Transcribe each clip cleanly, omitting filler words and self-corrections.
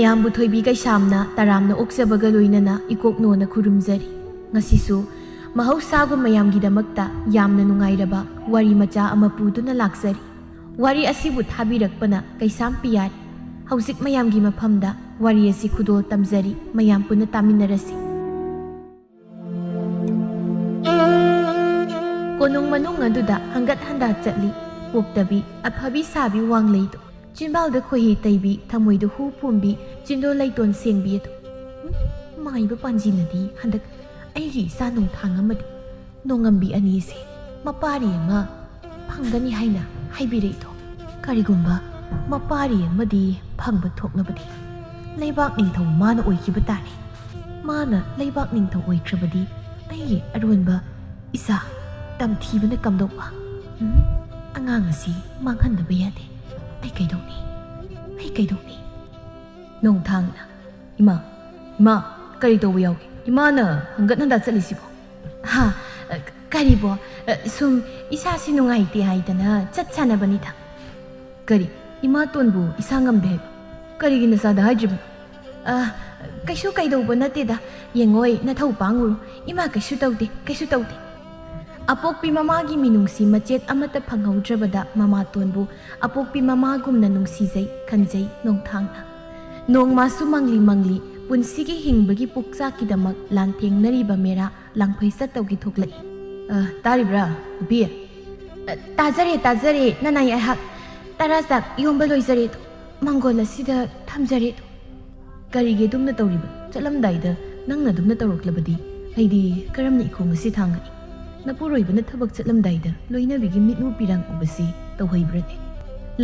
ꯃꯌꯥꯝꯕꯨ ꯊꯣꯏꯕꯤ ꯀꯩꯁꯥꯝꯅ ꯇꯔꯥꯝꯅ ꯑꯣꯛꯆꯕꯒ ꯂꯣꯏꯅꯅ ꯏꯀꯣꯛꯅꯣꯅ ꯈꯨꯔꯨꯝꯖꯔꯤ꯫ ꯉꯁꯤꯁꯨ ꯃꯍꯧꯁꯥꯒꯨꯝ ꯃꯌꯥꯝꯒꯤꯗꯃꯛꯇ ꯌꯥꯝꯅ ꯅꯨꯡꯉꯥꯏꯔꯕ ꯋꯥꯔꯤ ꯃꯆꯥ ꯑꯃ ꯄꯨꯗꯨꯅ ꯂꯥꯛꯆꯔꯤ꯫ ꯋꯥꯔꯤ ꯑꯁꯤꯕꯨ ꯊꯥꯕꯤꯔꯛꯄꯅ ꯀꯩꯁꯥꯝ ꯄꯤꯌꯥꯔꯤ꯫ ꯍꯧꯖꯤꯛ ꯃꯌꯥꯝꯒꯤ ꯃꯐꯝꯗ ꯋꯥꯔꯤ ꯑꯁꯤ ꯈꯨꯗꯣꯜ ꯇꯝꯖꯔꯤ, ꯃꯌꯥꯝ ꯄꯨꯟꯅ ꯇꯥꯃꯤꯟꯅꯔꯁꯤ꯫ ꯀꯣꯅꯨꯡ ꯃꯅꯨꯡ ꯑꯗꯨꯗ ꯍꯪꯒꯠ ꯍꯟꯗꯥ ꯆꯠꯂꯤ ꯄꯣꯛꯇꯕꯤ ꯑꯐꯕꯤ ꯁꯥꯕꯤ ꯋꯥꯡꯂꯩꯗꯣ, ꯆꯤꯟꯕꯥꯜꯗ ꯈꯣꯏꯍꯤ ꯇꯩꯕꯤ, ꯊꯃꯣꯏꯗ ꯍꯨ ꯐꯨꯝꯕꯤ, ꯆꯤꯟꯗꯣ ꯂꯩꯇꯣꯟ ꯁꯦꯡꯕꯤ ꯑꯗꯣ꯫ ꯃꯥꯏꯕ ꯄꯥꯟꯖꯤꯅꯗꯤ ꯍꯟꯗꯛ ꯑꯩꯒꯤ ꯏꯆꯥ ꯅꯣꯡꯊꯥꯡ ꯑꯃꯗꯤ ꯅꯣꯡꯉꯝꯕꯤ ꯑꯅꯤꯁꯦ ꯃꯄꯥꯔꯤ ꯑꯃ ꯐꯪꯒꯅꯤ ꯍꯥꯏꯅ ꯍꯥꯏꯕꯤꯔꯛꯏꯗꯣ꯫ ꯀꯔꯤꯒꯨꯝꯕ ꯃꯄꯥꯔꯤ ꯑꯃꯗꯤ ꯐꯪꯕ ꯊꯣꯛꯂꯕꯗꯤ ꯂꯩꯕꯥꯛ ꯅꯤꯡꯊꯧ ꯃꯥꯅ ꯑꯣꯏꯈꯤꯕ ꯇꯥꯔꯦ꯫ ꯃꯥꯅ ꯂꯩꯕꯥꯛ ꯅꯤꯡꯊꯧ ꯑꯣꯏꯈ꯭ꯔꯕꯗꯤ ꯑꯩꯒꯤ ꯑꯔꯣꯟꯕ ꯏꯆꯥ ꯇꯝꯊꯤꯕꯅ ꯀꯝꯗꯧꯕ? ꯑꯉꯥꯡ ꯑꯁꯤ ꯃꯥꯡꯍꯟꯗꯕ ꯌꯥꯗꯦ꯫ ꯑꯩ ꯀꯩꯗꯧꯅꯤ? ꯅꯣꯡꯊꯥꯡꯅ, ꯏꯃꯥ ꯀꯔꯤ ꯇꯧꯕ ꯌꯥꯎꯒꯦ? ꯏꯃꯥꯅ ꯍꯪꯒꯠ ꯍꯟꯗꯥ ꯆꯠꯂꯤꯁꯤꯕꯣ? ꯀꯔꯤꯕꯣ, ꯁꯨꯝ ꯏꯁꯥꯁꯤ ꯅꯨꯡꯉꯥꯏꯇꯦ ꯍꯥꯏꯗꯅ ꯆꯠ ꯁꯥꯟꯅꯕꯅꯤꯗ꯫ ꯀꯔꯤ, ꯏꯃꯥꯇꯣꯟꯕꯨ ꯏꯁꯥ ꯉꯝꯗꯦ ꯍꯥꯏꯕ? ꯀꯔꯤꯒꯤ ꯅꯆꯥꯗ ꯍꯥꯏꯗ꯭ꯔꯤꯕꯅꯣ? ꯀꯩꯁꯨ ꯀꯩꯗꯧꯕ ꯅꯠꯇꯦꯗ, ꯌꯦꯡꯉꯣꯏ ꯅꯊꯧ ꯄꯥꯡꯉꯨꯔꯣ, ꯏꯃꯥ ꯀꯩꯁꯨ ꯇꯧꯗꯦ꯫ ꯑꯄꯣꯛꯄꯤ ꯃꯃꯥꯒꯤ ꯃꯤꯅꯨꯡꯁꯤ ꯃꯆꯦꯠ ꯑꯃꯠꯇ ꯐꯪꯍꯧꯗ꯭ꯔꯕꯗ ꯃꯃꯥꯇꯣꯟꯕꯨ ꯑꯄꯣꯛꯄꯤ ꯃꯃꯥꯒꯨꯝꯅ ꯅꯨꯡꯁꯤꯖꯩ ꯈꯟꯖꯩ ꯅꯣꯡꯊꯥꯡꯅ꯫ ꯅꯣꯡꯃꯁꯨ ꯃꯪꯂꯤ ꯄꯨꯟꯁꯤꯒꯤ ꯍꯤꯡꯕꯒꯤ ꯄꯨꯛꯆꯥꯛꯀꯤꯗꯃꯛ ꯂꯥꯟꯊꯦꯡꯅꯔꯤꯕ ꯃꯦꯔꯥ ꯂꯥꯡꯐꯩ ꯆꯠꯇꯧꯒꯤ ꯊꯣꯛꯂꯛꯏ꯫ ꯇꯥꯔꯤꯕ꯭ꯔꯥ ꯅꯨꯄꯤ? ꯇꯥꯖꯔꯦ ꯅꯅꯥꯏ ꯑꯩꯍꯥꯛ ꯇꯔꯥꯆꯥꯛ ꯌꯣꯝꯕ ꯂꯣꯏꯖꯔꯦꯗꯣ, ꯃꯥꯡꯒꯣꯜ ꯑꯁꯤꯗ ꯊꯝꯖꯔꯦꯗꯣ꯫ ꯀꯔꯤꯒꯤ ꯑꯗꯨꯝꯅ ꯇꯧꯔꯤꯕ? ꯆꯠꯂꯝꯗꯥꯏꯗ ꯅꯪꯅ ꯑꯗꯨꯝꯅ ꯇꯧꯔꯛꯂꯕꯗꯤ ꯑꯩꯗꯤ ꯀꯔꯝꯅ ꯏꯈꯣꯡ ꯑꯁꯤ ꯊꯥꯡꯒꯅꯤ? ꯅꯄꯨꯔꯣꯏꯕꯅ ꯊꯕꯛ ꯆꯠꯂꯝꯗꯥꯏꯗ ꯂꯣꯏꯅꯕꯤꯒꯤ ꯃꯤꯠꯅꯨ ꯄꯤꯔꯥꯡ ꯎꯕꯁꯤ ꯇꯧꯍꯩꯕ꯭ꯔꯅꯦ?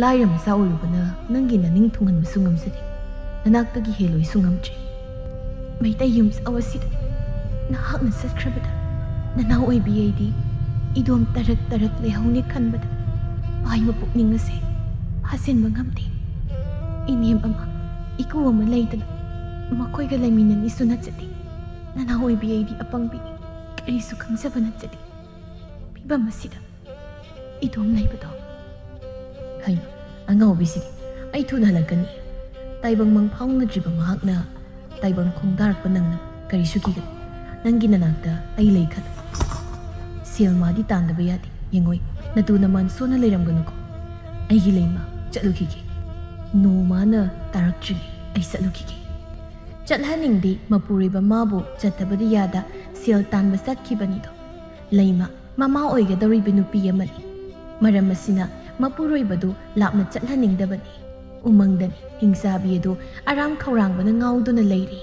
ꯂꯥꯏꯔ ꯃꯆꯥ ꯑꯣꯏꯔꯨꯕꯅ ꯅꯪꯒꯤ ꯅꯅꯤꯡ ꯊꯨꯡꯍꯟꯕꯁꯨ ꯉꯝꯖꯗꯦ, ꯅꯅꯥꯛꯇꯒꯤ ꯍꯦꯜꯂꯣꯏꯁꯨ ꯉꯝꯗ꯭ꯔꯦ꯫ ꯃꯩꯇꯩ ꯌꯨꯝꯁꯥꯎ ꯑꯁꯤꯗ ꯅꯍꯥꯛꯅ ꯆꯠꯈ꯭ꯔꯕꯗ ꯅꯅꯥꯎ ꯑꯣꯏꯕꯤ ꯑꯩꯗꯤ ꯏꯗꯣꯝ ꯇꯔꯛ ꯂꯩꯍꯧꯅꯤ ꯈꯟꯕꯗ ꯄꯥꯏꯕ ꯄꯨꯛꯅꯤꯡ ꯑꯁꯦ ꯐꯥꯖꯤꯟꯕ ꯉꯝꯗꯦ꯫ ꯏꯅꯦꯝ ꯑꯃ ꯏꯀꯨ ꯑꯃ ꯂꯩꯗꯅ ꯃꯈꯣꯏꯒ ꯂꯩꯃꯤꯟꯅꯅꯤꯁꯨ ꯅꯠꯆꯗꯦ꯫ ꯅꯅꯥꯎ ꯑꯣꯏꯕꯤ ꯑꯩꯗꯤ ꯑꯄꯪꯕꯤ, ꯀꯔꯤꯁꯨ ꯈꯪꯖꯕ ꯅꯠꯆꯗꯦ꯫ ꯐꯤꯕꯝ ꯑꯁꯤꯗ ꯏꯗꯣꯝ ꯂꯩꯕꯗꯣ꯫ ꯍꯩꯃ, ꯑꯉꯥꯎꯕꯤꯁꯤꯗꯤ ꯑꯩ ꯊꯨꯅ ꯍꯜꯂꯛꯀꯅꯤ꯫ ꯇꯥꯏꯕꯪ ꯃꯪ ꯐꯥꯎꯅꯗ꯭ꯔꯤꯕ ꯃꯍꯥꯛꯅ ꯇꯥꯏꯕꯪ ꯈꯣꯡꯗꯥꯔꯛꯄ ꯅꯪꯅ ꯀꯔꯤꯁꯨ ꯀꯤꯒꯅꯤ? ꯅꯪꯒꯤ ꯅꯅꯥꯛꯇ ꯑꯩ ꯂꯩ ꯈꯜꯂꯨ꯫ ꯁꯦꯜ ꯃꯥꯗꯤ ꯇꯥꯟꯗꯕ ꯌꯥꯗꯦ, ꯌꯦꯡꯉꯣꯏ ꯅꯇꯨ ꯅꯃꯥꯟ ꯁꯣꯟꯅ ꯂꯩꯔꯝꯒꯅꯨꯀꯣ꯫ ꯑꯩꯒꯤ ꯂꯩꯃ ꯆꯠꯂꯨꯈꯤꯒꯦ, ꯅꯣꯡꯃꯥꯅ ꯇꯥꯔꯛꯇ꯭ꯔꯤꯉꯩ ꯑꯩ ꯆꯠꯂꯨꯈꯤꯒꯦ꯫ ꯆꯠꯍꯟꯅꯤꯡꯗꯦ ꯃꯄꯨꯔꯣꯏꯕ ꯃꯥꯕꯨ ꯆꯠꯇꯕꯗꯤ ꯌꯥꯗ ꯁꯦꯜ ꯇꯥꯟꯕ ꯆꯠꯈꯤꯕꯅꯤꯗꯣ꯫ ꯂꯩꯃ ꯃꯃꯥ ꯑꯣꯏꯒꯗꯧꯔꯤꯕ ꯅꯨꯄꯤ ꯑꯃꯅꯤ꯫ ꯃꯔꯝ ꯑꯁꯤꯅ ꯃꯄꯨꯔꯣꯏꯕꯗꯨ ꯂꯥꯞꯅ ꯆꯠꯍꯟꯅꯤꯡꯗꯕꯅꯤ꯫ ꯎꯃꯪꯗꯅꯤ ꯍꯤꯡꯆꯥꯕꯤ ꯑꯗꯨ ꯑꯔꯥꯝ ꯈꯧꯔꯥꯡꯕꯅ ꯉꯥꯎꯗꯨꯅ ꯂꯩꯔꯤ꯫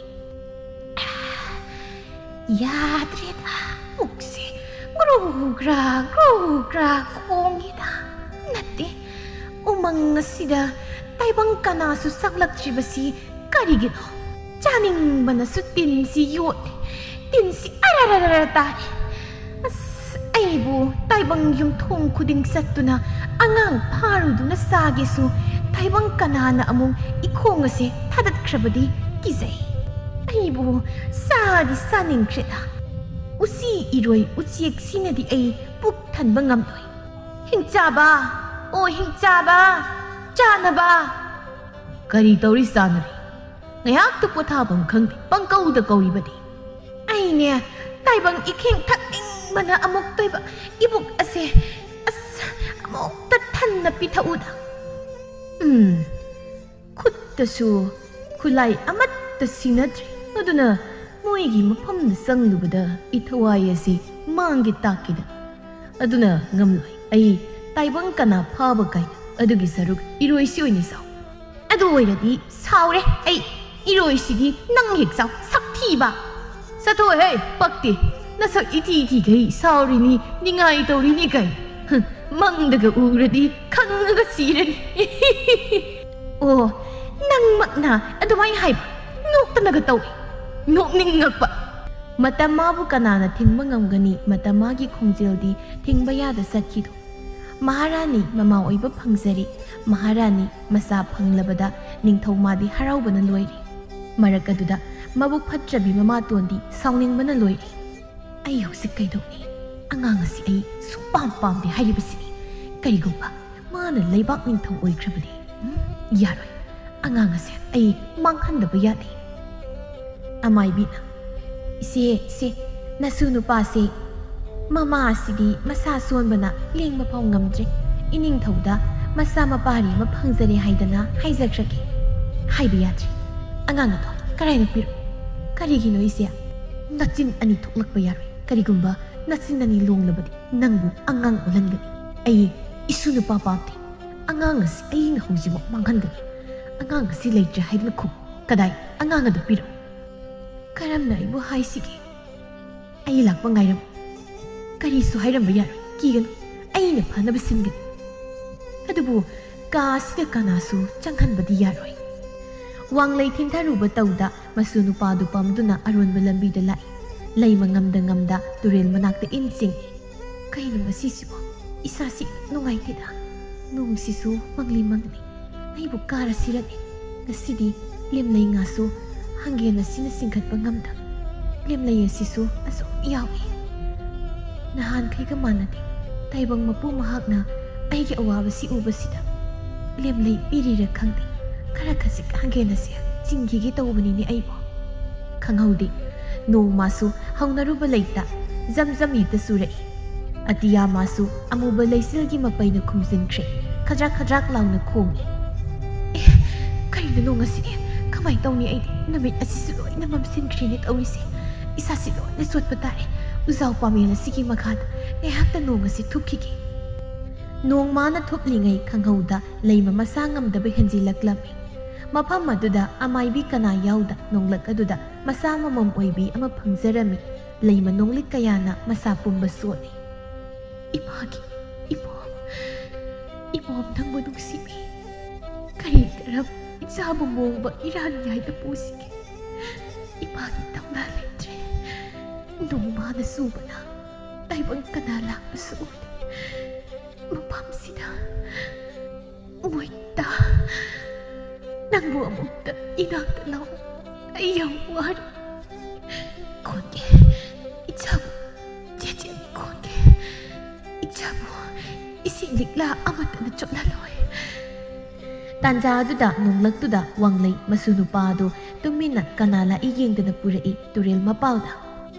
ꯌꯥꯗ꯭ꯔꯦꯗ, ꯄꯨꯛꯁꯦ ꯒ꯭ꯔꯨ ꯒ꯭ꯔꯥ ꯈꯣꯡꯉꯤꯗ꯫ ꯅꯠꯇꯦ, ꯎꯃꯪ ꯑꯁꯤꯗ ꯇꯥꯏꯕꯪ ꯀꯅꯥꯁꯨ ꯆꯪꯂꯛꯇ꯭ꯔꯤꯕꯁꯤ ꯀꯔꯤꯒꯤꯅꯣ? ꯆꯥꯅꯤꯡꯕꯅꯁꯨ ꯇꯤꯟꯁꯤ ꯌꯣꯠꯂꯦ, ꯇꯤꯟꯁꯤ ꯑꯔꯔꯔ ꯇꯥꯔꯦ꯫ ꯑꯩꯕꯨ ꯇꯥꯏꯕꯪ ꯌꯨꯝꯊꯣꯡ ꯈꯨꯗꯤꯡ ꯆꯠꯇꯨꯅ ꯑꯉꯥꯡ ꯐꯥꯔꯨꯗꯨꯅ ꯆꯥꯒꯦꯁꯨ ꯇꯥꯏꯕꯪ ꯀꯅꯥꯅ ꯑꯃꯨꯛ ꯏꯈꯣꯡ ꯑꯁꯦ ꯊꯥꯗꯠꯈ꯭ꯔꯕꯗꯤ ꯀꯤꯖꯩ꯫ ꯑꯩꯕꯨ ꯆꯥꯗꯤ ꯆꯥꯅꯤꯡꯈ꯭ꯔꯦꯗ, ꯎꯆꯤ ꯏꯔꯣꯏ ꯎꯆꯦꯛꯁꯤꯅꯗꯤ ꯑꯩ ꯄꯨꯛ ꯊꯟꯕ ꯉꯝꯂꯣꯏ꯫ ꯍꯤꯡꯆꯥꯕ, ꯑꯣ ꯍꯤꯡꯆꯥꯕ, ꯆꯥꯅꯕ! ꯀꯔꯤ ꯇꯧꯔꯤ ꯆꯥꯅꯕꯤ? ꯉꯥꯏꯍꯥꯛꯇ ꯄꯣꯊꯥꯐꯝ ꯈꯪꯗꯦ ꯄꯪꯀꯧꯗ ꯀꯧꯔꯤꯕꯗꯤ꯫ ꯑꯩꯅꯦ ꯇꯥꯏꯕꯪ ꯏꯈꯦꯡ ꯊꯛꯅꯤꯡꯕꯅ ꯑꯃꯨꯛ ꯇꯣꯏꯕ ꯏꯕꯨꯛ ꯑꯁꯦ ꯑꯃꯨꯛꯇ ꯊꯟꯅ ꯄꯤꯊꯛꯎꯗ꯫ ꯈꯨꯠꯇꯁꯨ ꯈꯨꯠꯂꯥꯏ ꯑꯃꯠꯇ ꯁꯤꯟꯅꯗ꯭ꯔꯦ, ꯑꯗꯨꯅ ꯃꯣꯏꯒꯤ ꯃꯐꯝꯗ ꯆꯪꯂꯨꯕꯗ ꯏꯊꯋꯥꯏ ꯑꯁꯤ ꯃꯥꯡꯒꯦ ꯇꯥꯛꯀꯦꯗ꯫ ꯑꯗꯨꯅ ꯉꯝꯂꯣꯏ, ꯑꯩ ꯇꯥꯏꯕꯪ ꯀꯅꯥ ꯐꯥꯕ ꯀꯥꯏꯅ ꯑꯗꯨꯒꯤ ꯁꯔꯨꯛ ꯏꯔꯣꯏꯁꯤ ꯑꯣꯏꯅ ꯆꯥꯎ꯫ ꯑꯗꯨ ꯑꯣꯏꯔꯗꯤ ꯁꯥꯎꯔꯦ ꯑꯩ, ꯏꯔꯣꯏꯁꯤꯗꯤ ꯅꯪ ꯍꯦꯛ ꯆꯥꯎ, ꯁꯛꯊꯤꯕ! ꯆꯠꯊꯣꯛꯍꯦ, ꯄꯛꯇꯦ! ꯅꯁꯛ ꯏꯊꯤ ꯁꯥꯎꯔꯤꯅꯤ, ꯅꯤꯡꯉꯥꯏ ꯇꯧꯔꯤꯅꯤ ꯀꯥꯏꯅ ꯃꯪꯗꯒ ꯎꯔꯗꯤ ꯈꯪꯉꯒ ꯁꯤꯔꯅꯤ꯫ ꯑꯣ, ꯅꯪꯃꯛꯅ ꯑꯗꯨꯃꯥꯏꯅ ꯍꯥꯏꯕ? ꯅꯣꯛꯇꯅꯒ ꯇꯧꯏ, ꯅꯣꯛꯅꯤꯡꯉꯛꯄ! ꯃꯇꯝ ꯃꯥꯕꯨ ꯀꯅꯥꯅ ꯊꯤꯡꯕ ꯉꯝꯒꯅꯤ? ꯃꯇꯝ ꯃꯥꯒꯤ ꯈꯣꯡꯖꯦꯜꯗꯤ ꯊꯤꯡꯕ ꯌꯥꯗ ꯆꯠꯈꯤꯗꯣ꯫ ꯃꯍꯥꯔꯥꯅꯤ ꯃꯃꯥ ꯑꯣꯏꯕ ꯐꯪꯖꯔꯤ, ꯃꯍꯥꯔꯥꯅꯤ ꯃꯆꯥ ꯐꯪꯂꯕꯗ ꯅꯤꯡꯊꯧ ꯃꯥꯗꯤ ꯍꯔꯥꯎꯕꯅ ꯂꯣꯏꯔꯤ꯫ ꯃꯔꯛ ꯑꯗꯨꯗ ꯃꯕꯨꯛ ꯐꯠꯇ꯭ꯔꯕꯤ ꯃꯃꯥꯇꯣꯟꯗꯤ ꯁꯥꯎꯅꯤꯡꯕꯅ ꯂꯣꯏꯔꯤ꯫ ꯑꯩ ꯍꯧꯖꯤꯛ ꯀꯩꯗꯧꯅꯤ? ꯑꯉꯥꯡ ꯑꯁꯤ ꯑꯩ ꯁꯨꯡꯄꯥꯝ ꯄꯥꯝꯗꯦ ꯍꯥꯏꯔꯤꯕꯁꯤꯅꯤ꯫ ꯀꯔꯤꯒꯨꯝꯕ ꯃꯥꯅ ꯂꯩꯕꯥꯛ ꯅꯤꯡꯊꯧ ꯑꯣꯏꯈ꯭ꯔꯕꯗꯤ ꯌꯥꯔꯣꯏ, ꯑꯉꯥꯡ ꯑꯁꯦ ꯑꯩ ꯃꯥꯡꯍꯟꯗꯕ ꯌꯥꯗꯦ꯫ ꯑꯃꯥꯏꯕꯤꯅ ꯏꯆꯦ ꯅꯁꯨ ꯅꯨꯄꯥꯁꯦ ꯃꯃꯥ ꯑꯁꯤꯗꯤ ꯃꯁꯥ ꯁꯣꯟꯕꯅ ꯂꯦꯡꯕ ꯐꯥꯎ ꯉꯝꯗ꯭ꯔꯦ, ꯏꯅꯤꯡꯊꯧꯗ ꯃꯆꯥ ꯃꯄꯥꯔꯤ ꯑꯃ ꯐꯪꯖꯔꯦ ꯍꯥꯏꯗꯅ ꯍꯥꯏꯖꯈ꯭ꯔꯒꯦ꯫ ꯍꯥꯏꯕ ꯌꯥꯗ꯭ꯔꯤ, ꯑꯉꯥꯡ ꯑꯗꯣ ꯀꯔꯥꯏꯅ ꯄꯤꯔꯣ? ꯀꯔꯤꯒꯤꯅꯣ ꯏꯆꯦ? ꯅꯆꯤꯟ ꯑꯅꯤ ꯊꯣꯛꯂꯛꯄ ꯌꯥꯔꯣꯏ, ꯀꯔꯤꯒꯨꯝꯕ ꯅꯆꯤꯟ ꯑꯅꯤ ꯂꯣꯡꯂꯕꯗꯤ ꯅꯪꯕꯨ ꯑꯉꯥꯡ ꯑꯣꯜꯍꯟꯒꯅꯤ꯫ ꯑꯩ ꯏꯁꯨ ꯅꯨꯄꯥ ꯄꯥꯝꯗꯦ, ꯑꯉꯥꯡ ꯑꯁꯤ ꯑꯩꯅ ꯍꯧꯖꯤꯛꯃꯛ ꯃꯥꯡꯍꯟꯒꯅꯤ꯫ ꯑꯉꯥꯡ ꯑꯁꯤ ꯂꯩꯇ꯭ꯔꯦ ꯍꯥꯏꯗꯨꯅ ꯈꯨꯝ, ꯀꯗꯥꯏ ꯑꯉꯥꯡ ꯑꯗꯨ ꯄꯤꯔꯣ? ꯀꯔꯝꯅ ꯑꯩꯕꯨ ꯍꯥꯏꯁꯤꯒꯦ? ꯑꯩ ꯂꯥꯛꯄ ꯉꯥꯏꯔꯝꯃꯨ, ꯀꯔꯤꯁꯨ ꯍꯥꯏꯔꯝꯕ ꯌꯥꯔꯣꯏ, ꯀꯤꯒꯅꯨ, ꯑꯩꯅ ꯐꯅꯕ ꯁꯤꯟꯒꯅꯤ꯫ ꯑꯗꯨꯕꯨ ꯀꯥ ꯑꯁꯤꯗ ꯀꯅꯥꯁꯨ ꯆꯪꯍꯟꯕꯗꯤ ꯌꯥꯔꯣꯏ꯫ ꯋꯥꯡꯂꯩ ꯊꯤꯟꯊꯔꯨꯕ ꯇꯧꯗ ꯃꯁꯨ ꯅꯨꯄꯥꯗꯨ ꯄꯝꯗꯨꯅ ꯑꯔꯣꯟꯕ ꯂꯝꯕꯤꯗ ꯂꯥꯛꯏ꯫ ꯂꯩꯃ ꯉꯝꯗ ꯇꯨꯔꯦꯜ ꯃꯅꯥꯛꯇ ꯏꯟ ꯆꯤꯡꯏ꯫ ꯀꯩꯅꯣ ꯉꯁꯤꯁꯤꯕꯣ? ꯏꯁꯥꯁꯤ ꯅꯨꯡꯉꯥꯏꯇꯦꯗ, ꯅꯣꯡꯁꯤꯁꯨ ꯃꯪꯂꯤ ꯃꯪꯂꯤ, ꯑꯩꯕꯨ ꯀꯥꯔ ꯁꯤꯔꯅꯤ꯫ ꯉꯁꯤꯗꯤ ꯂꯦꯝꯂꯩ ꯉꯥꯁꯨ ꯍꯪꯒꯦꯟ ꯑꯁꯤꯅ ꯆꯤꯡꯈꯠꯄ ꯉꯝꯗ, ꯂꯦꯝꯂꯩ ꯑꯁꯤꯁꯨ ꯑꯁꯨꯛ ꯌꯥꯎꯏ꯫ ꯅꯍꯥꯟꯈꯩꯒ ꯃꯥꯟꯅꯗꯦ, ꯇꯥꯏꯕꯪ ꯃꯄꯨ ꯃꯍꯥꯛꯅ ꯑꯩꯒꯤ ꯑꯋꯥꯕꯁꯤ ꯎꯕꯁꯤꯗ ꯂꯦꯝꯂꯩ ꯄꯤꯔꯤꯔ ꯈꯪꯗꯦ, ꯈꯔ ꯈꯖꯤꯛ ꯍꯪꯒꯦꯟ ꯑꯁꯤ ꯆꯤꯡꯈꯤꯒꯦ ꯇꯧꯕꯅꯤꯅꯦ ꯑꯩꯕꯨ꯫ ꯈꯪꯍꯧꯗꯦ, ꯅꯣꯡꯃꯁꯨ ꯍꯧꯅꯔꯨꯕ ꯂꯩꯇ ꯖꯝ ꯍꯦꯛꯇ ꯆꯨꯔꯛꯏ꯫ ꯑꯇꯤꯌꯥ ꯃꯥꯁꯨ ꯑꯃꯨꯕ ꯂꯩꯆꯤꯜꯒꯤ ꯃꯄꯩꯅ ꯈꯨꯝꯖꯤꯟꯈ꯭ꯔꯦ, ꯈꯗ꯭ꯔꯥꯛ ꯂꯥꯎꯅ ꯈꯣꯡꯏ꯫ ꯀꯔꯤꯅꯣ ꯉꯁꯤꯗꯤ? ꯀꯃꯥꯏꯅ ꯇꯧꯅꯤ? ꯑꯩꯗꯤ ꯅꯨꯃꯤꯠ ꯑꯁꯤꯁꯨ ꯂꯣꯏꯅ ꯃꯝꯁꯤꯟꯈ꯭ꯔꯦꯅꯦ ꯇꯧꯔꯤꯁꯦ꯫ ꯏꯁꯥꯁꯤ ꯂꯣꯏꯅ ꯆꯣꯠꯄ ꯇꯥꯔꯦ꯫ ꯎꯖꯥꯎ ꯄꯥꯃꯦꯟ ꯑꯁꯤꯒꯤ ꯃꯈꯥꯗ ꯉꯥꯏꯍꯥꯛꯇ ꯅꯣꯡ ꯑꯁꯤ ꯊꯨꯞꯈꯤꯒꯦ꯫ ꯅꯣꯡ ꯃꯥꯅ ꯊꯨꯞꯂꯤꯉꯩ ꯈꯪꯍꯧꯗ ꯂꯩꯃ ꯃꯁꯥ ꯉꯝꯗꯕ ꯍꯦꯟꯖꯤꯜꯂꯛꯂꯝꯃꯤ꯫ ꯃꯐꯝ ꯑꯗꯨꯗ ꯑꯃꯥꯏꯕꯤ ꯀꯅꯥ ꯌꯥꯎꯗ ꯅꯣꯡꯂꯛ ꯑꯗꯨꯗ ꯃꯁꯥ ꯃꯃꯝ ꯑꯣꯏꯕꯤ ꯑꯃ ꯐꯪꯖꯔꯝꯃꯤ꯫ ꯂꯩꯃ ꯅꯣꯡꯂꯤꯛ ꯀꯌꯥꯅ ꯃꯁꯥ ꯄꯨꯝꯕ ꯁꯣꯠꯂꯤ꯫ ꯏꯃꯥꯒꯤ ꯏꯃꯣꯝ ꯅꯪꯕꯨ ꯅꯨꯡꯁꯤꯕꯤ, ꯀꯔꯤ ꯀꯔꯝ ꯏꯆꯥꯕꯨ ꯃꯣꯡꯕ ꯏꯔꯥꯟꯌꯥꯏꯗ ꯄꯨꯁꯤꯒꯦ? ꯏꯃꯥꯒꯤ ꯇꯝꯅ ꯂꯩꯇ꯭ꯔꯦ, ꯅꯣꯡꯃꯥꯅ ꯆꯨꯕꯅ ꯇꯥꯏꯕꯪ ꯀꯅꯥ ꯂꯥꯛꯄꯁꯨ ꯎꯗꯦ꯫ ꯃꯐꯝꯁꯤꯗ ꯃꯣꯏꯇꯥ, ꯅꯪꯕꯨ ꯑꯃꯨꯛꯇ ꯏꯅꯥꯛꯇ ꯂꯥꯛꯎ, ꯑꯩ ꯌꯥꯝ ꯋꯥꯔꯦ꯫ ꯀꯣꯟꯒꯦ, ꯏꯆꯥꯕꯨ ꯆꯦꯆꯦ ꯀꯣꯟꯒꯦ, ꯏꯆꯥꯕꯨ ꯏꯁꯤꯡ ꯂꯤꯛꯂꯥ ꯑꯃꯠꯇꯅ ꯆꯣꯠꯍꯜꯂꯣꯏ꯫ ꯇꯥꯟꯖꯥ ꯑꯗꯨꯗ ꯅꯣꯡꯂꯛꯇꯨꯗ ꯋꯥꯡꯂꯩ ꯃꯁꯨ ꯅꯨꯄꯥ ꯑꯗꯨ ꯇꯨꯃꯤꯟꯅ ꯀꯅꯥ ꯂꯥꯛꯏ ꯌꯦꯡꯗꯅ ꯄꯨꯔꯛꯏ ꯇꯨꯔꯦꯜ ꯃꯄꯥꯜꯗ꯫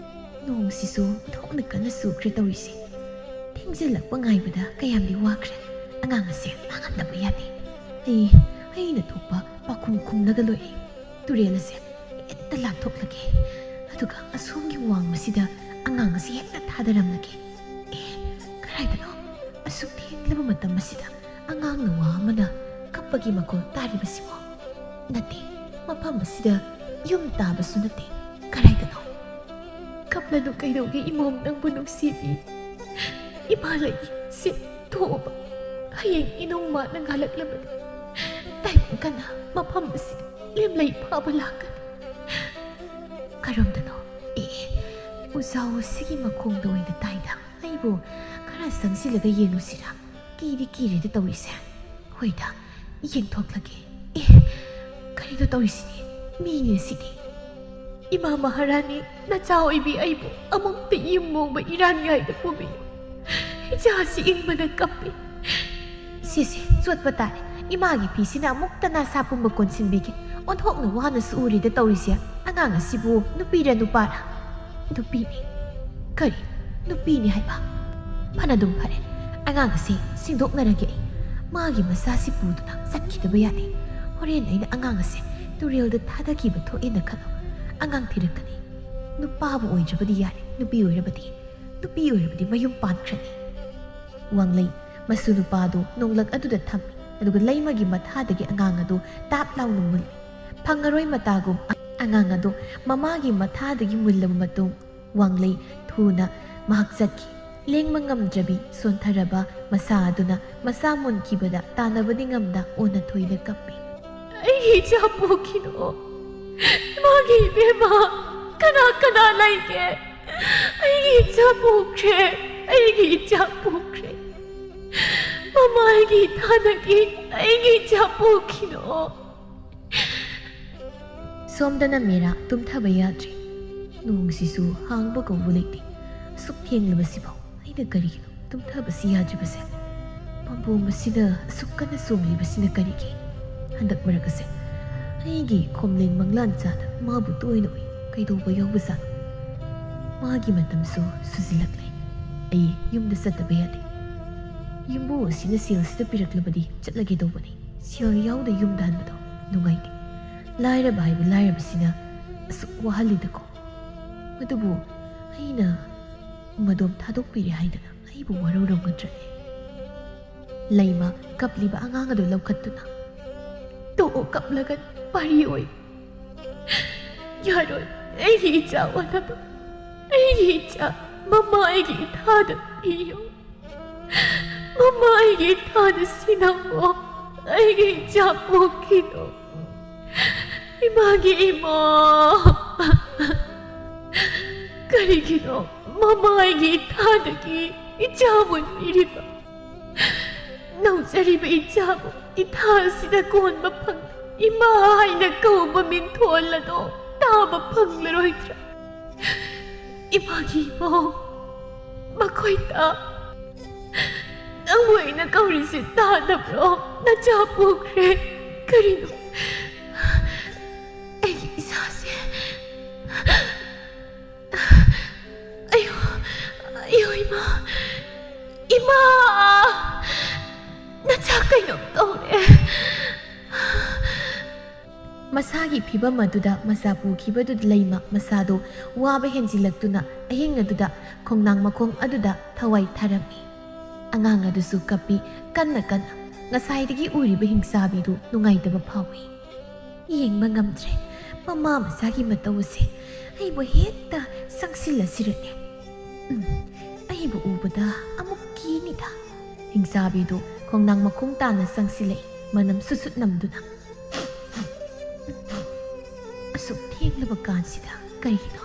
ꯅꯣꯡꯁꯤꯁꯨ ꯊꯣꯛꯅ ꯀꯟꯅ ꯆꯨꯈ꯭ꯔꯦ ꯇꯧꯔꯤꯁꯦ꯫ ꯊꯦꯡꯖꯤꯜꯂꯛꯄ ꯉꯥꯏꯕꯗ ꯀꯌꯥꯝꯗꯤ ꯋꯥꯈ꯭ꯔꯦ, ꯑꯉꯥꯡ ꯑꯁꯦ ꯃꯥꯡꯍꯟꯗꯕ ꯌꯥꯗꯦ꯫ ꯑꯩꯅ ꯊꯣꯛꯄ ꯄꯥꯈꯨꯝ ꯈꯨꯝꯂꯒ ꯂꯣꯏꯔꯦ꯫ ꯇꯨꯔꯦꯜ ꯑꯁꯦ ꯍꯦꯛꯇ ꯂꯥꯟꯊꯣꯛꯂꯒꯦ, ꯑꯗꯨꯒ ꯑꯁꯣꯝꯒꯤ ꯋꯥꯡꯃꯁꯤꯗ ꯑꯉꯥꯡ ꯑꯁꯤ ꯍꯦꯛꯇ ꯊꯥꯗꯔꯝꯂꯒꯦ꯫ ꯀꯗꯥꯏꯗꯅꯣ ꯑꯁꯨꯛ ꯊꯦꯡꯂꯕ ꯃꯇꯝ ꯑꯁꯤꯗ ꯑꯉꯥꯡ ꯅꯋꯥ ꯑꯃꯅ ꯀꯞꯄꯒꯤ ꯃꯈꯣꯜ ꯇꯥꯔꯤꯕꯁꯤꯕꯣ? ꯅꯠꯇꯦ, ꯃꯐꯝ ꯑꯁꯤꯗ ꯌꯨꯝ ꯇꯥꯕꯁꯨ ꯅꯠꯇꯦ, ꯀꯗꯥꯏꯗꯅꯣ? ꯀꯞꯂꯅꯨ ꯀꯩꯗꯧꯒꯦ ꯏꯃꯣꯝ ꯅꯪꯕꯨ ꯅꯨꯡꯁꯤꯕꯤ? ꯏꯃꯥ ꯂꯩꯒꯤ ꯁꯤ ꯊꯣꯛꯑꯕ, ꯍꯌꯦꯡ ꯏꯅꯧꯃꯥꯅ ꯉꯥꯜꯂꯛꯂꯕꯗꯤ ꯇꯥꯏꯕꯪ ꯀꯅꯥ ꯃꯐꯝ ꯑꯁꯤꯗ ꯂꯦꯝꯂꯩ ꯐꯥꯕ ꯂꯥꯛꯀꯅꯤ? ꯀꯔꯝꯗꯅꯣ? ꯎꯖꯥꯎ ꯑꯁꯤꯒꯤ ꯃꯈꯣꯡꯗ ꯑꯣꯏꯅ ꯇꯥꯏꯗ꯫ ꯑꯩꯕꯨ ꯈꯔ ꯆꯪꯁꯤꯜꯂꯒ ꯌꯦꯡꯂꯨꯁꯤꯔꯥ? ꯀꯤꯔꯦꯗ ꯇꯧꯔꯤꯁꯦ꯫ ꯍꯣꯏꯗ, ꯌꯦꯡꯊꯣꯛꯂꯒꯦ꯫ ꯀꯔꯤꯅꯣ ꯇꯧꯔꯤꯁꯤꯗꯤ? ꯃꯤꯅꯦ ꯁꯤꯗꯤ꯫ ꯏꯃꯥ ꯃꯍꯥꯔꯥꯅꯤ, ꯅꯆꯥ ꯑꯣꯏꯕꯤ ꯑꯩꯕꯨ ꯑꯃꯨꯛꯇ ꯌꯨꯝ ꯃꯣꯡꯕ ꯏꯔꯥꯟꯌꯥꯏꯗ ꯄꯨꯕꯤꯌꯨ, ꯏꯆꯥꯁꯤ ꯏꯪꯕꯅ ꯀꯞꯄꯤ꯫ ꯁꯤꯁꯦ ꯆꯣꯠꯄ ꯇꯥꯔꯦ, ꯏꯃꯥꯒꯤ ꯐꯤꯁꯤꯅ ꯑꯃꯨꯛꯇ ꯅꯁꯥ ꯄꯨꯝꯕ ꯀꯣꯟꯁꯤꯟꯕꯤꯒꯦ꯫ ꯑꯣꯟꯊꯣꯛꯅ ꯋꯥꯅꯁꯨ ꯎꯔꯤꯗ ꯇꯧꯔꯤꯁꯦ꯫ ꯑꯉꯥꯡ ꯑꯁꯤꯕꯨ ꯅꯨꯄꯤꯔ ꯅꯨꯄꯥꯔ? ꯅꯨꯄꯤꯅꯤ꯫ ꯀꯔꯤ ꯅꯨꯄꯤꯅꯤ ꯍꯥꯏꯕ? ꯐꯅꯗꯨꯝ ꯐꯔꯦ, ꯑꯉꯥꯡ ꯑꯁꯤ ꯁꯤꯡꯗꯣꯛꯅꯔꯒꯦ ꯑꯩ꯫ ꯃꯥꯒꯤ ꯃꯆꯥꯁꯤ ꯄꯨꯗꯨꯅ ꯆꯠꯈꯤꯗꯕ ꯌꯥꯗꯦ꯫ ꯍꯣꯔꯦꯟ ꯑꯩꯅ ꯑꯉꯥꯡ ꯑꯁꯦ ꯇꯨꯔꯦꯜꯗ ꯊꯥꯗꯈꯤꯕ ꯊꯣꯛꯑꯦꯅ ꯈꯜꯂꯣ, ꯑꯉꯥꯡ ꯊꯤꯔꯛꯀꯅꯤ꯫ ꯅꯨꯄꯥꯕꯨ ꯑꯣꯏꯗ꯭ꯔꯕꯗꯤ ꯌꯥꯔꯦ, ꯅꯨꯄꯤ ꯑꯣꯏꯔꯕꯗꯤ ꯃꯌꯨꯝ ꯄꯥꯟꯈ꯭ꯔꯅꯤ꯫ ꯋꯥꯡꯂꯩ ꯃꯁꯨ ꯅꯨꯄꯥꯗꯨ ꯅꯣꯡꯂꯛ ꯑꯗꯨꯗ ꯊꯝꯃꯤ, ꯑꯗꯨꯒ ꯂꯩꯃꯒꯤ ꯃꯊꯥꯗꯒꯤ ꯑꯉꯥꯡ ꯑꯗꯨ ꯇꯥꯞ ꯂꯥꯎꯅ ꯃꯨꯜꯂꯤ꯫ ꯐꯪꯉꯔꯣꯏ ꯃꯇꯥꯒꯨꯝ ꯑꯉꯥꯡ ꯑꯗꯨ ꯃꯃꯥꯒꯤ ꯃꯊꯥꯗꯒꯤ ꯃꯨꯜꯂꯕ ꯃꯇꯨꯡ ꯋꯥꯡꯂꯩ ꯊꯨꯅ ꯃꯍꯥꯛ ꯆꯠꯈꯤ꯫ ꯂꯦꯡꯕ ꯉꯝꯗ꯭ꯔꯕꯤ ꯁꯣꯟꯊꯔꯕ ꯃꯁꯥ ꯑꯗꯨꯅ ꯃꯁꯥ ꯃꯨꯟꯈꯤꯕꯗ ꯇꯥꯟꯅꯕꯗꯤ ꯉꯝꯗ ꯑꯣꯟꯅ ꯊꯣꯏꯅ ꯀꯞꯄꯤ꯫ ꯑꯩꯒꯤ ꯏꯆꯥ ꯄꯣꯛꯈꯤꯅꯣ, ꯏꯃꯥꯒꯤ ꯏꯕꯦꯝꯃ, ꯀꯅꯥ ꯂꯩꯒꯦ? ꯑꯩꯒꯤ ꯏꯆꯥ ꯄꯣꯛꯈ꯭ꯔꯦ, ꯃꯃꯥꯒꯤ ꯊꯥꯅꯒꯤ ꯑꯩꯒꯤ ꯏꯆꯥ ꯄꯣꯛꯈꯤꯅꯣ꯫ ꯁꯣꯝꯗꯅ ꯃꯦꯔꯥ ꯇꯨꯝꯊꯕ ꯌꯥꯗ꯭ꯔꯤ꯫ ꯅꯣꯡꯁꯤꯁꯨ ꯍꯥꯡꯕ ꯀꯧꯕ ꯂꯩꯇꯦ꯫ ꯑꯁꯨꯛ ꯊꯦꯡꯂꯕꯁꯤꯐꯥꯎ ꯑꯩꯅ ꯀꯔꯤꯒꯤꯅꯣ ꯇꯨꯝꯊꯕꯁꯤ ꯌꯥꯗ꯭ꯔꯤꯕꯁꯦ? ꯄꯥꯝꯕꯣꯝ ꯑꯁꯤꯗ ꯑꯁꯨꯛ ꯀꯟꯅ ꯆꯣꯡꯂꯤꯕꯁꯤꯅ ꯀꯔꯤꯒꯤ? ꯍꯟꯗꯛ ꯃꯔꯛ ꯑꯁꯦ ꯑꯩꯒꯤ ꯈꯣꯝꯂꯦꯟ ꯃꯪꯂꯥꯟꯆꯥꯗ ꯃꯥꯕꯨ ꯇꯣꯏꯅ ꯎꯏ ꯀꯩꯗꯧꯕ ꯌꯥꯎꯕꯖꯥꯠꯅꯣ ꯃꯥꯒꯤ ꯃꯇꯝꯁꯨ ꯁꯨꯖꯤꯜꯂꯛꯂꯦ ꯑꯩ ꯌꯨꯝꯗ ꯆꯠꯇꯕ ꯌꯥꯗꯦ ꯌꯨꯝꯕꯨ ꯑꯁꯤꯅ ꯁꯦꯜꯁꯤꯗ ꯄꯤꯔꯛꯂꯕꯗꯤ ꯆꯠꯂꯒꯦ ꯇꯧꯕꯅꯤ ꯁꯦꯜ ꯌꯥꯎꯗ ꯌꯨꯝꯗ ꯍꯟꯕꯗꯣ ꯅꯨꯡꯉꯥꯏꯇꯦ ꯂꯥꯏꯔꯕ ꯍꯥꯏꯕ ꯂꯥꯏꯔꯕꯁꯤꯅ ꯑꯁꯨꯛ ꯋꯥꯍꯜꯂꯤꯗꯀꯣ ꯑꯗꯨꯕꯨ ꯑꯩꯅ ꯃꯗꯣꯝ ꯊꯥꯗꯣꯛꯄꯤꯔꯦ ꯍꯥꯏꯗꯅ ꯑꯩꯕꯨ ꯋꯥꯔꯧꯔꯝꯒꯗ꯭ꯔꯅꯦ ꯂꯩꯃ ꯀꯞꯂꯤꯕ ꯑꯉꯥꯡ ꯑꯗꯨ ꯂꯧꯈꯠꯇꯨꯅ ꯇꯣꯛꯑꯣ ꯀꯞꯂꯒ ꯄꯥꯔꯤ ꯑꯣꯏ ꯌꯥꯔꯣꯏ ꯑꯩꯒꯤ ꯏꯆꯥ ꯑꯣꯟꯅꯕ ꯑꯩꯒꯤ ꯏꯆꯥ ꯃꯃꯥ ꯑꯩꯒꯤ ꯏꯊꯥꯗ ꯄꯤꯌꯨ ꯃꯃꯥ ꯑꯩꯒꯤ ꯏꯊꯥꯗ ꯁꯤꯟꯅꯃꯣ ꯑꯩꯒꯤ ꯏꯆꯥ ꯄꯣꯛꯈꯤꯅꯣ 이마기 이모 그리기도 마마에게 타득이 이 자문 이리바 농자리바 이 자문 이 타시다 고온바 팡 이마하이나 거우바 민토올라도 타바 팡르로이트라 이마기 이모 마코이다 낭보이나 거우리시 타다브로 나 자부 그래 그리노 애기 이사세 아유 이마 나 잠깐 없더래 마사기 피밤 마두다 마사부 기바두 레이마 마사도 와베 헨질락두나 아행 아두다 콩낭 마콩 아두다 타와이 타람이 안강 아두수 까피 깐나 ngasaidagi uriba hingsabidu nungaidaba phawi yengba ngamdre mama masagi matawse aibo hekta sangsila sirane aibo ubada amuk kinida hingsabidu khongnang makhung tana sangsilai manam susut namduna asuk thenglaba kansida kaigino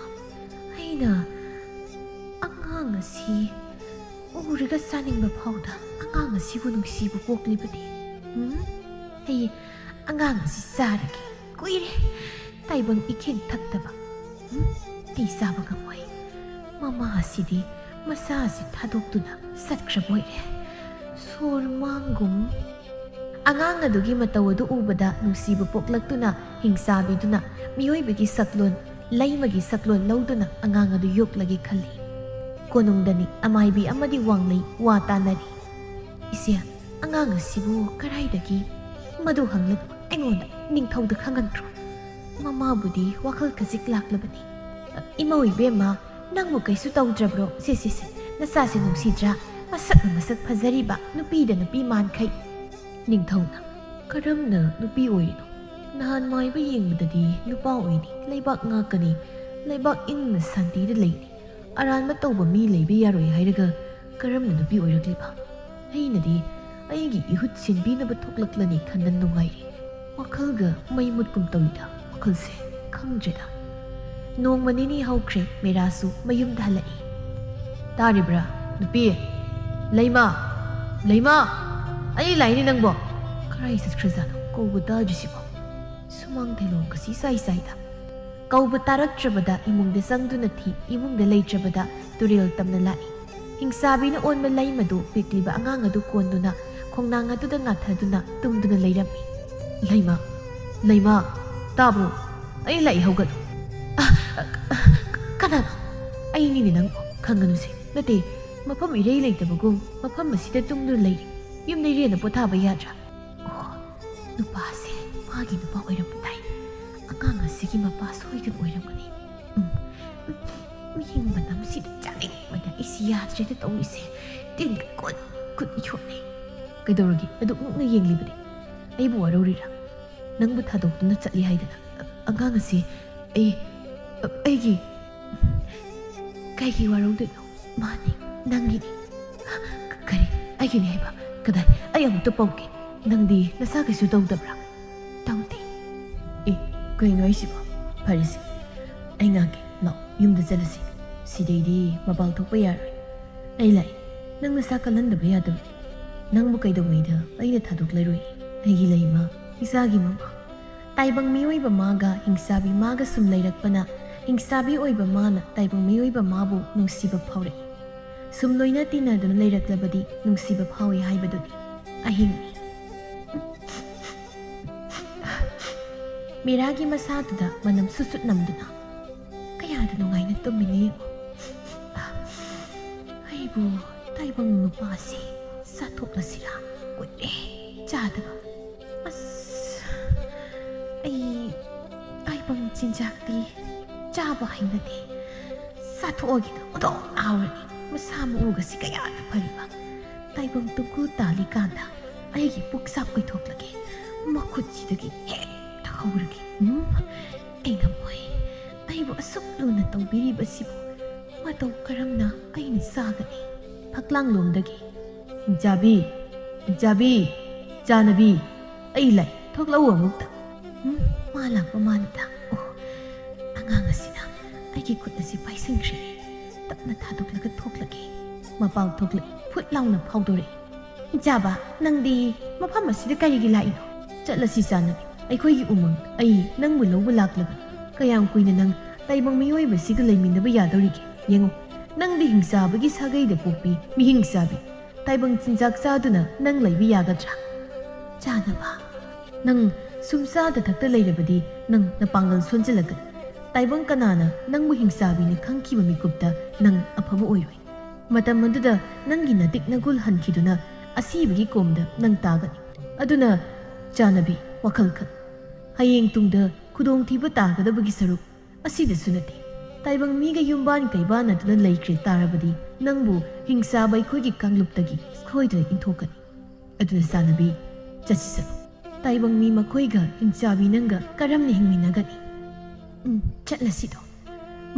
aina angang asi uriga saningba phawda angang asibu nungsibu poklibadi hey angang asi sarage kuire taibang ikhing thaktaba ei saba gamoi mama asidi masa asi thadokduna satkhraboire sor mangum angang adugi matawadu ubada nungsibu poklaktuna hingsabiduna miyoibagi saklon laimagi saklon lawduna angang adu yoklagi khali konungdani amaibi amadi wanglei wa tanari isia angang asibu karaidagi madu hanglab aingonda ningthauda khangantro mama budi wakhal khajik laklabani imoi bema nangmu kaisu tawdrabro se nasa se nungsidra masak phajariba nupi da nupi mankhai ningthauna karamna nupi oirino nahan maiba yengbadadi nupa oini leibak ngakani leibak ingna santi da leini aranba tawba mi leibe yaroi hairaga karamna nupi oiragliba ainadi aigi ihut sinbinaba thoklaklani khandan nungairi wakhalga maimutkum tawida wakhalse khangjeda nongma nini haukhre merasu mayumda halai taribra nupi leima ai laini nangbo karai satkhrazano koubu tajisibo sumang thelo kasi sai da kauba taraktrabada imungda sangduna thi imungda leitrabada turil tamna lai hingsabi na onma laimadu pikliba angang adu konduna khongnang adu da ngathaduna tumduna leirami leima tabu ai lai hogat kana ai ni nang khanganu se nate mafam irei leitabagum mafam asida tumduna leiri yum nei rena pothaba yadra nupa se magi nupa oiram tai angang asigi mapa soidan oiram kani mihing manam si chani mana isiya jete tawise tin kut yone kaidoragi adu mukna yenglibadi aibu warorira nangbu thadokduna chatli haidana angang asi aigi kaigi waraudono mani nangini kari aigi ne haiba kadai ayam to pauke nangdi nasa kaisu tawdabra tawde kaino aisiba parisi aingange law yumda jalasi sidaidi mabal thokpa yaroi ai lai nang nasa kalandaba yadam nangbu kaidawida aina thadok lairoi aigi laima isagi mama taibang miyoiba maga hingsabi maga sum lairakpana hingsabi oiba mana taibang miyoiba mabu nungsiba phawre sum loina tinaduna lairaklabadi nungsiba phawi haibaduni ahing ꯃꯤꯔꯥꯒꯤ ꯃꯁꯥꯗꯨꯗ ꯃꯅꯝ ꯁꯨꯠ ꯅꯝꯗꯨꯅ ꯀꯌꯥꯗ ꯅꯨꯡꯉꯥꯏꯅ ꯇꯨꯝꯃꯤꯅꯤ ꯌꯦꯡꯉꯣ. ꯑꯩꯕꯨ ꯇꯥꯏꯕꯪ ꯅꯨꯄꯥꯁꯤ ꯆꯥꯊꯣꯛꯂꯁꯤꯔꯥ ꯀꯨꯏꯔꯦ ꯆꯥꯗꯕ. ꯑꯁ ꯑꯩ ꯇꯥꯏꯕꯪ ꯆꯤꯟꯖꯥꯛꯇꯤ ꯆꯥꯕ ꯍꯩꯅꯗꯦ. ꯆꯥꯊꯣꯛꯑꯒꯦꯗ ꯑꯣꯟꯊꯣꯛ ꯍꯥꯎꯔꯅꯤ. ꯃꯁꯥ ꯃꯎꯒꯁꯤ ꯀꯌꯥꯗ ꯐꯔꯤꯕ. ꯇꯥꯏꯕꯪ ꯇꯨꯡꯀꯨ ꯇꯥꯜꯂꯤꯀꯥꯟꯗ ꯑꯩꯒꯤ ꯄꯨꯛꯁꯥꯞ ꯀꯣꯏꯊꯣꯛꯂꯒꯦ. ꯃꯈꯨꯠꯁꯤꯗꯒꯤ ꯍꯦꯛꯇ ꯍꯧꯔꯒꯦ. ꯑꯩ ꯉꯝꯃꯣꯏ. ꯑꯩꯕꯨ ꯑꯁꯨꯛ ꯂꯨꯅ ꯇꯧꯕꯤꯔꯤꯕꯁꯤꯕꯨ ꯃꯇꯧ ꯀꯔꯝꯅ ꯑꯩꯅ ꯆꯥꯒꯅꯤ? ꯐꯛꯂꯥꯡꯂꯣꯝꯗꯒꯤ ꯍꯤꯡꯆꯥꯕꯤ, ꯍꯤꯡꯆꯥꯕꯤ, ꯆꯥꯅꯕꯤ, ꯑꯩ ꯂꯥꯛ ꯊꯣꯛꯂꯛꯎ ꯑꯃꯨꯛꯇ. ꯃꯥ ꯂꯥꯛꯄ ꯃꯥꯜꯂꯤꯗ. ꯑꯣ, ꯑꯉꯥꯡ ꯑꯁꯤꯅ ꯑꯩꯒꯤ ꯈꯨꯠ ꯑꯁꯤ ꯄꯥꯏꯁꯤꯟꯈ꯭ꯔꯦ. ꯇꯞꯅ ꯊꯥꯗꯣꯛꯂꯒ ꯊꯣꯛꯂꯒꯦ. ꯃꯄꯥꯜ ꯊꯣꯛꯂꯛꯏ. ꯐꯨꯠ ꯂꯥꯎꯅ ꯐꯥꯎꯗꯣꯔꯛꯏ. ꯍꯤꯡꯆꯥꯕ, ꯅꯪꯗꯤ ꯃꯐꯝ ꯑꯁꯤꯗ ꯀꯔꯤꯒꯤ ꯂꯥꯛꯏꯅꯣ? ꯆꯠꯂꯁꯤ ꯆꯥꯅꯕꯤ. ꯑꯩꯈꯣꯏꯒꯤ ꯎꯃꯪ. ꯑꯩ ꯅꯪꯕꯨ ꯂꯧꯕ ꯂꯥꯛꯂꯒ ꯀꯌꯥꯝ ꯀꯨꯏꯅ ꯅꯪ ꯇꯥꯏꯕꯪ ꯃꯤꯑꯣꯏꯕꯁꯤꯒ ꯂꯩꯃꯤꯟꯅꯕ ꯌꯥꯗꯧꯔꯤꯒꯦ? ꯌꯦꯡꯉꯣ, ꯅꯪꯗꯤ ꯍꯤꯡꯆꯥꯕꯒꯤ ꯁꯥꯒꯩꯗ ꯄꯣꯛꯄꯤ ꯃꯤꯍꯤꯡꯆꯥꯕꯤ. ꯇꯥꯏꯕꯪ ꯆꯤꯟꯖꯥꯛ ꯆꯥꯗꯨꯅ ꯅꯪ ꯂꯩꯕ ꯌꯥꯒꯗ꯭ꯔꯥ? ꯆꯥꯅꯕ, ꯅꯪ ꯁꯨꯝ ꯆꯥꯗ ꯊꯛꯇ ꯂꯩꯔꯕꯗꯤ ꯅꯪ ꯅꯄꯥꯡꯒꯜ ꯁꯣꯟꯖꯤꯜꯂꯛꯀꯅꯤ. ꯇꯥꯏꯕꯪ ꯀꯅꯥꯅ ꯅꯪꯕꯨ ꯍꯤꯡꯆꯥꯕꯤꯅ ꯈꯪꯈꯤꯕ ꯃꯤꯀꯨꯞꯇ ꯅꯪ ꯑꯐꯕ ꯑꯣꯏꯔꯣꯏ. ꯃꯇꯝ ꯑꯗꯨꯗ ꯅꯪꯒꯤ ꯅꯇꯤꯛ ꯅꯒꯨꯜ ꯍꯟꯈꯤꯗꯨꯅ ꯑꯁꯤꯕꯒꯤ ꯀꯣꯝꯗ ꯅꯪ ꯇꯥꯒꯅꯤ. ꯑꯗꯨꯅ ꯆꯥꯅꯕꯤ, ꯋꯥꯈꯜ ꯈꯟ. ꯍꯌꯦꯡ ꯇꯨꯡꯗ ꯈꯨꯗꯣꯡꯊꯤꯕ ꯇꯥꯒꯗꯕꯒꯤ ꯁꯔꯨꯛ ꯑꯁꯤꯗꯁꯨ ꯅꯠꯇꯦ. ꯇꯥꯏꯕꯪ ꯃꯤꯒ ꯌꯨꯝꯕꯥꯟ ꯀꯩꯕꯥꯟꯅꯗꯨꯅ ꯂꯩꯈ꯭ꯔꯦ ꯇꯥꯔꯕꯗꯤ ꯅꯪꯕు ꯍꯤꯡꯆꯥꯕ ꯑꯩꯈꯣꯏꯒꯤ ꯀꯥꯡꯂꯨꯞꯇꯒꯤ ꯁꯣꯏꯗꯅ ꯏꯟꯊꯣꯛꯀꯅꯤ. ꯑꯗꯨꯅ ꯆꯥꯅꯕꯤ, ꯆꯠꯁꯤ ꯆꯠꯂꯨ. ꯇꯥꯏꯕꯪ ꯃꯤ ꯃꯈꯣꯏꯒ ꯍꯤꯡꯆꯥꯕꯤ ꯅꯪꯒ ꯀꯔꯝꯅ ꯍꯤꯡꯃꯤꯟꯅꯒꯅꯤ? ꯆꯠꯂꯁꯤꯗꯣ.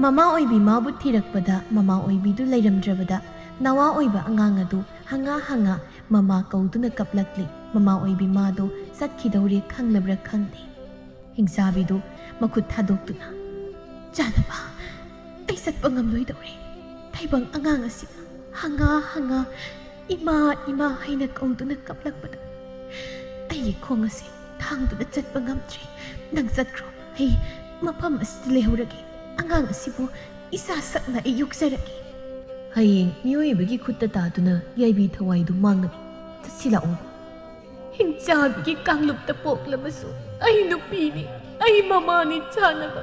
ꯃꯃꯥ ꯑꯣꯏꯕꯤ ꯃꯥꯕꯨ ꯊꯤꯔꯛꯄꯗ ꯃꯃꯥ ꯑꯣꯏꯕꯤꯗꯨ ꯂꯩꯔꯝꯗ꯭ꯔꯕꯗ ꯅꯋꯥ ꯑꯣꯏꯕ ꯑꯉꯥꯡ ꯑꯗꯨ ꯍꯪꯉꯥ ꯍꯪꯉꯥ ꯃꯃꯥ ꯀꯧꯗꯨꯅ ꯀꯞꯂꯛꯂꯤ. ꯃꯃꯥ ꯑꯣꯏꯕꯤ ꯃꯥꯗꯣ ꯆꯠꯈꯤꯗꯧꯔꯦ ꯈꯪꯂꯕ꯭ꯔꯥ ꯈꯪꯗꯦ. ꯍꯤꯡꯆꯥꯕꯤꯗꯨ ꯃꯈꯨꯠ ꯊꯥꯗꯣꯛꯇꯨꯅ, ꯆꯥꯅꯕ, ꯑꯩ ꯆꯠꯄ ꯉꯝꯂꯣꯏꯗꯧꯔꯦ. ꯇꯥꯏꯕꯪ ꯑꯉꯥꯡ ꯑꯁꯤꯅ ꯍꯪꯉꯥ ꯍꯪꯉꯥ ꯏꯃꯥ ꯏꯃꯥ ꯍꯥꯏꯅ ꯀꯧꯗꯨꯅ ꯀꯞꯂꯛꯄꯗ ꯑꯩꯒꯤ ꯈꯣꯡ ꯑꯁꯤ ꯊꯥꯡꯗꯨꯅ ꯆꯠꯄ ꯉꯝꯗ꯭ꯔꯦ. ꯅꯪ ꯆꯠꯈ꯭ꯔꯣ. ꯑꯩ ꯃꯐꯝ ꯑꯁꯤꯗ ꯂꯩꯍꯧꯔꯒꯦ. ꯑꯉꯥꯡ ꯑꯁꯤꯕꯨ ꯏꯁꯥ ꯁꯛꯅ ꯑꯩ ꯌꯣꯛꯆꯔꯒꯦ. ꯍꯌꯦꯡ ꯃꯤꯑꯣꯏꯕꯒꯤ ꯈꯨꯠꯇ ꯇꯥꯗꯨꯅ ꯌꯥꯏꯕꯤ ꯊꯋꯥꯏꯗꯨ ꯃꯥꯡꯒꯅꯤ. ꯆꯠꯁꯤ ꯂꯥꯛꯑꯣ. ꯍꯤꯡꯆꯥꯕꯤꯒꯤ ꯀꯥꯡꯂꯨꯞꯇ ꯄꯣꯛꯂꯕꯁꯨ ꯑꯩ ꯅꯨꯄꯤꯅꯤ. ꯑꯩ ꯃꯃꯥꯅꯤ ꯆꯥꯅꯕ.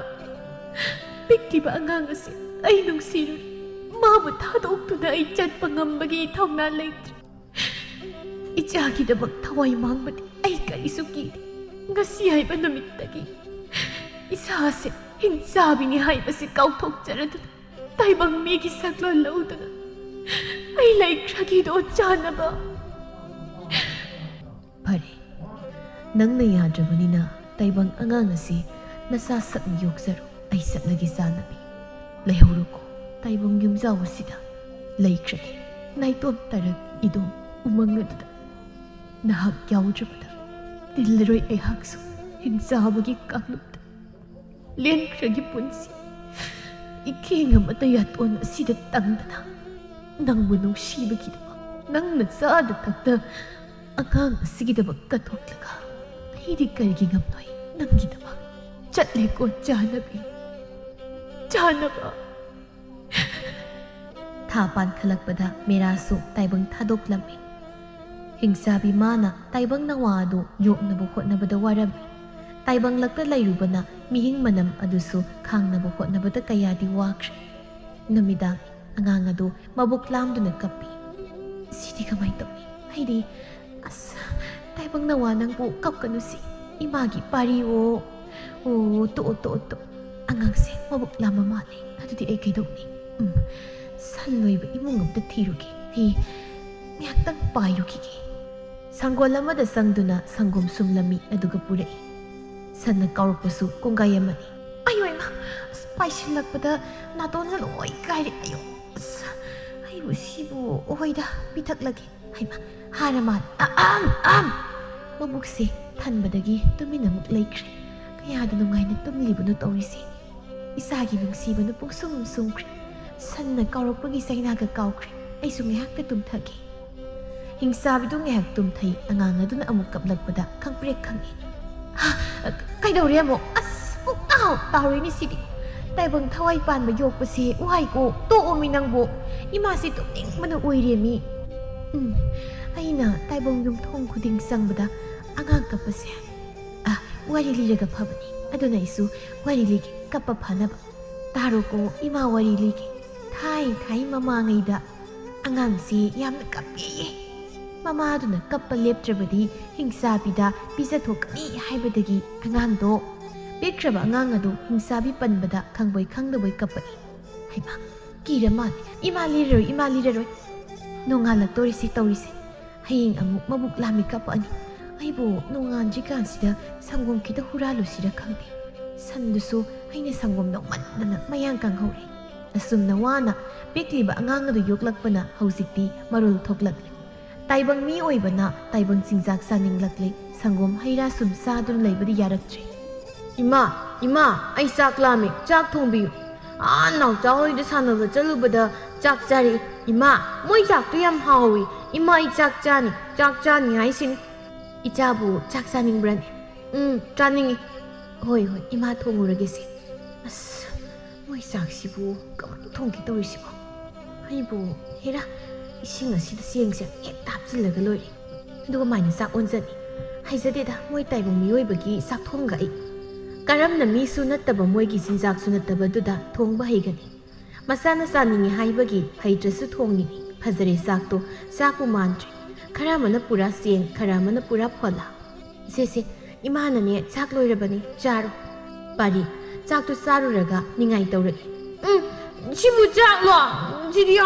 ꯄꯤꯛꯂꯤꯕ ꯑꯉꯥꯡ ꯑꯁꯤ ꯑꯩ ꯅꯨꯡꯁꯤꯔꯨꯏ. ꯃꯥꯕꯨ ꯊꯥꯗꯣꯛꯇꯨꯅ ꯑꯩ ꯆꯠꯄ ꯉꯝꯕꯒꯤ ꯊꯧꯅꯥ ꯂꯩꯇ꯭ꯔꯦ. ꯏꯆꯥꯒꯤꯗꯃꯛ ꯊꯋꯥꯏ ꯃꯥꯡꯕꯗꯤ ꯑꯩ ꯀꯔꯤꯁꯨ ꯀꯤꯗꯦ. ꯉꯁꯤ ꯍꯥꯏꯕ ꯅꯨꯃꯤꯠꯇꯒꯤ ꯏꯁꯥꯁꯦ ꯍꯤꯡꯆꯥꯕꯤꯅꯤ ꯍꯥꯏꯕꯁꯤ ꯀꯥꯎꯊꯣꯛꯆꯔꯗꯨꯅ ꯇꯥꯏꯕꯪ ꯃꯤꯒꯤ ꯁꯛꯂꯣꯟ ꯂꯧꯗꯨꯅ ꯑꯩ ꯂꯩꯈ꯭ꯔꯒꯦꯗꯣ ꯆꯥꯅꯕ. ꯐꯔꯦ, ꯅꯪꯅ ꯌꯥꯗ꯭ꯔꯕꯅꯤꯅ ꯇꯥꯏꯕꯪ ꯑꯉꯥꯡ ꯑꯁꯤ ꯅꯁꯥ ꯁꯛꯅ ꯌꯣꯛꯆꯔꯣ. ꯑꯩ ꯆꯠꯂꯒꯦ ꯆꯥꯅꯕꯤ. ꯂꯩꯍꯧꯔꯣꯀꯣ. ꯇꯥꯏꯕꯪ ꯌꯨꯝꯖꯥꯎ ꯑꯁꯤꯗ ꯂꯩꯈ꯭ꯔꯒꯦ. ꯅꯥꯏꯇꯣꯝ ꯇꯔꯛ ꯏꯗꯣꯝ ꯎꯃꯪ ꯑꯗꯨꯗ. ꯅꯍꯥꯛ ꯌꯥꯎꯗ꯭ꯔꯕꯗ ꯇꯤꯜꯂꯔꯣꯏ ꯑꯩꯍꯥꯛꯁꯨ ꯍꯤꯡꯆꯥꯕꯒꯤ ꯀꯥꯡꯂꯨꯞꯇ. ꯂꯦꯟꯈ꯭ꯔꯒꯤ ꯄꯨꯟꯁꯤ ꯏꯈꯦꯡ ꯑꯃꯇ ꯌꯥꯇꯣꯟ ꯑꯁꯤꯗ ꯇꯪꯗꯅ ꯅꯪꯕꯨ ꯅꯨꯡꯁꯤꯕꯒꯤꯗꯃꯛ ꯅꯪꯅ ꯆꯥꯗ ꯊꯛꯇ ꯑꯉꯥꯡ ꯑꯁꯤꯒꯤꯗꯃꯛ ꯀꯠꯊꯣꯛꯂꯒ ꯑꯩꯗꯤ ꯀꯔꯤꯒꯤ ꯉꯝꯂꯣꯏ ꯅꯪꯒꯤꯗꯃꯛ. ꯆꯠꯂꯦꯀꯣ ꯆꯥꯅꯕꯤ, ꯆꯥꯅꯕ. ꯊꯥ ꯄꯥꯟꯈꯠꯂꯛꯄꯗ ꯃꯦꯔꯥꯁꯨ ꯇꯥꯏꯕꯪ ꯊꯥꯗꯣꯛꯂꯝꯃꯤ. ꯍꯤꯡꯆꯥꯕꯤ ꯃꯥꯅ ꯇꯥꯏꯕꯪ ꯅꯋꯥ ꯑꯗꯨ ꯌꯣꯛꯅꯕ ꯍꯣꯠꯅꯕꯗ ꯋꯥꯔꯝꯃꯤ. ꯇꯥꯏꯕꯪꯂꯛꯇ ꯂꯩꯔꯨꯕꯅ ꯃꯤꯍꯤꯡ ꯃꯅꯝ ꯑꯗꯨꯁꯨ ꯈꯥꯡꯅꯕ ꯍꯣꯠꯅꯕꯗ ꯀꯌꯥꯗꯤ ꯋꯥꯈ꯭ꯔꯦ. ꯅꯨꯃꯤꯗꯥꯡ ꯑꯉꯥꯡ ꯑꯗꯨ ꯃꯕꯨꯛ ꯂꯥꯝꯗꯨꯅ ꯀꯞꯄꯤ. ꯁꯤꯗꯤ ꯀꯃꯥꯏ ꯇꯧꯅꯤ? ꯑꯩꯗꯤ ꯇꯥꯏꯕꯪ ꯅꯋꯥ ꯅꯪꯕꯨ ꯀꯞꯀꯅꯨꯁꯤ. ꯏꯃꯥꯒꯤ ꯄꯥꯔꯤꯑꯣ. ꯑꯣ, ꯇꯣꯛꯑꯣ. ꯑꯉꯥꯡꯁꯦ ꯃꯕꯨꯛ ꯂꯥꯝꯕ ꯃꯥꯜꯂꯦ. ꯑꯗꯨꯗꯤ ꯑꯩ ꯀꯩꯗꯧꯅꯤ? ꯁꯟ ꯂꯣꯏꯕ ꯏꯃꯨꯡ ꯑꯝꯇ ꯊꯤꯔꯨꯒꯦ. ꯑꯩ ꯉꯥꯏꯍꯥꯛꯇꯪ ꯄꯥꯏꯔꯨꯈꯤꯒꯦ. ꯁꯪꯒꯣꯜ ꯑꯃꯗ ꯆꯪꯗꯨꯅ ꯁꯪꯒꯣꯝ ꯁꯨꯝꯂꯝꯃꯤ. ꯑꯗꯨꯒ ꯄꯨꯔꯛꯏ. ꯁꯟꯅ ꯀꯥꯎꯔꯛꯄꯁꯨ ꯀꯣꯡꯒꯥꯏ ꯑꯃꯅꯤ. ꯑꯌꯣ ꯏꯃꯥ, ꯄꯥꯏꯁꯤꯜꯂꯛꯄꯗ ꯅꯥꯇꯣꯟꯒ ꯂꯣꯏ ꯀꯥꯏꯔꯦ. ꯑꯌꯣ, ꯑꯩꯕꯨ ꯁꯤꯕꯨ ꯑꯣꯏꯗ ꯄꯤꯊꯛꯂꯒꯦ. ꯍꯩꯃꯥ, ꯍꯥꯔ ꯃꯥꯜꯂꯦ. ꯃꯕꯨꯛꯁꯦ ꯊꯟꯕꯗꯒꯤ ꯇꯨꯃꯤꯟꯅ ꯑꯃꯨꯛ ꯂꯩꯈ꯭ꯔꯦ. ꯀꯌꯥꯗ ꯅꯨꯡꯉꯥꯏꯅ ꯇꯨꯝꯂꯤꯕꯅꯣ ꯇꯧꯔꯤꯁꯦ. ꯏꯁꯥꯒꯤ ꯅꯨꯡꯁꯤꯕꯅ ꯄꯨꯡꯁꯨꯝ ꯁꯨꯝꯈ꯭ꯔꯦ. ꯁꯟꯅ ꯀꯥꯎꯔꯛꯄꯒꯤ ꯆꯩꯅꯥꯒ ꯀꯥꯎꯈ꯭ꯔꯦ. ꯑꯩꯁꯨ ꯉꯥꯏꯍꯥꯛꯇ ꯇꯨꯝꯊꯒꯦ. ꯍꯤꯡꯆꯥꯕꯤꯗꯨ ꯉꯥꯏꯍꯥꯛ ꯇꯨꯝꯊꯩ. ꯑꯉꯥꯡ ꯑꯗꯨꯅ ꯑꯃꯨꯛ ꯀꯞꯂꯛꯄꯗ ꯈꯪꯄ꯭ꯔꯦꯛ ꯈꯪꯏ. ꯀꯩꯗꯧꯔꯦ ꯑꯃꯨꯛ? ꯄꯨꯡꯇꯥꯎ ꯇꯥꯎꯔꯤꯅꯤ ꯁꯤꯗꯤ. ꯇꯥꯏꯕꯪ ꯊꯋꯥꯏ ꯄꯥꯟꯕ ꯌꯣꯛꯄꯁꯦ ꯋꯥꯏꯀꯣ. ꯇꯣꯛꯑꯣꯃꯤ ꯅꯪꯕꯨ. ꯏꯃꯥꯁꯤ ꯇꯨꯝꯅꯤꯡꯕꯅ ꯑꯣꯏꯔꯦꯃꯤ. ꯑꯩꯅ ꯇꯥꯏꯕꯪ ꯌꯨꯝꯊꯣꯡ ꯈꯨꯗꯤꯡ ꯆꯪꯕꯗ ꯑꯉꯥꯡ ꯀꯞꯄꯁꯦ ꯋꯥꯔꯤ ꯂꯤꯔꯒ ꯐꯕꯅꯤ. ꯑꯗꯨꯅ ꯑꯩꯁꯨ ꯋꯥꯔꯤ ꯂꯤꯒꯦ ꯀꯞꯄ ꯐꯅꯕ ꯇꯥꯔꯣꯀꯣ ꯏꯃꯥ ꯋꯥꯔꯤ ꯂꯤꯒꯦ ꯊꯥꯏ ꯃꯃꯥꯡꯉꯩꯗ ꯑꯉꯥꯡꯁꯤ ꯌꯥꯝꯅ ꯀꯞꯄꯤꯌꯦ ꯃꯃꯥꯗꯨꯅ ꯀꯞꯄ ꯂꯦꯞꯇ꯭ꯔꯕꯗꯤ ꯍꯤꯡꯁꯥꯕꯤꯗ ꯄꯤꯖꯊꯣꯛꯀꯅꯤ ꯍꯥꯏꯕꯗꯒꯤ ꯑꯉꯥꯡꯗꯣ ꯄꯤꯛꯈ꯭ꯔꯕ ꯑꯉꯥꯡ ꯑꯗꯨ ꯍꯤꯡꯁꯥꯕꯤ ꯄꯟꯕꯗ ꯈꯪꯕꯣꯏ ꯈꯪꯗꯕꯣꯏ ꯀꯞꯄꯛꯏ ꯍꯩꯃꯥ ꯀꯤꯔ ꯃꯥꯜꯂꯦ ꯏꯃꯥ ꯂꯤꯔꯔꯣꯏ ꯅꯣꯡꯉꯥꯜꯂꯛꯇꯣꯔꯤꯁꯤ ꯇꯧꯔꯤꯁꯦ ꯍꯌꯦꯡ ꯑꯃꯨꯛ ꯃꯕꯨꯛ ꯂꯥꯝꯃꯤ ꯀꯞꯄꯛꯑꯅꯤ ꯑꯩꯕꯨ ꯅꯣꯡꯉꯥꯟꯗ꯭ꯔꯤꯀꯥꯟꯁꯤꯗ ꯁꯪꯒꯣꯝ ꯈꯤꯇ ꯍꯨꯔꯥꯜꯂꯨꯁꯤꯔ ꯈꯪꯗꯦ ꯁꯟꯗꯨꯁꯨ ꯑꯩꯅ ꯁꯪꯒꯣꯝ ꯅꯧꯃꯟꯗꯅ ꯃꯌꯥꯡ ꯀꯪꯍꯧꯔꯦ ꯑꯁꯨꯝꯅ ꯋꯥꯅ ꯄꯤꯛꯂꯤꯕ ꯑꯉꯥꯡ ꯑꯗꯨ ꯌꯣꯛꯂꯛꯄꯅ ꯍꯧꯖꯤꯛꯇꯤ ꯃꯔꯣꯜ ꯊꯣꯛꯂꯛꯂꯦ ꯇꯥꯏꯕꯪ ꯃꯤ ꯑꯣꯏꯕꯅ ꯇꯥꯏꯕꯪ ꯆꯤꯟꯖꯥꯛ ꯆꯥꯅꯤꯡꯂꯛꯂꯦ ꯁꯪꯒꯣꯝ ꯍꯩꯔꯥ ꯁꯨꯝ ꯆꯥꯗꯨꯅ ꯂꯩꯕꯗꯤ ꯌꯥꯔꯛꯇ꯭ꯔꯦ ꯏꯃꯥ ꯑꯩ ꯆꯥꯛ ꯂꯥꯝꯃꯦ ꯆꯥꯛ ꯊꯣꯡꯕꯤꯌꯨ ꯅꯥꯎꯆꯥ ꯍꯣꯏꯗ ꯁꯥꯟꯅꯕ ꯆꯠꯂꯨꯕꯗ ꯆꯥꯛ ꯆꯥꯔꯛꯏ ꯏꯃꯥ ꯃꯣꯏ ꯆꯥꯛꯇꯣ ꯌꯥꯝ ꯍꯥꯎꯏ ꯏꯃꯥ ꯑꯩ ꯆꯥꯛ ꯆꯥꯅꯤ ꯍꯥꯏꯁꯤꯅꯤ ꯏꯆꯥꯕꯨ ꯆꯥꯛ ꯆꯥꯅꯤꯡꯕ꯭ꯔꯅꯦ ꯆꯥꯅꯤꯡꯉꯤ ꯍꯣꯏ ꯏꯃꯥ ꯊꯣꯡꯉꯨꯔꯒꯦꯁꯦ ꯑꯁ ꯃꯣꯏ ꯆꯥꯛꯁꯤꯕꯨ ꯀꯃꯥꯏꯅ ꯊꯣꯡꯒꯦ ꯇꯧꯔꯤꯁꯤꯕꯣ ꯑꯩꯕꯨ ꯍꯦꯔꯥ ꯏꯁꯤꯡ ꯑꯁꯤꯗ ꯆꯦꯡꯁꯦ ꯍꯦꯛꯇ ꯍꯥꯞꯆꯤꯜꯂꯒ ꯂꯣꯏꯔꯦ ꯑꯗꯨꯒ ꯃꯥꯏꯅ ꯆꯥꯛ ꯑꯣꯟꯖꯅꯤ ꯍꯩꯖꯗꯦꯗ ꯃꯣꯏ ꯇꯥꯏꯕꯪ ꯃꯤꯑꯣꯏꯕꯒꯤ ꯆꯥꯛ ꯊꯣꯡꯒ ꯑꯩ ꯀꯔꯝꯅ ꯃꯤꯁꯨ ꯅꯠꯇꯕ ꯃꯣꯏꯒꯤ ꯆꯤꯟꯖꯥꯛꯁꯨ ꯅꯠꯇꯕꯗꯨꯗ ꯊꯣꯡꯕ ꯍꯩꯒꯅꯤ ꯃꯁꯥꯅ ꯆꯥꯅꯤꯡꯉꯤ ꯍꯥꯏꯕꯒꯤ ꯍꯩꯇ꯭ꯔꯁꯨ ꯊꯣꯡꯉꯤꯅꯤ ꯐꯖꯔꯦ ꯆꯥꯛꯇꯣ ꯆꯥꯛꯄꯨ ꯃꯥꯟꯗ꯭ꯔꯦ ꯈꯔ ꯑꯃꯅ ꯄꯨꯔꯥ ꯆꯦꯡ ꯈꯔ ꯑꯃꯅ ꯄꯨꯔꯥ ꯐꯣꯜꯂꯥ ꯁꯦ ꯏꯃꯥꯅꯅꯦ ꯆꯥꯛ ꯂꯣꯏꯔꯕꯅꯤ ꯆꯥꯔꯣ ꯄꯥꯔꯤ ꯆꯥꯛꯇꯣ ꯆꯥꯔꯨꯔꯒ ꯅꯤꯡꯉꯥꯏ ꯇꯧꯔꯛꯏ ꯁꯤꯕꯨ ꯆꯥꯛꯂꯣ ꯁꯤꯗꯤ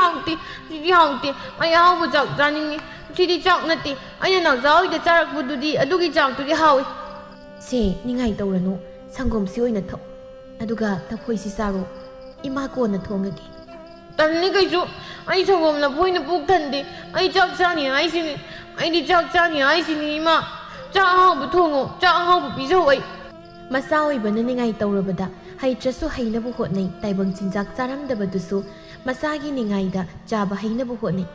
ꯍꯥꯎꯇꯦ ꯑꯩ ꯑꯍꯥꯎꯕ ꯆꯥꯛ ꯆꯥꯅꯤꯡꯉꯤ ꯁꯤꯗꯤ ꯆꯥꯛ ꯅꯠꯇꯦ ꯑꯩꯅ ꯅꯥꯎꯆꯥ ꯍꯣꯏꯗ ꯆꯥꯔꯛꯄꯗꯨꯗꯤ ꯑꯗꯨꯒꯤ ꯆꯥꯛꯇꯨꯗꯤ ꯍꯥꯎꯏ ꯁꯦ ꯅꯤꯡꯉꯥꯏ ꯇꯧꯔꯅꯨ ꯁꯪꯒꯣꯝꯁꯤ ꯑꯣꯏꯅ ꯊꯛ ꯑꯗꯨꯒ ꯂꯐꯣꯏꯁꯤ ꯆꯥꯔꯣ ꯏꯃꯥ ꯀꯣꯟꯅ ꯊꯣꯡꯉꯒꯦ ꯇꯟꯅꯤ ꯀꯩꯁꯨ ꯑꯩ ꯁꯪꯒꯣꯝ ꯂꯐꯣꯏꯅ ꯄꯨꯛ ꯊꯟꯗꯦ ꯑꯩ ꯆꯥꯛ ꯆꯥꯅꯤ ꯍꯥꯏꯁꯤꯅꯤ ꯑꯩꯗꯤ ꯆꯥꯛ ꯆꯥꯅꯤ ꯍꯥꯏꯁꯤꯅꯤ ꯏꯃꯥ ꯆꯥꯛ ꯑꯍꯥꯎꯕ ꯊꯣꯡꯉꯣ ꯆꯥꯛ ꯑꯍꯥꯎꯕ ꯄꯤꯖꯧ ꯑꯩ ꯃꯆꯥ ꯑꯣꯏꯕꯅ ꯅꯤꯡꯉꯥꯏ ꯇꯧꯔꯕꯗ ꯍꯩꯇ꯭ꯔꯁꯨ ꯍꯩꯅꯕ ꯍꯣꯠꯅꯩ ꯇꯥꯏꯕꯪ ꯆꯤꯟꯖꯥꯛ ꯆꯥꯔꯝꯗꯕꯗꯨꯁꯨ ꯃꯆꯥꯒꯤ ꯅꯤꯡꯉꯥꯏꯗ ꯆꯥꯕ ꯍꯩꯅꯕ ꯍꯣꯠꯅꯩ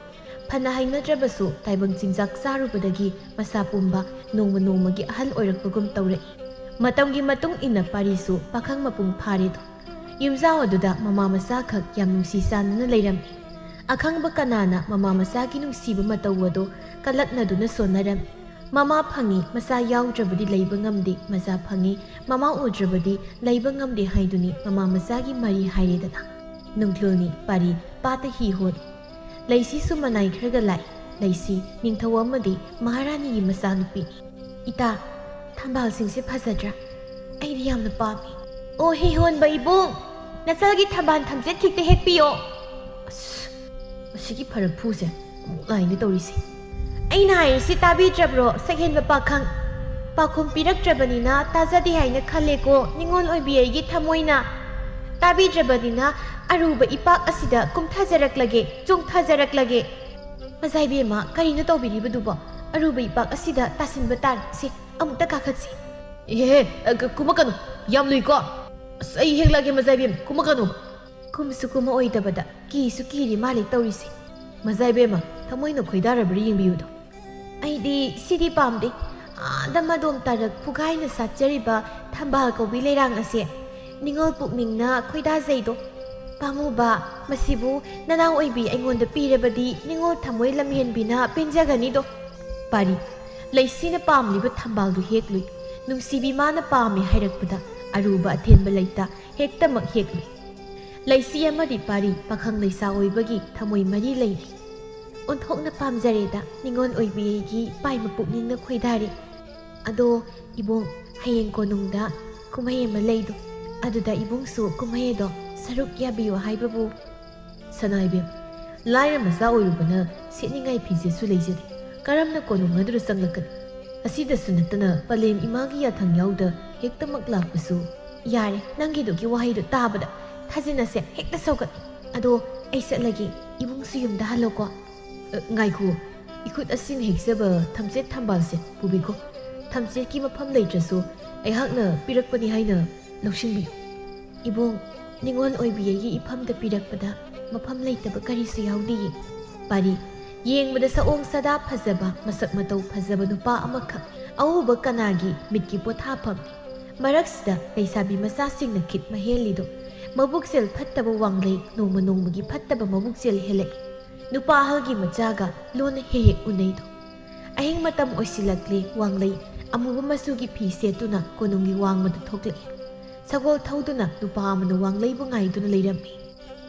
ꯐꯅ ꯍꯩꯅꯗ꯭ꯔꯕꯁꯨ ꯇꯥꯏꯕꯪ ꯆꯤꯟꯖꯥꯛ ꯆꯥꯔꯨꯕꯗꯒꯤ ꯃꯁꯥ ꯄꯨꯝꯕ ꯅꯣꯡꯃꯒꯤ ꯑꯍꯜ ꯑꯣꯏꯔꯛꯄꯒꯨꯝ ꯇꯧꯔꯛꯏ ꯃꯇꯝꯒꯤ ꯃꯇꯨꯡ ꯏꯟꯅ ꯄꯥꯔꯤꯁꯨ ꯄꯥꯈꯪ ꯃꯄꯨꯡ ꯐꯥꯔꯦꯗꯣ ꯌꯨꯝꯖꯥꯎ ꯑꯗꯨꯗ ꯃꯃꯥ ꯃꯆꯥꯈꯛ ꯌꯥꯝ ꯅꯨꯡꯁꯤ ꯆꯥꯟꯅꯅ ꯂꯩꯔꯝꯃꯤ ꯑꯈꯪꯕ ꯀꯅꯥꯅ ꯃꯃꯥ ꯃꯆꯥꯒꯤ ꯅꯨꯡꯁꯤꯕ ꯃꯇꯧ ꯑꯗꯣ ꯀꯜꯂꯛꯅꯗꯨꯅ ꯁꯣꯟꯅꯔꯝꯃꯤ ꯃꯃꯥ ꯐꯪꯉꯤ ꯃꯆꯥ ꯌꯥꯎꯗ꯭ꯔꯕꯗꯤ ꯂꯩꯕ ꯉꯝꯗꯦ ꯃꯆꯥ ꯐꯪꯉꯤ ꯃꯃꯥ ꯎꯗ꯭ꯔꯕꯗꯤ ꯂꯩꯕ ꯉꯝꯗꯦ ꯍꯥꯏꯗꯨꯅꯤ ꯃꯃꯥ ꯃꯆꯥꯒꯤ ꯃꯔꯤ ꯍꯥꯏꯔꯦꯗꯅ ꯅꯨꯡꯊꯤꯜꯅꯤ ꯄꯥꯔꯤ ꯄꯥꯠꯇ ꯍꯤ ꯍꯣꯜꯂꯤ ꯂꯩꯁꯤꯁꯨ ꯃꯅꯥꯏ ꯈꯔꯒ ꯂꯥꯛꯏ ꯂꯩꯁꯤ ꯅꯤꯡꯊꯧ ꯑꯃꯗꯤ ꯃꯍꯥꯔꯥꯅꯤꯒꯤ ꯃꯆꯥꯅꯨꯄꯤꯅꯤ ꯏꯇꯥ ꯊꯝꯕꯥꯜꯁꯤꯡꯁꯦ ꯐꯖꯗ꯭ꯔꯥ ꯑꯩꯗꯤ ꯌꯥꯝꯅ ꯄꯥꯝꯃꯤ ꯑꯣ ꯍꯤ ꯍꯣꯟꯕ ꯏꯕꯨꯡ ꯅꯆꯥꯒꯤ ꯊꯝꯕꯥꯜ ꯊꯝꯆꯦꯠ ꯈꯤꯛꯇ ꯍꯦꯛꯄꯤꯌꯣ ꯑꯁ ꯃꯁꯤꯒꯤ ꯐꯔꯛ ꯐꯨꯁꯦ ꯑꯃꯨꯛ ꯂꯥꯏꯅ ꯇꯧꯔꯤꯁꯦ ꯑꯩꯅ ꯍꯥꯏꯔꯤꯁꯤ ꯇꯥꯕꯤꯗ꯭ꯔꯕ꯭ꯔꯣ ꯁꯛꯍꯦꯟꯕ ꯄꯥꯈꯪ ꯄꯥꯎꯈꯨꯝ ꯄꯤꯔꯛꯇ꯭ꯔꯕꯅꯤꯅ ꯇꯥꯖꯗꯦ ꯍꯥꯏꯅ ꯈꯜꯂꯦꯀꯣ ꯅꯤꯡꯉꯣꯜ ꯑꯣꯏꯕꯤ ꯑꯩꯒꯤ ꯊꯃꯣꯏꯅ ꯇꯥꯕꯤꯗ꯭ꯔꯕꯅꯤꯅ ꯑꯔꯨꯕ ꯏꯄꯥꯛ ꯑꯁꯤꯗ ꯀꯨꯝꯊꯖꯔꯛꯂꯒꯦ ꯆꯣꯡꯊꯖꯔꯛꯂꯒꯦ ꯃꯖꯥꯏꯕꯦꯝꯃ ꯀꯔꯤꯅꯣ ꯇꯧꯕꯤꯔꯤꯕꯗꯨꯕꯣ ꯑꯔꯨꯕ ꯏꯄꯥꯛ ꯑꯁꯤꯗ ꯇꯥꯁꯤꯟꯕ ꯇꯥꯔꯦ ꯁꯤ ꯑꯃꯨꯛꯇ ꯀꯥꯈꯠꯁꯤ ꯀꯨꯝꯃꯛꯀꯅꯨ ꯌꯥꯝ ꯂꯨꯏꯀꯣ ꯑꯁ ꯑꯩ ꯍꯦꯛꯂꯒꯦ ꯃꯖꯥꯏꯕꯦꯝ ꯀꯨꯝꯃꯛꯀꯅꯨ ꯀꯨꯝꯁꯨ ꯀꯨꯝꯃꯛꯑꯣꯏꯗꯕꯗ ꯀꯤꯁꯨ ꯀꯤꯔꯤ ꯃꯥꯜꯂꯦ ꯇꯧꯔꯤꯁꯦ ꯃꯖꯥꯏꯕꯦꯝꯃ ꯊꯃꯣꯏꯅ ꯈꯣꯏꯗꯥꯔꯕ꯭ꯔꯥ ꯌꯦꯡꯕꯤꯌꯨꯗꯣ ꯑꯩꯗꯤ ꯁꯤꯗꯤ ꯄꯥꯝꯗꯦ ꯑꯥꯗ ꯃꯗꯣꯝ ꯇꯥꯔꯛ ꯐꯨꯒꯥꯏꯅ ꯁꯥꯠꯆꯔꯤꯕ ꯊꯝꯕꯥꯜ ꯀꯧꯕꯤ ꯂꯩꯔꯥꯡ ꯑꯁꯦ ꯅꯤꯡꯉꯣꯜ ꯄꯨꯛꯅꯤꯡꯅ ꯈꯣꯏꯗꯥꯖꯩꯗꯣ ꯄꯥꯝꯃꯨꯕ ꯃꯁꯤꯕꯨ ꯅꯅꯥꯎ ꯑꯣꯏꯕꯤ ꯑꯩꯉꯣꯟꯗ ꯄꯤꯔꯕꯗꯤ ꯅꯤꯡꯉꯣꯜ ꯊꯃꯣꯏ ꯂꯝꯍꯦꯟꯕꯤꯅ ꯄꯦꯟꯖꯒꯅꯤꯗꯣ ꯄꯥꯔꯤ ꯂꯩꯁꯤꯅ ꯄꯥꯝꯂꯤꯕ ꯊꯝꯕꯥꯜꯗꯨ ꯍꯦꯛꯂꯨꯏ ꯅꯨꯡꯁꯤꯕꯤ ꯃꯥꯅ ꯄꯥꯝꯃꯦ ꯍꯥꯏꯔꯛꯄꯗ ꯑꯔꯨꯕ ꯑꯊꯦꯟꯕ ꯂꯩꯇ ꯍꯦꯛꯇꯃꯛ ꯍꯦꯛꯂꯨꯏ ꯂꯩꯁꯤ ꯑꯃꯗꯤ ꯄꯥꯔꯤ ꯄꯥꯈꯪ ꯂꯩꯁꯥ ꯑꯣꯏꯕꯒꯤ ꯊꯃꯣꯏ ꯃꯔꯤ ꯂꯩꯔꯤ ꯑꯣꯟꯊꯣꯛꯅ ꯄꯥꯝꯖꯔꯦꯗ ꯅꯤꯡꯉꯣꯜ ꯑꯣꯏꯕꯤ ꯑꯩꯒꯤ ꯄꯥꯏꯕ ꯄꯨꯛꯅꯤꯡꯅ ꯈꯣꯏꯗꯥꯔꯦ ꯑꯗꯣ ꯏꯕꯨꯡ ꯍꯌꯦꯡ ꯀꯣꯅꯨꯡꯗ ꯀꯨꯝꯍꯩ ꯑꯃ ꯂꯩꯗꯣ ꯑꯗꯨꯗ ꯏꯕꯨꯡꯁꯨ ꯀꯨꯝꯍꯩ ꯑꯗꯣ ꯁꯔꯨꯛ ꯌꯥꯕꯤꯌꯨ ꯍꯥꯏꯕꯕꯨ ꯁꯅꯥꯏꯕꯦꯝ ꯂꯥꯏꯔ ꯃꯆꯥ ꯑꯣꯏꯔꯨꯕꯅ ꯁꯦꯠꯅꯤꯡꯉꯥꯏ ꯐꯤꯖꯦꯠꯁꯨ ꯂꯩꯖꯗꯦ ꯀꯔꯝꯅ ꯀꯣꯅꯨꯡ ꯑꯗꯨꯗ ꯆꯪꯂꯛꯀꯅꯤ ꯑꯁꯤꯗꯁꯨ ꯅꯠꯇꯅ ꯄꯂꯦꯝ ꯏꯃꯥꯒꯤ ꯌꯥꯊꯪ ꯌꯥꯎꯗ ꯍꯦꯛꯇꯃꯛ ꯂꯥꯛꯄꯁꯨ ꯌꯥꯔꯦ ꯅꯪꯒꯤꯗꯨꯒꯤ ꯋꯥꯍꯩꯗꯣ ꯇꯥꯕꯗ ꯊꯥꯖꯤꯟꯅꯁꯦ ꯍꯦꯛꯇ ꯁꯧꯒꯠꯂꯤ ꯑꯗꯣ ꯑꯩ ꯆꯠꯂꯒꯦ ꯏꯕꯨꯡꯁꯨ ꯌꯨꯝꯗ ꯍꯜꯂꯣꯀꯣ ꯉꯥꯏꯈꯣ ꯏꯈꯨꯠ ꯑꯁꯤꯅ ꯍꯦꯛꯆꯕ ꯊꯝꯆꯦꯠ ꯊꯝꯕꯥꯜꯁꯦ ꯄꯨꯕꯤꯈꯣ ꯊꯝꯆꯦꯠꯀꯤ ꯃꯐꯝ ꯂꯩꯇ꯭ꯔꯁꯨ ꯑꯩꯍꯥꯛꯅ ꯄꯤꯔꯛꯄꯅꯤ ꯍꯥꯏꯅ ꯂꯧꯁꯤꯟꯕꯤꯌꯨ ꯏꯕꯨꯡ ꯅꯤꯡꯉꯣꯜ ꯑꯣꯏꯕꯤ ꯑꯩꯒꯤ ꯏꯐꯝꯗ ꯄꯤꯔꯛꯄꯗ ꯃꯐꯝ ꯂꯩꯇꯕ ꯀꯔꯤꯁꯨ ꯌꯥꯎꯗꯤꯌꯦ ꯄꯥꯔꯤ ꯌꯦꯡꯕꯗ ꯁꯑꯣꯡ ꯁꯥꯗꯥ ꯐꯖꯕ ꯃꯁꯛ ꯃꯇꯧ ꯐꯖꯕ ꯅꯨꯄꯥ ꯑꯃꯈꯛ ꯑꯎꯕ ꯀꯅꯥꯒꯤ ꯃꯤꯠꯀꯤ ꯄꯣꯊꯥꯐꯝꯅꯤ ꯃꯔꯛꯁꯤꯗ ꯂꯩꯁꯥꯕꯤ ꯃꯆꯥꯁꯤꯡꯅ ꯈꯤꯠ ꯃꯍꯦꯜꯂꯤꯗꯣ ꯃꯕꯨꯛꯆꯦꯜ ꯐꯠꯇꯕ ꯋꯥꯡꯂꯩ ꯅꯣꯡꯃꯒꯤ ꯐꯠꯇꯕ ꯃꯕꯨꯛꯆꯦꯜ ꯍꯦꯜꯂꯛꯏ ꯅꯨꯄꯥ ꯑꯍꯜꯒꯤ ꯃꯆꯥꯒ ꯂꯣꯟꯅ ꯍꯦꯛ ꯎꯅꯩꯗꯣ ꯑꯍꯤꯡ ꯃꯇꯝ ꯑꯣꯏꯁꯤꯜꯂꯛꯂꯦ ꯋꯥꯡꯂꯩ ꯑꯃꯨꯕ ꯃꯆꯨꯒꯤ ꯐꯤ ꯁꯦꯠꯇꯨꯅ ꯀꯣꯅꯨꯡꯒꯤ ꯋꯥꯡꯃꯗ ꯊꯣꯛꯂꯛꯏ ꯁꯒꯣꯜ ꯊꯧꯗꯨꯅ ꯅꯨꯄꯥ ꯑꯃꯅ ꯋꯥꯡꯂꯩꯕꯨ ꯉꯥꯏꯗꯨꯅ ꯂꯩꯔꯝꯃꯤ꯫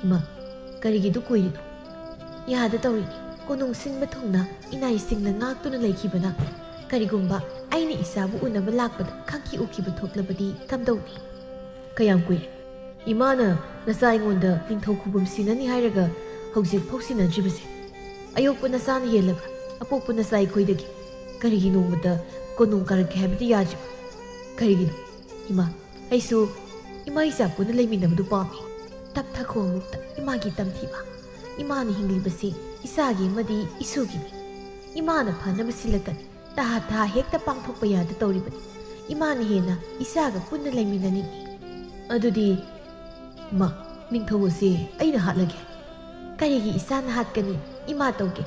ꯏꯃꯥ, ꯀꯔꯤꯒꯤꯗꯨ ꯀꯨꯏꯔꯤꯅꯣ? ꯌꯥꯗ ꯇꯧꯔꯤꯅꯤ꯫ ꯀꯣꯅꯨꯡ ꯁꯤꯟꯕ ꯊꯨꯡꯅ ꯏꯅꯥꯏꯁꯤꯡꯅ ꯉꯥꯛꯇꯨꯅ ꯂꯩꯈꯤꯕꯅ ꯀꯔꯤꯒꯨꯝꯕ ꯑꯩꯅ ꯏꯆꯥꯕꯨ ꯎꯅꯕ ꯂꯥꯛꯄꯗ ꯈꯪꯈꯤ ꯎꯈꯤꯕ ꯊꯣꯛꯂꯕꯗꯤ ꯀꯝꯗꯧꯅꯤ? ꯀꯌꯥꯝ ꯀꯨꯏꯔꯦ? ꯏꯃꯥꯅ ꯅꯆꯥ ꯑꯩꯉꯣꯟꯗ ꯅꯤꯡꯊꯧ ꯈꯨꯕꯝ ꯁꯤꯟꯅꯅꯤ ꯍꯥꯏꯔꯒ ꯍꯧꯖꯤꯛ ꯐꯥꯎ ꯁꯤꯟꯅꯗ꯭ꯔꯤꯕꯁꯦ? ꯑꯌꯣꯛꯄ ꯅꯆꯥꯅ ꯍꯦꯜꯂꯕ꯭ꯔꯥ ꯑꯄꯣꯛꯄ ꯅꯆꯥ ꯑꯩꯈꯣꯏꯗꯒꯤ? ꯀꯔꯤꯒꯤ ꯅꯣꯡꯃꯗ ꯀꯣꯅꯨꯡ ꯀꯥꯔꯛꯀꯦ ꯍꯥꯏꯕꯗꯤ ꯌꯥꯗ꯭ꯔꯤꯕ? ꯀꯔꯤꯒꯤꯅꯣ? ꯏꯃꯥ, ꯑꯩꯁꯨ ꯏꯃꯥ ꯏꯆꯥ ꯄꯨꯟꯅ ꯂꯩꯃꯤꯟꯅꯕꯗꯨ ꯄꯥꯝꯃꯤ꯫ ꯇꯞꯊꯈꯣ ꯑꯃꯨꯛꯇ ꯏꯃꯥꯒꯤ ꯇꯝꯊꯤꯕ꯫ ꯏꯃꯥꯅ ꯍꯤꯡꯂꯤꯕꯁꯤ ꯏꯆꯥꯒꯤ ꯑꯃꯗꯤ ꯏꯁꯨꯒꯤꯅꯤ꯫ ꯏꯃꯥꯅ ꯐꯅꯕ ꯁꯤꯜꯂꯛꯀꯅꯤ꯫ ꯇꯍꯥ ꯍꯦꯛꯇ ꯄꯥꯡꯊꯣꯛꯄ ꯌꯥꯗ ꯇꯧꯔꯤꯕꯅꯤ꯫ ꯏꯃꯥꯅ ꯍꯦꯟꯅ ꯏꯆꯥꯒ ꯄꯨꯟꯅ ꯂꯩꯃꯤꯟꯅꯅꯤꯡꯉꯤ꯫ ꯑꯗꯨꯗꯤ ꯏꯃꯥ, ꯅꯤꯡꯊꯧ ꯑꯁꯤ ꯑꯩꯅ ꯍꯥꯠꯂꯒꯦ꯫ ꯀꯔꯤꯒꯤ ꯏꯆꯥꯅ ꯍꯥꯠꯀꯅꯤ? ꯏꯃꯥ ꯇꯧꯒꯦ꯫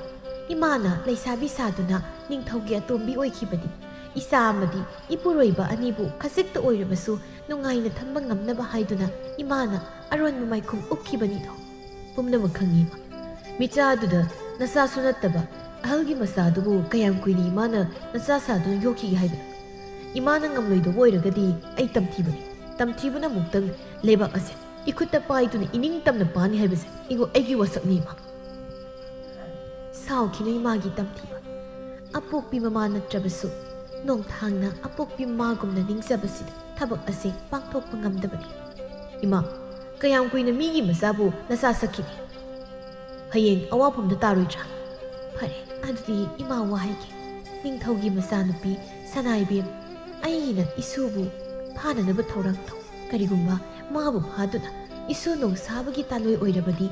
ꯏꯃꯥꯅ ꯂꯩꯁꯥꯕꯤ ꯁꯥꯗꯨꯅ ꯅꯤꯡꯊꯧꯒꯤ ꯑꯇꯣꯝꯕꯤ ꯑꯣꯏꯈꯤꯕꯗꯤ ꯏꯆꯥ ꯑꯃꯗꯤ ꯏꯄꯨꯔꯣꯏꯕ ꯑꯅꯤꯕꯨ ꯈꯖꯤꯛꯇ ꯑꯣꯏꯔꯕꯁꯨ ꯅꯨꯡꯉꯥꯏꯅ ꯊꯝꯕ ꯉꯝꯅꯕ ꯍꯥꯏꯗꯨꯅ ꯏꯃꯥꯅ ꯑꯔꯣꯟꯕ ꯃꯥꯏꯈꯨꯝ ꯎꯞꯈꯤꯕꯅꯤꯗꯣ꯫ ꯄꯨꯝꯅꯃꯛ ꯈꯪꯉꯤ ꯏꯃꯥ꯫ ꯃꯤꯆꯥꯗꯨꯗ ꯅꯆꯥꯁꯨ ꯅꯠꯇꯕ ꯑꯍꯜꯒꯤ ꯃꯆꯥꯗꯨꯕꯨ ꯀꯌꯥꯝ ꯀꯨꯏꯅ ꯏꯃꯥꯅ ꯅꯆꯥ ꯁꯥꯗꯨꯅ ꯌꯣꯛꯈꯤꯒꯦ ꯍꯥꯏꯕꯅꯣ? ꯏꯃꯥꯅ ꯉꯝꯂꯣꯏꯗꯕ ꯑꯣꯏꯔꯒꯗꯤ ꯑꯩ ꯇꯝꯊꯤꯕꯅꯤ꯫ ꯇꯝꯊꯤꯕꯅ ꯑꯃꯨꯛꯇꯪ ꯂꯩꯕꯥꯛ ꯑꯁꯦ ꯏꯈꯨꯠꯇ ꯄꯥꯏꯗꯨꯅ ꯏꯅꯤꯡ ꯇꯝꯅ ꯄꯥꯅꯤ ꯍꯥꯏꯕꯁꯦ ꯑꯩꯒꯤ ꯋꯥꯁꯛꯅꯤ ꯏꯃꯥ꯫ ꯁꯥꯎꯈꯤꯅꯨ ꯏꯃꯥꯒꯤ ꯇꯝꯊꯤꯕ꯫ ꯑꯄꯣꯛꯄꯤ ꯃꯃꯥ ꯅꯠꯇ꯭ꯔꯕꯁꯨ ꯅꯣꯡꯊꯥꯡꯅ ꯑꯄꯣꯛꯄꯤ ꯃꯃꯥꯒꯨꯝꯅ ꯅꯤꯡꯖꯕꯁꯤꯗ ꯊꯕꯛ ꯑꯁꯤ ꯄꯥꯡꯊꯣꯛꯄ ꯉꯝꯗꯕꯅꯤ꯫ ꯏꯃꯥ, ꯀꯌꯥꯝ ꯀꯨꯏꯅ ꯃꯤꯒꯤ ꯃꯆꯥꯕꯨ ꯅꯆꯥ ꯁꯛꯈꯤꯅꯤ? ꯍꯌꯦꯡ ꯑꯋꯥꯐꯝꯗ ꯇꯥꯔꯣꯏꯗ꯭ꯔꯥ? ꯐꯔꯦ, ꯑꯗꯨꯗꯤ ꯏꯃꯥ ꯋꯥ ꯍꯥꯏꯒꯦ꯫ ꯅꯤꯡꯊꯧꯒꯤ ꯃꯆꯥꯅꯨꯄꯤ ꯁꯅꯥꯏꯕꯦꯝ, ꯑꯩꯒꯤꯅ ꯏꯁꯨꯕꯨ ꯐꯥꯅꯅꯕ ꯊꯧꯔꯥꯡ ꯇꯧ꯫ ꯀꯔꯤꯒꯨꯝꯕ ꯃꯥꯕꯨ ꯐꯥꯗꯨꯅ ꯏꯁꯨ ꯅꯣꯡꯁꯥꯕꯒꯤ ꯇꯥꯂꯣꯏ ꯑꯣꯏꯔꯕꯗꯤ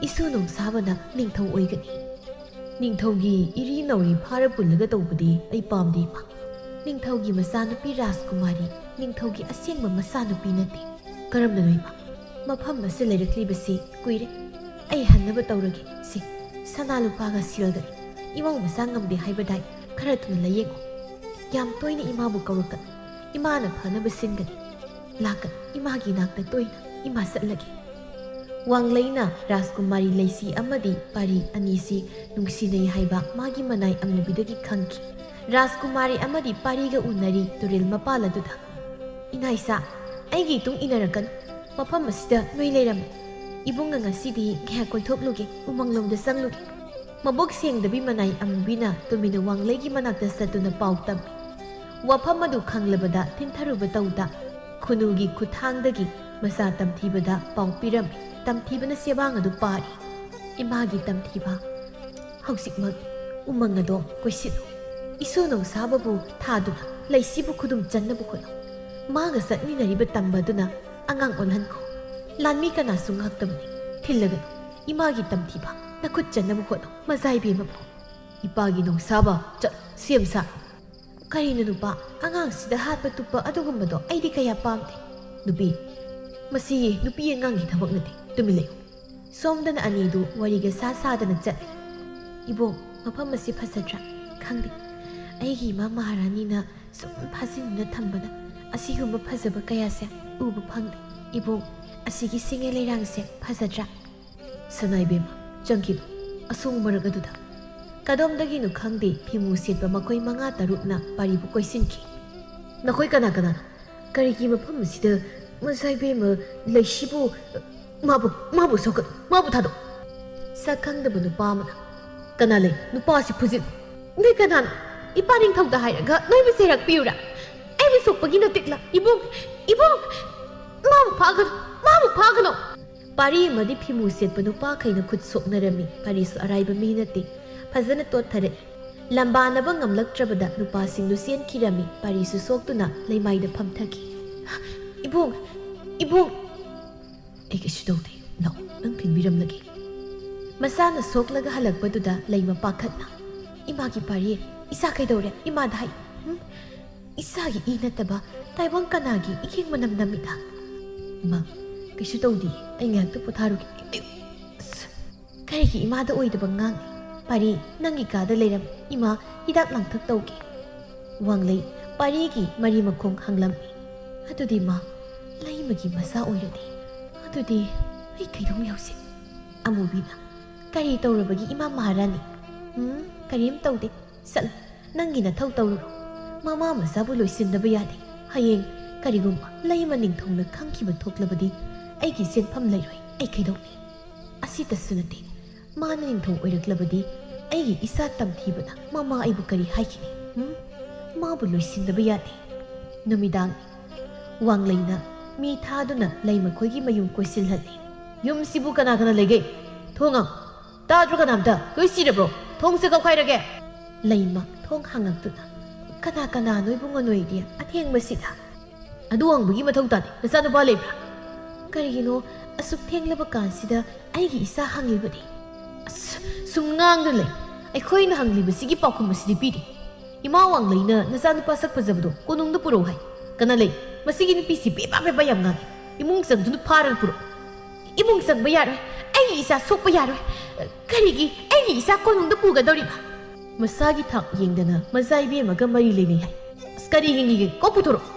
ꯏꯁꯨ ꯅꯣꯡꯁꯥꯕꯅ ꯅꯤꯡꯊꯧ ꯑꯣꯏꯒꯅꯤ꯫ ꯅꯤꯡꯊꯧꯒꯤ ꯏꯔꯤ ꯅꯧꯔꯤ ꯐꯥꯔ ꯄꯨꯜꯂꯒ ꯇꯧꯕꯗꯤ ꯑꯩ ꯄꯥꯝꯗꯦ ꯏꯃꯥ꯫ ꯅꯤꯡꯊꯧꯒꯤ ꯃꯆꯥꯅꯨꯄꯤ ꯔꯥꯖꯀꯨꯃꯥꯔꯤ ꯅꯤꯡꯊꯧꯒꯤ ꯑꯁꯦꯡꯕ ꯃꯆꯥꯅꯨꯄꯤ ꯅꯠꯇꯦ꯫ ꯀꯔꯝꯅꯅꯣ ꯏꯃꯥ? ꯃꯐꯝ ꯑꯁꯤ ꯂꯩꯔꯛꯂꯤꯕꯁꯤ ꯀꯨꯏꯔꯦ꯫ ꯑꯩ ꯍꯟꯅꯕ ꯇꯧꯔꯒꯦ꯫ ꯁꯅꯥ ꯂꯨꯄꯥꯒ ꯁꯤꯜꯒꯅꯤ꯫ ꯏꯃꯧ ꯃꯆꯥ ꯉꯝꯗꯦ ꯍꯥꯏꯕꯗꯥꯏ ꯈꯔ ꯊꯨꯅ ꯂꯥꯌꯦꯡꯉꯨ꯫ ꯌꯥꯝ ꯇꯣꯏꯅ ꯏꯃꯥꯕꯨ ꯀꯧꯔꯛꯀꯅꯨ꯫ ꯏꯃꯥꯅ ꯐꯅꯕ ꯁꯤꯟꯒꯅꯤ꯫ ꯂꯥꯛꯀꯅꯨ ꯏꯃꯥꯒꯤ ꯅꯥꯛꯇ ꯇꯣꯏꯅ꯫ ꯏꯃꯥ ꯆꯠꯂꯒꯦ꯫ ꯋꯥꯡꯂꯩꯅ ꯔꯥꯖꯀꯨꯃꯥꯔꯤ ꯂꯩꯁꯤ ꯑꯃꯗꯤ ꯄꯥꯔꯤ ꯑꯅꯤꯁꯤ ꯅꯨꯡꯁꯤꯅꯩ ꯍꯥꯏꯕ ꯃꯥꯒꯤ ꯃꯅꯥꯏ ꯑꯃꯨꯕꯤꯗꯒꯤ ꯈꯪꯈꯤ꯫ ꯔꯥꯖꯀꯨꯃꯥꯔꯤ ꯑꯃꯗꯤ ꯄꯥꯔꯤꯒ ꯎꯅꯔꯤ ꯇꯨꯔꯦꯜ ꯃꯄꯥꯜ ꯑꯗꯨꯗ꯫ ꯏꯅꯥꯏꯆꯥ, ꯑꯩꯒꯤ ꯏꯇꯨꯡ ꯏꯟꯅꯔꯛꯀꯅꯨ꯫ ꯃꯐꯝ ꯑꯁꯤꯗ ꯅꯣꯏ ꯂꯩꯔꯝꯃꯤ꯫ ꯏꯕꯨꯡꯅ ꯉꯁꯤꯗꯤ ꯉꯥꯏꯍꯥꯛ ꯀꯣꯏꯊꯣꯛꯂꯨꯒꯦ, ꯎꯃꯪꯂꯣꯝꯗ ꯆꯪꯂꯨꯒꯦ꯫ ꯃꯕꯣꯛ ꯁꯦꯡꯗꯕꯤ ꯃꯅꯥꯏ ꯑꯃꯨꯕꯤꯅ ꯇꯨꯃꯤꯟꯅ ꯋꯥꯡꯂꯩꯒꯤ ꯃꯅꯥꯛꯇ ꯆꯠꯇꯨꯅ ꯄꯥꯎ ꯇꯝꯃꯤ꯫ ꯋꯥꯐꯝ ꯑꯗꯨ ꯈꯪꯂꯕꯗ ꯊꯤꯟꯊꯔꯨꯕ ꯇꯧꯗ ꯈꯨꯅꯨꯒꯤ ꯈꯨꯠꯊꯥꯡꯗꯒꯤ ꯃꯆꯥ ꯇꯝꯊꯤꯕꯗ ꯄꯥꯎ ꯄꯤꯔꯝꯃꯤ꯫ ꯇꯝꯊꯤꯕꯅ ꯆꯦꯕꯥꯡ ꯑꯗꯨ ꯄꯥꯔꯤ꯫ ꯏꯃꯥꯒꯤ ꯇꯝꯊꯤꯕ, ꯍꯧꯖꯤꯛꯃꯛ ꯎꯃꯪ ꯑꯗꯣ ꯀꯣꯏꯁꯤꯜꯂꯨ꯫ ꯏꯁꯨ ꯅꯣꯡꯁꯥꯕꯕꯨ ꯊꯥꯗꯨꯅ ꯂꯩꯁꯤꯕꯨ ꯈꯨꯗꯨꯝ ꯆꯟꯅꯕ ꯍꯣꯠꯅꯧ꯫ ꯃꯥꯒ ꯆꯠꯃꯤꯟꯅꯔꯤꯕ ꯇꯝꯕ ꯑꯗꯨꯅ ꯑꯉꯥꯡ ꯑꯣꯜꯍꯟꯈꯣ꯫ ꯂꯥꯟꯃꯤ ꯀꯅꯥꯁꯨ ꯉꯥꯛꯇꯕꯅꯤ꯫ ꯊꯤꯜꯂꯒꯅꯨ꯫ ꯏꯃꯥꯒꯤ ꯇꯝꯊꯤꯕ, ꯅꯈꯨꯠ ꯆꯟꯅꯕ ꯍꯣꯠꯅꯧ꯫ ꯃꯆꯥꯏꯕꯦꯝꯃꯕꯨ ꯏꯄꯥꯒꯤ ꯅꯣꯡꯁꯥꯕ ꯁꯦꯝ ꯁꯥ꯫ ꯀꯔꯤꯅꯣ ꯅꯨꯄꯥ? ꯑꯉꯥꯡꯁꯤꯗ ꯍꯥꯠꯄ ꯇꯨꯞꯄ ꯑꯗꯨꯒꯨꯝꯕꯗꯣ ꯑꯩꯗꯤ ꯀꯌꯥ ꯄꯥꯝꯗꯦ꯫ ꯅꯨꯄꯤ, ꯃꯁꯤ ꯅꯨꯄꯤ ꯑꯉꯥꯡꯒꯤ ꯊꯕꯛ ꯅꯠꯇꯦ꯫ ꯇꯨꯃꯤꯟ ꯂꯩꯌꯨ꯫ ꯁꯣꯝꯗꯅ ꯑꯅꯤꯗꯨ ꯋꯥꯔꯤꯒ ꯁꯥꯗꯅ ꯆꯠꯂꯤ꯫ ꯏꯕꯣꯡ, ꯃꯐꯝ ꯑꯁꯤ ꯐꯖꯗ꯭ꯔꯥ? ꯈꯪꯗꯦ, ꯑꯩꯒꯤ ꯏꯃꯥ ꯃꯍꯥꯔꯥꯅꯤꯅ ꯁꯨꯝ ꯐꯥꯖꯤꯟꯗꯨꯅ ꯊꯝꯕꯅ ꯑꯁꯤꯒꯨꯝꯕ ꯐꯖꯕ ꯀꯌꯥꯁꯦ ꯎꯕ ꯐꯪꯗꯦ꯫ ꯏꯕꯣꯡ, ꯑꯁꯤꯒꯤ ꯁꯤꯡꯉꯩ ꯂꯩꯔꯥꯡꯁꯦ ꯐꯖꯗ꯭ꯔꯥ? ꯁꯅꯥꯏꯕꯦꯝꯃ, ꯆꯪꯈꯤꯅꯨ ꯑꯁꯣꯡ ꯃꯔꯛ ꯑꯗꯨꯗ꯫ ꯀꯗꯣꯝꯗꯒꯤꯅꯣ ꯈꯪꯗꯦ ꯐꯤꯃꯨ ꯁꯦꯠꯄ ꯃꯈꯣꯏ 5-6ꯅ ꯄꯥꯔꯤꯕꯨ ꯀꯣꯏꯁꯤꯟꯈꯤ꯫ ꯅꯈꯣꯏ ꯀꯅꯥ ꯀꯅꯥꯅꯣ? ꯀꯔꯤꯒꯤ ꯃꯐꯝ ꯑꯁꯤꯗ ꯃꯆꯥꯏꯕꯦꯝꯃ ꯂꯩꯁꯤꯕꯨ? ꯃꯥꯕꯨ ꯁꯣꯛꯀꯅꯨ, ꯃꯥꯕꯨ ꯊꯥꯗꯣꯛ꯫ ꯁꯛ ꯈꯪꯗꯕ ꯅꯨꯄꯥ ꯑꯃꯅ, ꯀꯅꯥ ꯂꯩ? ꯅꯨꯄꯥꯁꯤ ꯐꯨꯖꯤꯜꯂꯨ꯫ ꯅꯣꯏ ꯀꯅꯥꯅꯣ? ꯏꯄꯥ ꯅꯤꯡꯊꯧꯗ ꯍꯥꯏꯔꯒ ꯅꯣꯏꯕꯨ ꯆꯩꯔꯛꯄꯤꯌꯨꯔꯥ? ꯑꯩꯕꯨ ꯁꯣꯛꯄꯒꯤ ꯅꯇꯤꯛꯂ? ꯏꯕꯨꯡ, ꯃꯥꯕꯨ ꯐꯥꯒꯅꯨ꯫ ꯄꯥꯔꯤ ꯑꯃꯗꯤ ꯐꯤꯃꯨ ꯁꯦꯠꯄ ꯅꯨꯄꯥꯈꯩꯅ ꯈꯨꯠ ꯁꯣꯛꯅꯔꯝꯃꯤ꯫ ꯄꯥꯔꯤꯁꯨ ꯑꯔꯥꯏꯕ ꯃꯤ ꯅꯠꯇꯦ꯫ ꯐꯖꯅ ꯇꯣꯠꯊꯔꯛꯏ꯫ ꯂꯝꯕꯥꯅꯕ ꯉꯝꯂꯛꯇ꯭ꯔꯕꯗ ꯅꯨꯄꯥꯁꯤꯡꯗꯨ ꯆꯦꯟꯈꯤꯔꯝꯃꯤ꯫ ꯄꯥꯔꯤꯁꯨ ꯁꯣꯛꯇꯨꯅ ꯂꯩꯃꯥꯏꯗ ꯐꯝꯊꯈꯤ꯫ ꯏꯕꯨꯡ, ꯑꯩ ꯀꯩꯁꯨ ꯇꯧꯗꯦ꯫ ꯂꯥꯛꯑꯣ, ꯅꯪ ꯊꯤꯟꯕꯤꯔꯝꯂꯒꯦ꯫ ꯃꯁꯥꯅ ꯁꯣꯛꯂꯒ ꯍꯜꯂꯛꯄꯗꯨꯗ ꯂꯩꯃ ꯄꯥꯈꯠꯅ, ꯏꯃꯥꯒꯤ ꯄꯥꯔꯤ, ꯏꯆꯥ ꯀꯩꯗꯧꯔꯦ? ꯏꯃꯥꯗ ꯍꯥꯏ꯫ ꯏꯆꯥꯒꯤ ꯏ ꯅꯠꯇꯕ ꯇꯥꯏꯕꯪ ꯀꯅꯥꯒꯤ ꯏꯈꯦꯡ ꯃꯅꯝ ꯅꯝꯃꯤꯗ? ꯏꯃꯥ, ꯀꯩꯁꯨ ꯇꯧꯗꯦ꯫ ꯑꯩ ꯉꯥꯏꯍꯥꯛꯇ ꯄꯣꯊꯥꯔꯨꯒꯦ꯫ ꯀꯔꯤꯒꯤ ꯏꯃꯥꯗ ꯑꯣꯏꯗꯕ ꯉꯥꯡꯉꯤ? ꯄꯥꯔꯤ, ꯅꯪꯒꯤ ꯀꯥꯗ ꯂꯩꯔꯝ꯫ ꯏꯃꯥ ꯍꯤꯗꯥꯛ ꯂꯥꯡꯊꯛ ꯇꯧꯒꯦ꯫ ꯋꯥꯡꯂꯩ ꯄꯥꯔꯤꯒꯤ ꯃꯔꯤ ꯃꯈꯣꯡ ꯍꯪꯂꯝꯃꯤ꯫ ꯑꯗꯨꯗꯤ ꯃꯥ ꯂꯩꯃꯒꯤ ꯃꯆꯥ ꯑꯣꯏꯔꯗꯤ ꯑꯗꯨꯗꯤ ꯑꯩ ꯀꯩꯗꯧ ꯍꯧꯖꯤꯛ? ꯑꯃꯨꯕꯤꯅ, ꯀꯔꯤ ꯇꯧꯔꯕꯒꯤ ꯏꯃꯥ ꯃꯍꯥꯔꯥꯅꯤ? ꯀꯔꯤꯝ ꯇꯧꯗꯦ꯫ ꯆꯠꯂꯨ, ꯅꯪꯒꯤ ꯅꯊꯧ ꯇꯧꯔꯨꯔꯣ꯫ ꯃꯃꯥ ꯃꯆꯥꯕꯨ ꯂꯣꯏꯁꯤꯟꯗꯕ ꯌꯥꯗꯦ꯫ ꯍꯌꯦꯡ ꯀꯔꯤꯒꯨꯝꯕ ꯂꯩꯃ ꯅꯤꯡꯊꯧꯅ ꯈꯪꯈꯤꯕ ꯊꯣꯛꯂꯕꯗꯤ ꯑꯩꯒꯤ ꯆꯦꯟꯐꯝ ꯂꯩꯔꯣꯏ ꯑꯩ ꯀꯩꯗꯧꯅꯤ ꯑꯁꯤꯇꯁꯨ ꯅꯠꯇꯦ ꯃꯥꯅ ꯅꯤꯡꯊꯧ ꯑꯣꯏꯔꯛꯂꯕꯗꯤ ꯑꯩꯒꯤ ꯏꯆꯥ ꯇꯝꯊꯤꯕꯅ ꯃꯃꯥ ꯑꯩꯕꯨ ꯀꯔꯤ ꯍꯥꯏꯈꯤꯅꯤ ꯃꯥꯕꯨ ꯂꯣꯏꯁꯤꯟꯗꯕ ꯌꯥꯗꯦ ꯅꯨꯃꯤꯗꯥꯡ ꯋꯥꯡꯂꯩꯅ ꯃꯤ ꯊꯥꯗꯨꯅ ꯂꯩꯃ ꯈꯣꯏꯒꯤ ꯃꯌꯨꯝ ꯀꯣꯏꯁꯤꯜꯍꯜꯂꯤ ꯌꯨꯝꯁꯤꯕꯨ ꯀꯅꯥ ꯀꯅꯥ ꯂꯩꯒꯦ ꯊꯣꯡ ꯇꯥꯗ꯭ꯔꯣ ꯀꯅꯥꯝꯇ ꯂꯣꯏ ꯁꯤꯔꯕ꯭ꯔꯣ ꯊꯣꯡꯁꯦ ꯀꯧꯈꯥꯏꯔꯒꯦ ꯂꯩꯃ ꯊꯣꯡ ꯍꯥꯡꯉꯛꯇꯨꯅ ꯀꯅꯥ ꯀꯅꯥꯅꯣ ꯏꯕꯨꯡꯉꯣ ꯅꯣꯏꯗꯤ ꯑꯊꯦꯡꯕꯁꯤꯗ ꯑꯗꯨ ꯍꯪꯕꯒꯤ ꯃꯊꯧ ꯇꯥꯗꯦ ꯅꯆꯥꯅꯨꯄꯥ ꯂꯩꯕ꯭ꯔꯥ ꯀꯔꯤꯒꯤꯅꯣ ꯑꯁꯨꯛ ꯊꯦꯡꯂꯕ ꯀꯥꯟꯁꯤꯗ ꯑꯩꯒꯤ ꯏꯆꯥ ꯍꯪꯂꯤꯕꯗꯤ ꯑꯁ ꯁꯨꯝ ꯉꯥꯡꯗ ꯂꯩ ꯑꯩꯈꯣꯏꯅ ꯍꯪꯂꯤꯕꯁꯤꯒꯤ ꯄꯥꯎꯈꯨꯝ ꯑꯁꯤꯗꯤ ꯄꯤꯔꯤ ꯏꯃꯥ ꯋꯥꯡꯂꯩꯅ ꯅꯆꯥꯅꯨꯄꯥ ꯁꯛ ꯐꯖꯕꯗꯣ ꯀꯣꯅꯨꯡꯗ ꯄꯨꯔꯛꯎ ꯍꯥꯏ ꯀꯅꯥ ꯂꯩ ꯃꯁꯤꯒꯤ ꯅꯨꯄꯤꯁꯤ ꯄꯦꯄꯥ ꯄꯦꯄꯥ ꯌꯥꯝ ꯉꯥꯡꯉꯤ ꯏꯃꯨꯡ ꯆꯪꯗꯨꯅ ꯐꯥꯔꯒ ꯄꯨꯔꯛꯎ ꯏꯃꯨꯡ ꯆꯪꯕ ꯌꯥꯔꯣꯏ ꯑꯩꯒꯤ ꯏꯆꯥ ꯁꯣꯛꯄ ꯌꯥꯔꯣꯏ ꯀꯔꯤꯒꯤ ꯑꯩꯒꯤ ꯏꯆꯥ ꯀꯣꯅꯨꯡꯗ ꯄꯨꯒꯗꯧꯔꯤꯕ ꯃꯁꯥꯒꯤ ꯊꯥꯛ ꯌꯦꯡꯗꯅ ꯃꯆꯥ ꯏꯕꯦꯝꯃꯒ ꯃꯔꯤ ꯂꯩꯅꯩ ꯍꯥꯏ ꯑꯁ ꯀꯔꯤ ꯌꯦꯡꯉꯤꯒꯦ ꯀꯣꯛ ꯄꯨꯊꯣꯔꯛꯑꯣ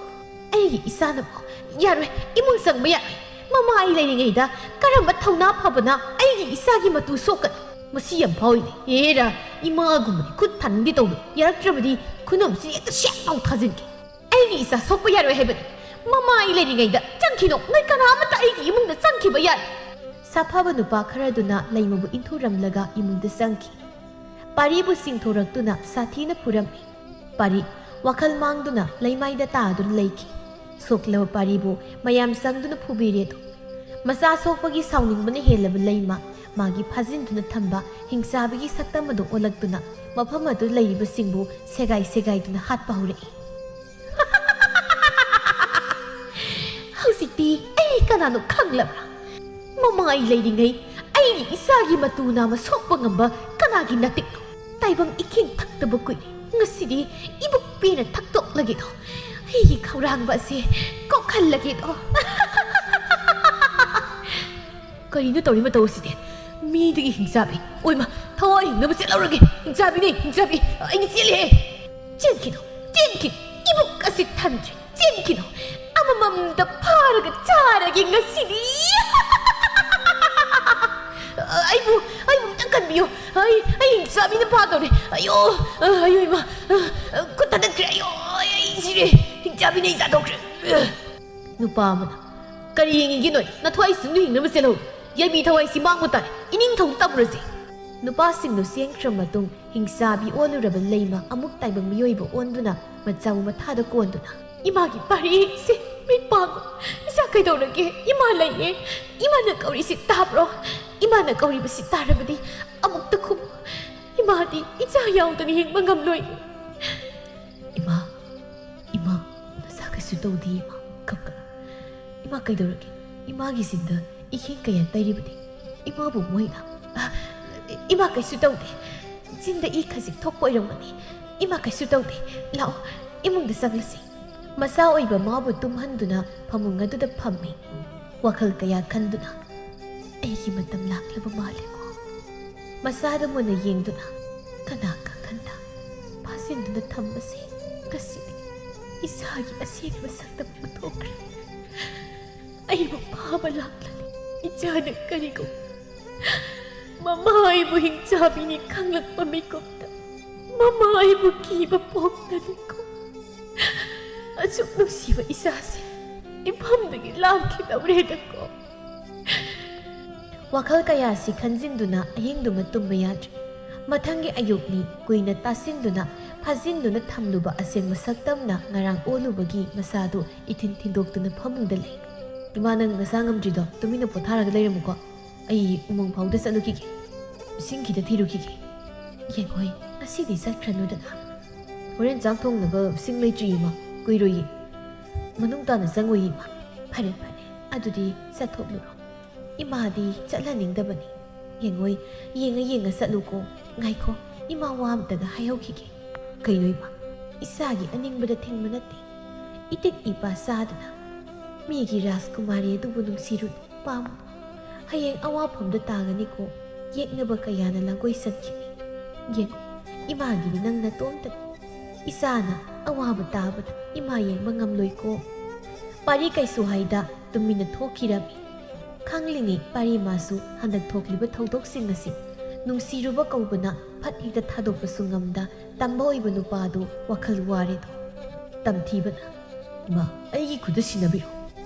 ꯑꯩꯒꯤ ꯏꯆꯥꯅꯕꯨ ꯌꯥꯔꯣꯏ ꯏꯃꯨꯡ ꯆꯪꯕ ꯌꯥꯔꯣꯏ ꯃꯃꯥ ꯑꯩ ꯂꯩꯔꯤꯉꯩꯗ ꯀꯔꯝꯕ ꯊꯧꯅꯥ ꯐꯕꯅ ꯑꯩꯒꯤ ꯏꯆꯥꯒꯤ ꯃꯇꯨ ꯁꯣꯛꯀꯅꯤ ꯃꯁꯤ ꯌꯥꯝ ꯐꯥꯎꯏꯅꯦ ꯑꯦꯔꯥ ꯏꯃꯥꯒꯨꯝꯕꯗꯤ ꯈꯨꯠ ꯊꯥꯅꯤꯡꯗꯦ ꯇꯧꯕ ꯌꯥꯔꯛꯇ꯭ꯔꯕꯗꯤ ꯈꯨꯅꯝꯁꯤ ꯍꯦꯛꯇ ꯁꯦꯠ ꯂꯥꯎ ꯊꯥꯖꯤꯟꯒꯦ ꯑꯩꯒꯤ ꯏꯆꯥ ꯁꯣꯛꯄ ꯌꯥꯔꯣꯏ ꯍꯥꯏꯕꯅꯤ ꯃꯃꯥ ꯑꯩ ꯂꯩꯔꯤꯉꯩꯗ ꯆꯪꯈꯤꯅꯣ ꯅꯣꯏ ꯀꯅꯥꯃꯠꯇ ꯑꯩꯒꯤ ꯏꯃꯨꯡꯗ ꯆꯪꯈꯤꯕ ꯌꯥꯔꯣꯏ ꯁꯥꯐꯕ ꯅꯨꯄꯥ ꯈꯔꯗꯨꯅ ꯂꯩꯃꯕꯨ ꯏꯟꯊꯨꯔꯝꯂꯒ ꯏꯃꯨꯡꯗ ꯆꯪꯈꯤ ꯄꯥꯔꯤꯕꯨ ꯆꯤꯡꯊꯣꯔꯛꯇꯨꯅ ꯁꯥꯊꯤꯅ ꯐꯨꯔꯝꯃꯤ ꯄꯥꯔꯤ ꯋꯥꯈꯜ ꯃꯥꯡꯗꯨꯅ ꯂꯩꯃꯥꯏꯗ ꯇꯥꯗꯨꯅ ꯂꯩꯈꯤ ꯁꯣꯛꯂꯕ ꯄꯥꯔꯤꯕꯨ ꯃꯌꯥꯝ ꯆꯪꯗꯨꯅ ꯐꯨꯕꯤꯔꯦꯗꯣ ꯃꯆꯥ ꯁꯣꯛꯄꯒꯤ ꯁꯥꯎꯅꯤꯡꯕꯅ ꯍꯦꯜꯂꯕ ꯂꯩꯃ ꯃꯥꯒꯤ ꯐꯥꯖꯤꯟꯗꯨꯅ ꯊꯝꯕ ꯍꯤꯡꯆꯥꯕꯤꯒꯤ ꯁꯛꯇꯝ ꯑꯗꯨ ꯑꯣꯜꯂꯛꯇꯨꯅ ꯃꯐꯝ ꯑꯗꯨ ꯂꯩꯔꯤꯕꯁꯤꯡꯕꯨ ꯁꯦꯒꯥꯏ ꯁꯦꯒꯥꯏꯗꯨꯅ ꯍꯥꯠꯄ ꯍꯧꯔꯛꯏ ꯍꯧꯖꯤꯛꯇꯤ ꯑꯩ ꯀꯅꯥꯅꯣ ꯈꯪꯂꯕ꯭ꯔꯥ ꯃꯃꯥ ꯑꯩ ꯂꯩꯔꯤꯉꯩ ꯑꯩꯒꯤ ꯏꯆꯥꯒꯤ ꯃꯇꯨ ꯅꯥꯝꯃ ꯁꯣꯛꯄ ꯉꯝꯕ ꯀꯅꯥꯒꯤ ꯅꯇꯤꯛꯅꯣ ꯇꯥꯏꯕꯪ ꯏꯈꯦꯡ ꯊꯛꯇꯕ ꯀꯨꯏꯔꯦ ꯉꯁꯤꯗꯤ ꯏꯕꯨꯛ ꯄꯦꯅ ꯊꯛꯇꯣꯛꯂꯒꯦꯗꯣ ꯑꯩꯒꯤ ꯈꯧꯔꯥꯡꯕ ꯑꯁꯤ ꯀꯣꯛꯍꯜꯂꯒꯦꯗꯣ ꯀꯔꯤꯅꯣ ꯇꯧꯔꯤ ꯃꯇꯧ ꯑꯁꯤꯗꯤ ꯃꯤꯗꯒꯤ ꯍꯤꯡꯆꯥꯕꯤ ꯑꯣꯏꯃ ꯊꯋꯥꯏ ꯍꯤꯡꯅꯕ ꯆꯦꯜꯍꯧꯔꯒꯦ ꯍꯤꯡꯆꯥꯕꯤꯅꯦ ꯍꯤꯡꯆꯥꯕꯤ ꯑꯩꯅ ꯆꯦꯜꯂꯤꯍꯦ ꯆꯦꯟꯈꯤꯅꯣ ꯆꯦꯟꯈꯤꯅꯣ ꯏꯕꯨꯛ ꯑꯁꯤ ꯊꯟꯗ꯭ꯔꯤ ꯆꯦꯟꯈꯤꯅꯣ ꯑꯃꯃꯝꯗ ꯐꯥꯔꯒ ꯆꯥꯔꯒꯦ ꯉꯁꯤꯗꯤ ꯑꯩꯕꯨ ꯑꯝꯇ ꯀꯟꯕꯤꯌꯨ ꯑꯩ ꯍꯤꯡꯆꯥꯕꯤꯅ ꯐꯥꯗꯧꯔꯦ ꯑꯌꯣ ꯑꯌꯣ ꯏꯃꯥ ꯈꯨꯠ ꯊꯥꯗꯠꯈ꯭ꯔꯦ ꯑꯌꯣ ꯑꯩ ꯁꯤꯔꯦ ꯍꯤꯡꯆꯥꯕꯤꯅ ꯑꯩ ꯆꯥꯊꯣꯛꯈ꯭ꯔꯦ ꯅꯨꯄꯥ ꯑꯃꯅ ꯀꯔꯤ ꯌꯦꯡꯉꯤꯒꯦ ꯅꯣꯏ ꯅꯊꯋꯥꯏ ꯁꯤꯡꯗꯨ ꯍꯤꯡꯅꯕ ꯆꯦꯜꯍꯧ ꯌꯥꯏꯕꯤ ꯊꯋꯥꯏꯁꯤ ꯃꯥꯡꯕ ꯇꯥꯔꯦ ꯏꯅꯤꯡꯊꯧꯗ ꯇꯝꯃꯨꯔꯁꯤ ꯅꯨꯄꯥꯁꯤꯡꯗꯨ ꯆꯦꯟꯈ꯭ꯔ ꯃꯇꯨꯡ ꯍꯤꯡꯆꯥꯕꯤ ꯑꯣꯜꯂꯨꯔꯕ ꯂꯩꯃ ꯑꯃꯨꯛ ꯇꯥꯏꯕꯪ ꯃꯤꯑꯣꯏꯕ ꯑꯣꯟꯗꯨꯅ ꯃꯆꯥꯕꯨ ꯃꯊꯥꯗ ꯀꯣꯟꯗꯨꯅ ꯏꯃꯥꯒꯤ ꯄꯥꯔꯤꯁꯦ ꯃꯤꯠ ꯄꯥꯡꯉꯨ ꯏꯆꯥ ꯀꯩꯗꯧꯔꯒꯦ ꯏꯃꯥ ꯂꯩꯌꯦ ꯏꯃꯥꯅ ꯀꯧꯔꯤꯁꯤ ꯇꯥꯕ꯭ꯔꯣ ꯏꯃꯥꯅ ꯀꯧꯔꯤꯕꯁꯤ ꯇꯥꯔꯕꯗꯤ ꯑꯃꯨꯛꯇ ꯈꯨꯝꯃꯨ ꯏꯃꯥꯗꯤ ꯏꯆꯥ ꯌꯥꯎꯗꯅ ꯍꯤꯡꯕ ꯉꯝꯂꯣꯏ ꯏꯃꯥ ꯏꯃꯥ ꯅꯆꯥ ꯀꯩꯁꯨ ꯇꯧꯗꯦ ꯏꯃꯥ ꯀꯞꯀꯅꯨ ꯏꯃꯥ ꯀꯩꯗꯧꯔꯒꯦ ꯏꯃꯥꯒꯤ ꯆꯤꯟꯗ ꯏꯍꯤꯡ ꯀꯌꯥ ꯇꯩꯔꯤꯕꯗꯤ ꯏꯃꯥꯕꯨ ꯃꯣꯏꯅ ꯏꯃꯥ ꯀꯩꯁꯨ ꯇꯧꯗꯦ ꯆꯤꯟꯗ ꯏ ꯈꯖꯤꯛ ꯊꯣꯛꯄ ꯑꯣꯏꯔꯝꯒꯅꯤ ꯏꯃꯥ ꯀꯩꯁꯨ ꯇꯧꯗꯦ ꯂꯥꯛꯑꯣ ꯏꯃꯨꯡꯗ ꯆꯪꯂꯁꯤ ꯃꯆꯥ ꯑꯣꯏꯕ ꯃꯥꯕꯨ ꯇꯨꯝꯍꯟꯗꯨꯅ ꯐꯃꯨꯡ ꯑꯗꯨꯗ ꯐꯝꯃꯤ ꯋꯥꯈꯜ ꯀꯌꯥ ꯈꯟꯗꯨꯅ ꯑꯩꯒꯤ ꯃꯇꯝ ꯂꯥꯛꯂꯕ ꯃꯥꯜꯂꯦꯀꯣ ꯃꯆꯥꯗ ꯃꯨꯟꯅ ꯌꯦꯡꯗꯨꯅ ꯀꯅꯥ ꯈꯪꯍꯟꯗ ꯐꯥꯖꯤꯟꯗꯨꯅ ꯊꯝꯕꯁꯦ ꯉꯁꯤꯗꯤ ꯏꯁꯥꯒꯤ ꯑꯁꯦꯡꯕ ꯁꯛꯇꯝ ꯎꯠꯊꯣꯛꯈ꯭ꯔꯦ ꯑꯩꯕꯨ ꯐꯥꯕ ꯂꯥꯛꯂꯅꯤ ꯏꯆꯥꯅ ꯀꯔꯤꯒꯨꯝ ꯃꯃꯥ ꯑꯩꯕꯨ ꯍꯤꯡꯆꯥꯕꯤꯅꯤ ꯈꯪꯂꯛꯄ ꯃꯤꯀꯨꯞꯇ ꯃꯃꯥ ꯑꯩꯕꯨ ꯀꯤꯕ ꯄꯣꯛꯂꯅꯤꯀꯣ ꯑꯁꯨꯛ ꯅꯨꯡꯁꯤꯕ ꯏꯆꯥꯁꯦ ꯏꯐꯝꯗꯒꯤ ꯂꯥꯛꯈꯤꯗꯧꯔꯦꯗꯀꯣ ꯋꯥꯈꯜ ꯀꯌꯥꯁꯤ ꯈꯟꯖꯤꯟꯗꯨꯅ ꯑꯍꯤꯡꯗꯨꯃ ꯇꯨꯝꯕ ꯌꯥꯗ꯭ꯔꯤ ꯃꯊꯪꯒꯤ ꯑꯌꯨꯛꯅꯤ ꯀꯨꯏꯅ ꯇꯥꯁꯤꯟꯗꯨꯅ ꯐꯥꯖꯤꯟꯗꯨꯅ ꯊꯝꯂꯨꯕ ꯑꯁꯦꯡꯕ ꯁꯛꯇꯝꯅ ꯉꯔꯥꯡ ꯑꯣꯜꯂꯨꯕꯒꯤ ꯃꯁꯥꯗꯨ ꯏꯊꯤꯟ ꯊꯤꯟꯗꯣꯛꯇꯨꯅ ꯐꯃꯨꯡꯗ ꯂꯩ ꯏꯃꯥ ꯅꯪ ꯅꯁꯥ ꯉꯝꯗ꯭ꯔꯤꯗꯣ ꯇꯨꯃꯤꯟꯅ ꯄꯣꯊꯥꯔꯒ ꯂꯩꯔꯝꯃꯨꯀꯣ ꯑꯩ ꯎꯃꯪ ꯐꯥꯎꯗ ꯆꯠꯂꯨꯈꯤꯒꯦ ꯏꯁꯤꯡ ꯈꯤꯇ ꯊꯤꯔꯨꯈꯤꯒꯦ ꯌꯦꯡꯉꯣꯏ ꯉꯁꯤꯗꯤ ꯆꯠꯈ꯭ꯔꯅꯨꯗꯅ ꯍꯣꯔꯦꯟ ꯆꯥꯛ ꯊꯣꯡꯅꯕ ꯏꯁꯤꯡ ꯂꯩꯇ꯭ꯔꯤ ꯏꯃꯥ ꯀꯨꯏꯔꯣꯏꯌꯦ ꯃꯅꯨꯡ ꯇꯥꯅ ꯆꯪꯉꯣꯏ ꯏꯃꯥ ꯐꯔꯦ ꯐꯔꯦ ꯑꯗꯨꯗꯤ ꯆꯠꯊꯣꯛꯂꯨꯔꯣ ꯏꯃꯥꯗꯤ ꯆꯠꯍꯟꯅꯤꯡꯗꯕꯅꯤ ꯌꯦꯡꯉꯣꯏ ꯌꯦꯡꯉ ꯆꯠꯂꯨꯀꯣ ꯉꯥꯏꯈꯣ ꯏꯃꯥ ꯋꯥ ꯑꯝꯇꯒ ꯍꯥꯏꯍꯧꯈꯤꯒꯦ ꯀꯩꯅꯣ ꯏꯃꯥ ꯏꯆꯥꯒꯤ ꯑꯅꯤꯡꯕꯗ ꯊꯤꯡꯕ ꯅꯠꯇꯦ ꯏꯇꯤꯛ ꯏꯄꯥ ꯆꯥꯗꯅ ꯃꯤꯒꯤ ꯔꯥꯖꯀꯨꯃꯥꯔꯤ ꯑꯗꯨꯕꯨ ꯅꯨꯡꯁꯤꯔꯨ ꯄꯥꯝꯃꯨ ꯍꯌꯦꯡ ꯑꯋꯥꯐꯝꯗ ꯇꯥꯒꯅꯤꯀꯣ ꯌꯦꯛꯅꯕ ꯀꯌꯥꯅ ꯂꯥꯡꯒꯣꯏ ꯆꯠꯈꯤꯅꯤ ꯌꯦꯡꯉꯨ ꯏꯃꯥꯒꯤꯗꯤ ꯅꯪ ꯅꯇꯣꯝꯇꯅꯤ ꯏꯆꯥꯅ ꯑꯋꯥꯕ ꯇꯥꯕꯗ ꯏꯃꯥ ꯌꯦꯡꯕ ꯉꯝꯂꯣꯏꯀꯣ ꯄꯥꯔꯤ ꯀꯩꯁꯨ ꯍꯥꯏꯗ ꯇꯨꯃꯤꯟꯅ ꯊꯣꯛꯈꯤꯔꯝꯃꯤ ꯈꯪꯂꯤꯉꯩ ꯄꯥꯔꯤ ꯃꯥꯁꯨ ꯍꯟꯗꯛ ꯊꯣꯛꯂꯤꯕ ꯊꯧꯗꯣꯛꯁꯤꯡ ꯑꯁꯤ ꯅꯨꯡꯁꯤꯔꯨꯕ ꯀꯧꯕꯅ ꯐꯠ ꯍꯦꯛꯇ ꯊꯥꯗꯣꯛꯄꯁꯨ ꯉꯝꯗ ꯇꯝꯕ ꯑꯣꯏꯕ ꯅꯨꯄꯥꯗꯨ ꯋꯥꯈꯜ ꯋꯥꯔꯦꯗꯣ ꯇꯝꯊꯤꯕꯅ ꯏꯃꯥ ꯑꯩꯒꯤ ꯈꯨꯠꯇ ꯁꯤꯟꯅꯕꯤꯔꯣ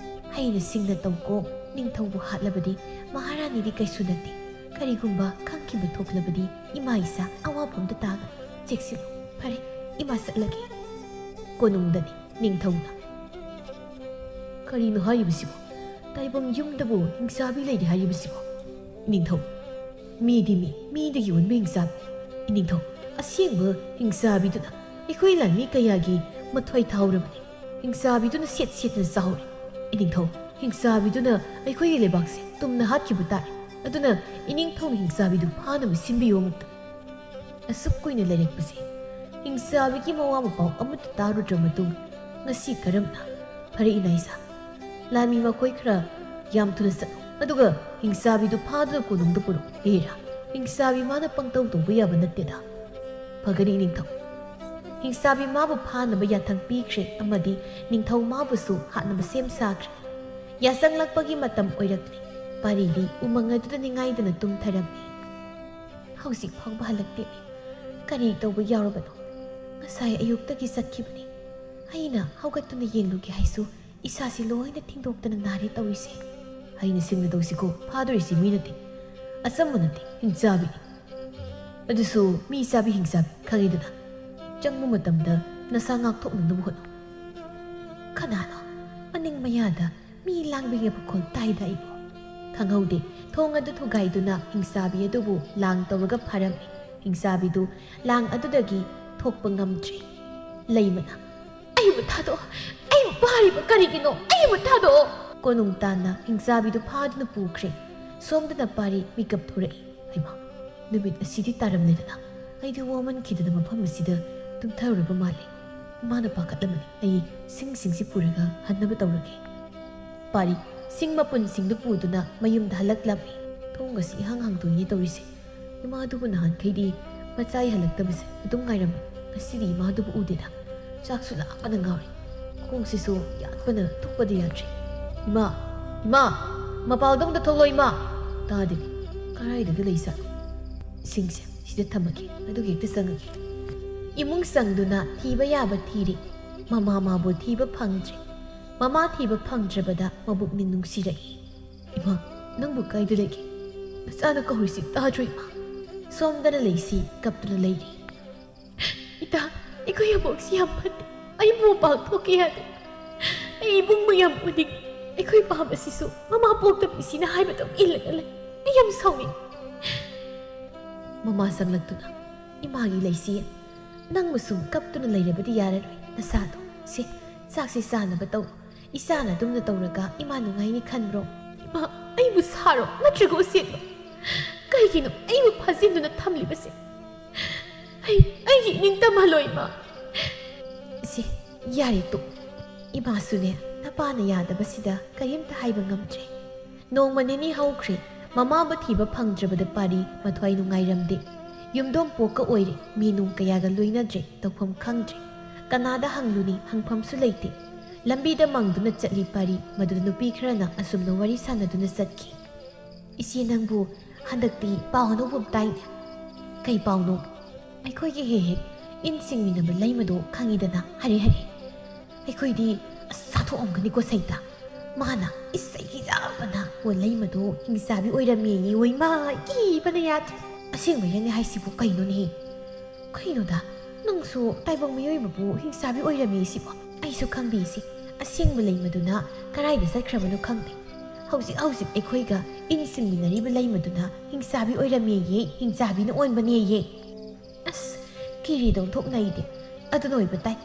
ꯍꯩꯅ ꯁꯤꯡꯅ ꯇꯧꯀꯣ ꯅꯤꯡꯊꯧꯕꯨ ꯍꯥꯠꯂꯕꯗꯤ ꯃꯍꯥꯔꯥꯅꯤꯗꯤ ꯀꯩꯁꯨ ꯅꯠꯇꯦ ꯀꯔꯤꯒꯨꯝꯕ ꯈꯪꯈꯤꯕ ꯊꯣꯛꯂꯕꯗꯤ ꯏꯃꯥ ꯏꯆꯥ ꯑꯋꯥꯐꯝꯗ ꯇꯥꯒꯅꯤ ꯆꯦꯛꯁꯤꯜꯂꯨ ꯐꯔꯦ ꯏꯃꯥ ꯆꯠꯂꯒꯦ ꯀꯣꯅꯨꯡꯗꯅꯤ ꯅꯤꯡꯊꯧꯅ ꯀꯔꯤꯅꯣ ꯍꯥꯏꯔꯤꯕꯁꯤꯕꯣ ꯇꯥꯏꯕꯪ ꯌꯨꯝꯗꯕꯨ ꯍꯤꯡꯆꯥꯕꯤ ꯂꯩꯔꯤ ꯍꯥꯏꯔꯤꯕꯁꯤꯕꯣ ꯏꯅꯤꯡꯊꯧ ꯃꯤꯗꯤ ꯃꯤꯗꯒꯤ ꯑꯣꯟꯕ ꯍꯤꯡꯆꯥꯕꯤ ꯏꯅꯤꯡꯊꯧ ꯑꯁꯦꯡꯕ ꯍꯤꯡꯆꯥꯕꯤꯗꯨꯅ ꯑꯩꯈꯣꯏ ꯂꯥꯟꯃꯤ ꯀꯌꯥꯒꯤ ꯃꯊ꯭ꯋꯥꯏ ꯊꯥꯎꯔꯕꯅꯤ ꯍꯤꯡꯆꯥꯕꯤꯗꯨꯅ ꯁꯦꯠ ꯁꯦꯠꯅ ꯆꯥꯍꯧꯔꯦ ꯏꯅꯤꯡꯊꯧ ꯍꯤꯡꯆꯥꯕꯤꯗꯨꯅ ꯑꯩꯈꯣꯏꯒꯤ ꯂꯩꯕꯥꯛꯁꯦ ꯇꯨꯝꯅ ꯍꯥꯠꯈꯤꯕ ꯇꯥꯔꯦ ꯑꯗꯨꯅ ꯏꯅꯤꯡꯊꯧꯅ ꯍꯤꯡꯆꯥꯕꯤꯗꯨ ꯐꯥꯅꯕ ꯁꯤꯟꯕꯤꯌꯨ ꯑꯃꯨꯛꯇ ꯑꯁꯨꯛ ꯀꯨꯏꯅ ꯂꯩꯔꯛꯄꯁꯦ ꯍꯤꯡꯆꯥꯕꯤꯒꯤ ꯃꯋꯥ ꯃꯄꯥꯎ ꯑꯃꯠꯇ ꯇꯥꯔꯨꯗ꯭ꯔ ꯃꯇꯨꯡ ꯉꯁꯤ ꯀꯔꯝꯅ ꯐꯔꯦ ꯏꯅꯥꯏꯁꯥ ꯂꯥꯟꯃꯤ ꯃꯈꯣꯏ ꯈꯔ ꯌꯥꯝ ꯊꯨꯅ ꯆꯠꯂꯨ ꯑꯗꯨꯒ ꯍꯤꯡꯆꯥꯕꯤꯗꯨ ꯐꯥꯗꯨꯅ ꯀꯣꯅꯨꯡꯗ ꯄꯨꯔꯛꯎ ꯍꯦꯔꯥ ꯍꯤꯡꯆꯥꯕꯤ ꯃꯥꯅ ꯄꯪꯇꯧ ꯇꯧꯕ ꯌꯥꯕ ꯅꯠꯇꯦꯗ ꯐꯒꯅꯤ ꯅꯤꯡꯊꯧ ꯍꯤꯡꯆꯥꯕꯤ ꯃꯥꯕꯨ ꯐꯥꯅꯕ ꯌꯥꯊꯪ ꯄꯤꯈ꯭ꯔꯦ ꯑꯃꯗꯤ ꯅꯤꯡꯊꯧ ꯃꯥꯕꯨꯁꯨ ꯍꯥꯠꯅꯕ ꯁꯦꯝ ꯁꯥꯈ꯭ꯔꯦ ꯌꯥꯆꯪꯂꯛꯄꯒꯤ ꯃꯇꯝ ꯑꯣꯏꯔꯛꯂꯤ ꯄꯥꯔꯤꯗꯤ ꯎꯃꯪ ꯑꯗꯨꯗ ꯅꯤꯡꯉꯥꯏꯗꯅ ꯇꯨꯝꯊꯔꯝꯃꯤ ꯍꯧꯖꯤꯛ ꯐꯥꯎꯕ ꯍꯜꯂꯛꯇꯦ ꯀꯔꯤ ꯇꯧꯕ ꯌꯥꯎꯔꯕꯅꯣ ꯉꯁꯥꯏ ꯑꯌꯨꯛꯇꯒꯤ ꯆꯠꯈꯤꯕꯅꯤ ꯑꯩꯅ ꯍꯧꯒꯠꯇꯨꯅ ꯌꯦꯡꯂꯨꯒꯦ ꯍꯥꯏꯁꯨ ꯏꯁꯥꯁꯤ ꯂꯣꯏꯅ ꯊꯤꯡꯗꯣꯛꯇꯅ ꯅꯥꯔꯦ ꯇꯧꯔꯤꯁꯦ ꯑꯩꯅ ꯁꯤꯡꯅ ꯇꯧꯁꯤꯀꯣ ꯐꯥꯗꯣꯔꯤꯁꯤ ꯃꯤ ꯅꯠꯇꯦ ꯑꯆꯝꯕ ꯅꯠꯇꯦ ꯍꯤꯡꯆꯥꯕꯤꯅꯤ ꯑꯗꯨꯁꯨ ꯃꯤ ꯆꯥꯕꯤ ꯍꯤꯡꯆꯥꯕꯤ ꯈꯪꯉꯤꯗꯅ ꯆꯪꯕ ꯃꯇꯝꯗ ꯅꯁꯥ ꯉꯥꯛꯊꯣꯛꯅꯅꯕ ꯍꯣꯠꯅꯧ ꯀꯅꯥꯅꯣ ꯃꯅꯤꯡ ꯃꯌꯥꯗ ꯃꯤ ꯂꯥꯡꯕꯒꯤ ꯃꯈꯣꯜ ꯇꯥꯏꯗ ꯑꯩꯕꯨ ꯈꯪꯍꯧꯗꯦ ꯊꯣꯡ ꯑꯗꯨ ꯊꯨꯒꯥꯏꯗꯨꯅ ꯍꯤꯡꯆꯥꯕꯤ ꯑꯗꯨꯕꯨ ꯂꯥꯡ ꯇꯧꯔꯒ ꯐꯥꯔꯝꯃꯤ ꯍꯤꯡꯆꯥꯕꯤꯗꯨ ꯂꯥꯡ ꯑꯗꯨꯗꯒꯤ ꯊꯣꯛꯄ ꯉꯝꯗ꯭ꯔꯤ ꯂꯩꯃꯅ ꯑꯩꯕꯨ ꯊꯥꯗꯣꯛꯑꯣ ꯑꯩꯕꯨ ꯐꯥꯔꯤꯕ ꯀꯔꯤꯒꯤꯅꯣ ꯑꯩꯕꯨ ꯊꯥꯗꯣꯛꯑꯣ ꯀꯣꯅꯨꯡ ꯇꯥꯟꯅ ꯍꯤꯡꯆꯥꯕꯤꯗꯨ ꯐꯥꯗꯨꯅ ꯄꯨꯈ꯭ꯔꯦ ꯁꯣꯝꯗꯅ ꯄꯥꯔꯤ ꯃꯤꯀꯞ ꯊꯣꯔꯛꯏ ꯍꯩꯃꯥ ꯅꯨꯃꯤꯠ ꯑꯁꯤꯗꯤ ꯇꯥꯔꯝꯂꯦꯗꯅ ꯑꯩꯗꯤ ꯋꯥꯃꯟꯈꯤꯗꯅ ꯃꯐꯝ ꯑꯁꯤꯗ ꯇꯨꯝꯊꯔꯨꯔꯕ ꯃꯥꯜꯂꯤ ꯏꯃꯥꯅ ꯄꯥꯈꯠꯂꯝꯃꯅꯤ ꯑꯩ ꯁꯤꯡꯁꯤ ꯄꯨꯔꯒ ꯍꯟꯅꯕ ꯇꯧꯔꯒꯦ ꯄꯥꯔꯤ ꯁꯤꯡ ꯃꯄꯨꯟꯁꯤꯡꯗꯨ ꯄꯨꯗꯨꯅ ꯃꯌꯨꯝꯗ ꯍꯜꯂꯛꯂꯝꯃꯤ ꯊꯣꯡꯒꯁꯤ ꯏꯍꯥꯡ ꯍꯥꯡꯗꯣꯛꯏ ꯇꯧꯔꯤꯁꯦ ꯏꯃꯥꯗꯨꯕꯨ ꯅꯍꯥꯟꯈꯩꯗꯤ ꯃꯆꯥꯏ ꯍꯜꯂꯛꯇꯕꯁꯦ ꯑꯗꯨꯝ ꯉꯥꯏꯔꯝꯃꯤ ꯉꯁꯤꯗꯤ ꯏꯃꯥꯗꯨꯕꯨ ꯎꯗꯦꯗ ꯆꯥꯛꯁꯨ ꯂꯥꯝꯕꯅ ꯉꯥꯎꯔꯤ ꯈꯣꯡꯁꯤꯁꯨ ꯌꯥꯠꯄꯅ ꯊꯨꯞꯄꯗ ꯌꯥꯗ꯭ꯔꯤ ꯏꯃꯥ ꯏꯃꯥ ꯃꯄꯥꯜꯗ ꯑꯝꯇ ꯊꯣꯛꯂꯣ ꯏꯃꯥ ꯇꯥꯗꯦꯅꯦ ꯀꯔꯥꯏꯗꯒ ꯂꯩꯖꯥꯠꯅꯣ ꯁꯤꯡꯁꯦ ꯁꯤꯗ ꯊꯝꯃꯒꯦ ꯑꯗꯨꯒ ꯍꯦꯛꯇ ꯆꯪꯉꯒꯦ ꯏꯃꯨꯡ ꯆꯪꯗꯨꯅ ꯊꯤꯕ ꯌꯥꯕ ꯊꯤꯔꯤ ꯃꯃꯥ ꯃꯥꯕꯨ ꯊꯤꯕ ꯐꯪꯗ꯭ꯔꯤ ꯃꯃꯥ ꯊꯤꯕ ꯐꯪꯗ꯭ꯔꯕꯗ ꯃꯕꯨꯛꯅꯤꯡ ꯅꯨꯡꯁꯤꯔꯛꯏ ꯏꯃꯥ ꯅꯪꯕꯨ ꯀꯥꯏꯗ ꯂꯩꯒꯦ ꯅꯆꯥꯅ ꯀꯧꯔꯤꯁꯤ ꯇꯥꯗ꯭ꯔꯣ ꯏꯃꯥ ꯁꯣꯝꯗꯅ ꯂꯩꯁꯤ ꯀꯞꯇꯨꯅ ꯂꯩꯔꯤ ꯏꯇꯥ ꯑꯩꯈꯣꯏ ꯑꯕꯣꯛꯁꯤ ꯌꯥꯝ ꯐꯠꯇꯦ ꯑꯩꯕꯨ ꯃꯄꯥꯜ ꯊꯣꯛꯀꯦ ꯌꯥꯗꯦ ꯑꯩ ꯏꯕꯨꯡꯕꯨ ꯌꯥꯝ ꯎꯅꯤꯡ ꯑꯩꯈꯣꯏ ꯄꯥꯝꯕꯁꯤꯁꯨ ꯃꯃꯥ ꯄꯣꯛꯇꯕꯤꯁꯤꯅ ꯍꯥꯏꯕꯗꯨ ꯏꯜꯂꯒ ꯂꯩ ꯑꯩ ꯌꯥꯝ ꯁꯥꯎꯅꯤꯡ ꯃꯃꯥ ꯆꯪꯂꯛꯇꯨꯅ ꯏꯃꯥꯒꯤ ꯂꯩꯁꯤ ꯅꯪꯕꯨ ꯁꯨꯝ ꯀꯞꯇꯨꯅ ꯂꯩꯔꯕꯗꯤ ꯌꯥꯔꯔꯣꯏ ꯅꯁꯥꯗꯣ ꯁꯤ ꯆꯥꯛꯁꯤ ꯆꯥꯅꯕ ꯇꯧ ꯏꯆꯥꯅ ꯑꯗꯨꯝꯅ ꯇꯧꯔꯒ ꯏꯃꯥ ꯅꯨꯡꯉꯥꯏꯅꯤ ꯈꯟꯕ꯭ꯔꯣ ꯏꯃꯥ ꯑꯩꯕꯨ ꯁꯥꯔꯣ ꯅꯠꯇ꯭ꯔꯒ ꯎꯁꯦꯠꯂꯣ ꯀꯩꯒꯤꯅꯣ ꯑꯩꯕꯨ ꯐꯥꯖꯤꯟꯗꯨꯅ ꯊꯝꯂꯤꯕꯁꯦ ꯑꯩꯒꯤ ꯅꯤꯡꯇꯝꯍꯜꯂꯣ ꯏꯃꯥ ꯁꯤ ꯌꯥꯔꯦ ꯇꯣꯛ ꯏꯃꯥꯁꯨꯅꯦ ꯅꯄꯥꯅ ꯌꯥꯗꯕꯁꯤꯗ ꯀꯔꯤꯝꯇ ꯍꯥꯏꯕ ꯉꯝꯗ꯭ꯔꯦ ꯅꯣꯡꯃ ꯅꯤꯅꯤ ꯍꯧꯈ꯭ꯔꯦ ꯃꯃꯥꯕꯨ ꯊꯤꯕ ꯐꯪꯗ꯭ꯔꯕꯗ ꯄꯥꯔꯤ ꯃꯊ꯭ꯋꯥꯏ ꯅꯨꯡꯉꯥꯏꯔꯝꯗꯦ ꯌꯨꯝꯗꯣꯡ ꯄꯣꯛꯀ ꯑꯣꯏꯔꯦ ꯃꯤ ꯅꯨꯡ ꯀꯌꯥꯒ ꯂꯣꯏꯅꯗ꯭ꯔꯦ ꯇꯧꯐꯝ ꯈꯪꯗ꯭ꯔꯦ ꯀꯅꯥꯗ ꯍꯪꯂꯨꯅꯤ ꯍꯪꯐꯝꯁꯨ ꯂꯩꯇꯦ ꯂꯝꯕꯤꯗ ꯃꯪꯗꯨꯅ ꯆꯠꯂꯤ ꯄꯥꯔꯤ ꯃꯗꯨꯗ ꯅꯨꯄꯤ ꯈꯔꯅ ꯑꯁꯨꯝꯅ ꯋꯥꯔꯤ ꯁꯥꯟꯅꯗꯨꯅ ꯆꯠꯈꯤ ꯏꯆꯦ ꯅꯪꯕꯨ ꯍꯟꯗꯛꯇꯤ ꯄꯥꯎ ꯑꯅꯧꯕ ꯇꯥꯏꯅꯦ ꯀꯩ ꯄꯥꯎꯅꯣ ꯑꯩꯈꯣꯏꯒꯤ ꯍꯦꯛ ꯍꯦꯛ ꯏꯟ ꯆꯤꯡꯃꯤꯟꯅꯕ ꯂꯩꯃꯗꯣ ꯈꯪꯉꯤꯗꯅ ꯍꯔꯦ ꯑꯩꯈꯣꯏꯗꯤ ꯑꯁ ꯆꯥꯊꯣꯛꯑꯝꯒꯅꯤꯀꯣ ꯁꯩꯇ ꯃꯥꯅ ꯏꯁꯩꯒꯤ ꯆꯥꯕꯅ ꯍꯣ ꯂꯩꯃꯗꯣ ꯍꯤꯡꯆꯥꯕꯤ ꯑꯣꯏꯔꯝꯃꯦꯌꯦ ꯍꯣꯏ ꯃꯥ ꯀꯤꯕꯅ ꯌꯥꯗ꯭ꯔꯦ ꯑꯁꯦꯡꯕꯩꯅꯦ ꯍꯥꯏꯁꯤꯕꯨ ꯀꯩꯅꯣꯅꯦ ꯀꯩꯅꯣꯗ ꯅꯪꯁꯨ ꯇꯥꯏꯕꯪ ꯃꯤꯑꯣꯏꯕꯕꯨ ꯍꯤꯡꯆꯥꯕꯤ ꯑꯣꯏꯔꯝꯃꯦ ꯁꯤꯕꯣ ꯑꯩꯁꯨ ꯈꯪꯕꯤꯁꯤ ꯑꯁꯦꯡꯕ ꯂꯩꯃꯗꯨꯅ ꯀꯔꯥꯏꯗ ꯆꯠꯈ꯭ꯔꯕꯅꯣ ꯈꯪꯗꯦ ꯍꯧꯖꯤꯛ ꯑꯩꯈꯣꯏꯒ ꯏꯟ ꯆꯤꯡꯃꯤꯟꯅꯔꯤꯕ ꯂꯩꯃꯗꯨꯅ ꯍꯤꯡꯆꯥꯕꯤ ꯑꯣꯏꯔꯝꯃꯦꯌꯦ ꯍꯤꯡꯆꯥꯕꯤꯅ ꯑꯣꯟꯕꯅꯦꯌꯦ ꯑꯁ ꯀꯤꯔꯤꯗꯧ ꯊꯣꯛꯅꯩꯗꯦ ꯑꯗꯨꯅ ꯑꯣꯏꯕ ꯇꯥꯏ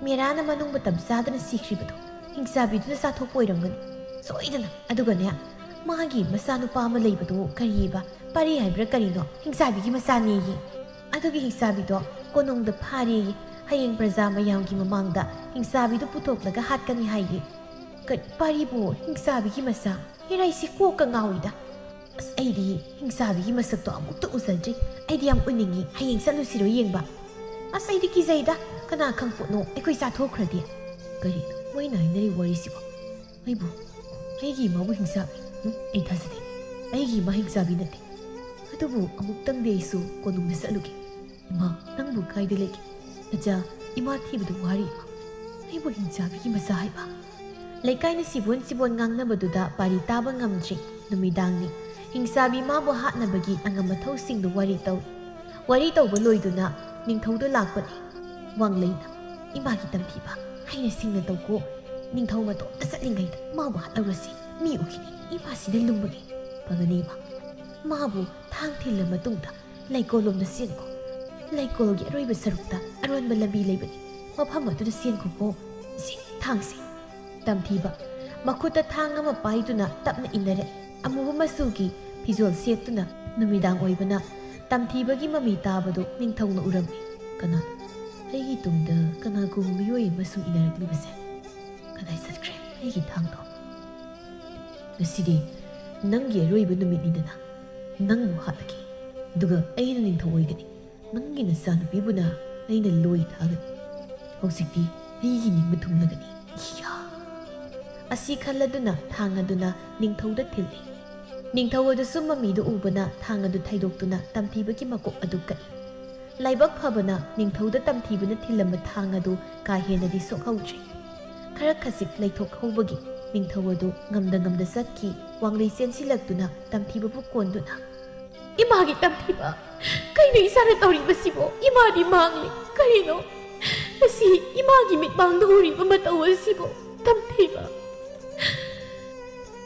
ꯃꯦꯔꯥꯅ ꯃꯅꯨꯡ ꯃꯇꯝ ꯆꯥꯗꯅ ꯁꯤꯈ꯭ꯔꯤꯕꯗꯣ ꯍꯤꯡꯆꯥꯕꯤꯗꯨꯅ ꯆꯥꯊꯣꯛꯄ ꯑꯣꯏꯔꯝꯒꯅꯤ ꯁꯣꯏꯗꯅ ꯑꯗꯨꯒꯅꯦ ꯃꯥꯒꯤ ꯃꯆꯥꯅꯨꯄꯥ ꯑꯃ ꯂꯩꯕꯗꯣ ꯀꯔꯤꯕ ꯄꯥꯔꯤ ꯍꯥꯏꯕ꯭ꯔꯥ ꯀꯔꯤꯅꯣ ꯍꯤꯡꯆꯥꯕꯤꯒꯤ ꯃꯆꯥꯅꯦꯌꯦ ꯑꯗꯨꯒꯤ ꯍꯤꯡꯆꯥꯕꯤꯗꯣ ꯀꯣꯅꯨꯡꯗ ꯐꯥꯔꯦꯌꯦ ꯍꯌꯦꯡ ꯄ꯭ꯔꯖꯥ ꯃꯌꯥꯝꯒꯤ ꯃꯃꯥꯡꯗ ꯍꯤꯡꯆꯥꯕꯤꯗꯣ ꯄꯨꯊꯣꯛꯂꯒ ꯍꯥꯠꯀꯅꯤ ꯍꯥꯏꯌꯦ ꯄꯥꯔꯤꯕꯨ ꯍꯤꯡꯆꯥꯕꯤꯒꯤ ꯃꯆꯥ ꯏꯔꯩꯁꯤ ꯀꯣꯛꯀ ꯉꯥꯎꯏꯗ ꯑꯁ ꯑꯩꯗꯤ ꯍꯤꯡꯆꯥꯕꯤꯒꯤ ꯃꯁꯛꯇꯣ ꯑꯃꯨꯛꯇ ꯎꯖꯗ꯭ꯔꯤ ꯑꯩꯗꯤ ꯌꯥꯝ ꯎꯅꯤꯡꯉꯤ ꯍꯌꯦꯡ ꯆꯠꯂꯨꯁꯤꯔꯣ ꯌꯦꯡꯕ ꯑꯁ ꯑꯩꯗꯤ ꯀꯤꯖꯩꯗ ꯀꯅꯥ ꯈꯪꯄꯣꯠꯅꯣ ꯑꯩꯈꯣꯏ ꯆꯥꯊꯣꯛꯈ꯭ꯔꯗꯤ ꯀꯔꯤꯅꯣ ꯃꯣꯏꯅ ꯍꯥꯏꯅꯔꯤ ꯋꯥꯔꯤꯁꯤꯕꯣ ꯑꯩꯒꯤ ꯏꯃꯥꯕꯨ ꯍꯤꯡꯆꯥꯕꯤ ꯑꯩ ꯊꯥꯖꯗꯦ ꯑꯩꯒꯤ ꯏꯃꯥ ꯍꯤꯡꯆꯥꯕꯤ ꯅꯠꯇꯦ ꯑꯗꯨꯕꯨ ꯑꯃꯨꯛꯇꯪꯗꯤ ꯑꯩꯁꯨ ꯀꯣꯅꯨꯡꯗ ꯆꯠꯂꯨꯒꯦ ꯏꯃꯥ ꯅꯪꯕꯨ ꯀꯥꯏꯗ ꯂꯩꯒꯦ ꯅꯆꯥ ꯏꯃꯥ ꯊꯤꯕꯗ ꯋꯥꯔꯤ ꯏꯃꯥ ꯑꯩꯕꯨ ꯍꯤꯡꯆꯥꯕꯤꯒꯤ ꯃꯆꯥ ꯍꯥꯏꯕ? ꯂꯩꯀꯥꯏꯅ ꯁꯤꯕꯣꯟ ꯉꯥꯡꯅꯕꯗꯨꯗ ꯄꯥꯔꯤ ꯇꯥꯕ ꯉꯝꯗ꯭ꯔꯤ꯫ ꯅꯨꯃꯤꯗꯥꯡꯅꯤ꯫ ꯍꯤꯡꯆꯥꯕꯤ ꯃꯥꯕꯨ ꯍꯥꯠꯅꯕꯒꯤ ꯑꯉꯝ ꯃꯊꯧꯁꯤꯡꯗꯨ ꯋꯥꯔꯤ ꯇꯧꯏ꯫ ꯋꯥꯔꯤ ꯇꯧꯕ ꯂꯣꯏꯗꯨꯅ ꯅꯤꯡꯊꯧꯗ ꯂꯥꯛꯄꯅꯤ꯫ ꯋꯥꯡꯂꯩꯅ "ꯏꯃꯥꯒꯤ ꯇꯝꯊꯤꯕ ꯍꯩꯅ ꯁꯤꯡꯅ ꯇꯧꯀꯣ꯫ ꯅꯤꯡꯊꯧ ꯃꯇꯣꯝꯇ ꯆꯠꯂꯤꯉꯩꯗ ꯃꯥꯕꯨ ꯍꯥꯠꯍꯧꯔꯁꯤ꯫ ꯃꯤ ꯎꯈꯤꯅꯤ ꯏꯃꯥꯁꯤꯗ ꯂꯨꯝꯕꯒꯤ꯫ ꯐꯒꯅꯤ ꯏꯃꯥ꯫ ꯃꯥꯕꯨ ꯊꯥꯡ ꯊꯤꯜꯂ ꯃꯇꯨꯡꯗ ꯂꯩꯀꯣꯜꯂꯣꯝꯗ ꯆꯦꯟꯈꯣ꯫ ꯂꯩꯀꯣꯜꯒꯤ ꯑꯔꯣꯏꯕ ꯁꯔꯨꯛꯇ ꯑꯔꯣꯟꯕ ꯂꯝꯕꯤ ꯂꯩꯕꯅꯤ꯫ ꯃꯐꯝ ꯑꯗꯨꯗ ꯆꯦꯟꯈꯣꯀꯣ꯫ ꯁꯤ ꯊꯥꯡꯁꯤ꯫ ꯇꯝꯊꯤꯕ ꯃꯈꯨꯠꯇ ꯊꯥꯡ ꯑꯃ ꯄꯥꯏꯗꯨꯅ ꯇꯞꯅ ꯏꯟꯅꯔꯛꯏ꯫ ꯑꯃꯨꯕ ꯃꯆꯨꯒꯤ ꯐꯤꯖꯣꯜ ꯁꯦꯠꯇꯨꯅ ꯅꯨꯃꯤꯗꯥꯡ ꯑꯣꯏꯕꯅ ꯇꯝꯊꯤꯕꯒꯤ ꯃꯃꯤ ꯇꯥꯕꯗꯨ ꯅꯤꯡꯊꯧꯅ ꯎꯔꯝꯃꯤ꯫ ꯀꯅꯥ? ꯑꯩꯒꯤ ꯇꯨꯡꯗ ꯀꯅꯥꯒꯨꯝꯕ ꯃꯤꯑꯣꯏ ꯑꯃꯁꯨ ꯏꯟꯅꯔꯛꯂꯤꯕꯁꯦ? ꯀꯗꯥꯏ ꯆꯠꯈ꯭ꯔꯦ ꯑꯩꯒꯤ ꯊꯥꯡꯗꯣ? ꯉꯁꯤꯗꯤ ꯅꯪꯒꯤ ꯑꯔꯣꯏꯕ ꯅꯨꯃꯤꯠꯅꯤꯗꯅ꯫ ꯅꯪꯕꯨ ꯍꯥꯠꯂꯒꯦ ꯑꯗꯨꯒ ꯑꯩꯅ ꯅꯤꯡꯊꯧ ꯑꯣꯏꯒꯅꯤ꯫ ꯅꯪꯒꯤ ꯅꯆꯥꯅꯨꯄꯤꯕꯨꯅ ꯑꯩꯅ ꯂꯣꯏ ꯊꯥꯒꯅꯤ꯫ ꯍꯧꯖꯤꯛꯇꯤ ꯑꯩꯒꯤ ꯅꯤꯡꯕ ꯊꯨꯡꯂꯒꯅꯤ꯫ ꯏꯌꯥ! ꯑꯁꯤ ꯈꯜꯂꯗꯨꯅ ꯊꯥꯡ ꯑꯗꯨꯅ ꯅꯤꯡꯊꯧꯗ ꯊꯤꯜꯂꯤ꯫ ꯅꯤꯡꯊꯧ ꯑꯗꯨꯁꯨ ꯃꯃꯤꯗꯨ ꯎꯕꯅ ꯊꯥꯡ ꯑꯗꯨ ꯊꯩꯗꯣꯛꯇꯨꯅ ꯇꯝꯊꯤꯕꯒꯤ ꯃꯀꯣꯛ ꯑꯗꯨ ꯀꯛꯏ꯫ ꯂꯥꯏꯕꯛ ꯐꯕꯅ ꯅꯤꯡꯊꯧꯗ ꯇꯝꯊꯤꯕꯅ ꯊꯤꯜꯂꯝꯕ ꯊꯥꯡ ꯑꯗꯨ ꯀꯥ ꯍꯦꯟꯅꯗꯤ ꯁꯣꯛꯍꯧꯗ꯭ꯔꯤ꯫ ꯈꯔ ꯈꯖꯤꯛ ꯂꯩꯊꯣꯛꯍꯧꯕꯒꯤ ꯅꯤꯡꯊꯧ ꯑꯗꯨ ꯉꯝꯗ ꯆꯠꯈꯤ꯫ ꯋꯥꯡꯂꯩ ꯆꯦꯟꯁꯤꯜꯂꯛꯇꯨꯅ ꯇꯝꯊꯤꯕꯕꯨ ꯀꯣꯟꯗꯨꯅ 이마기 땀티바 그이노 이사를 떠리버시고 이마디 망리 그이노 다시 이마기 밑방도 우리가 맞다워시고 땀티바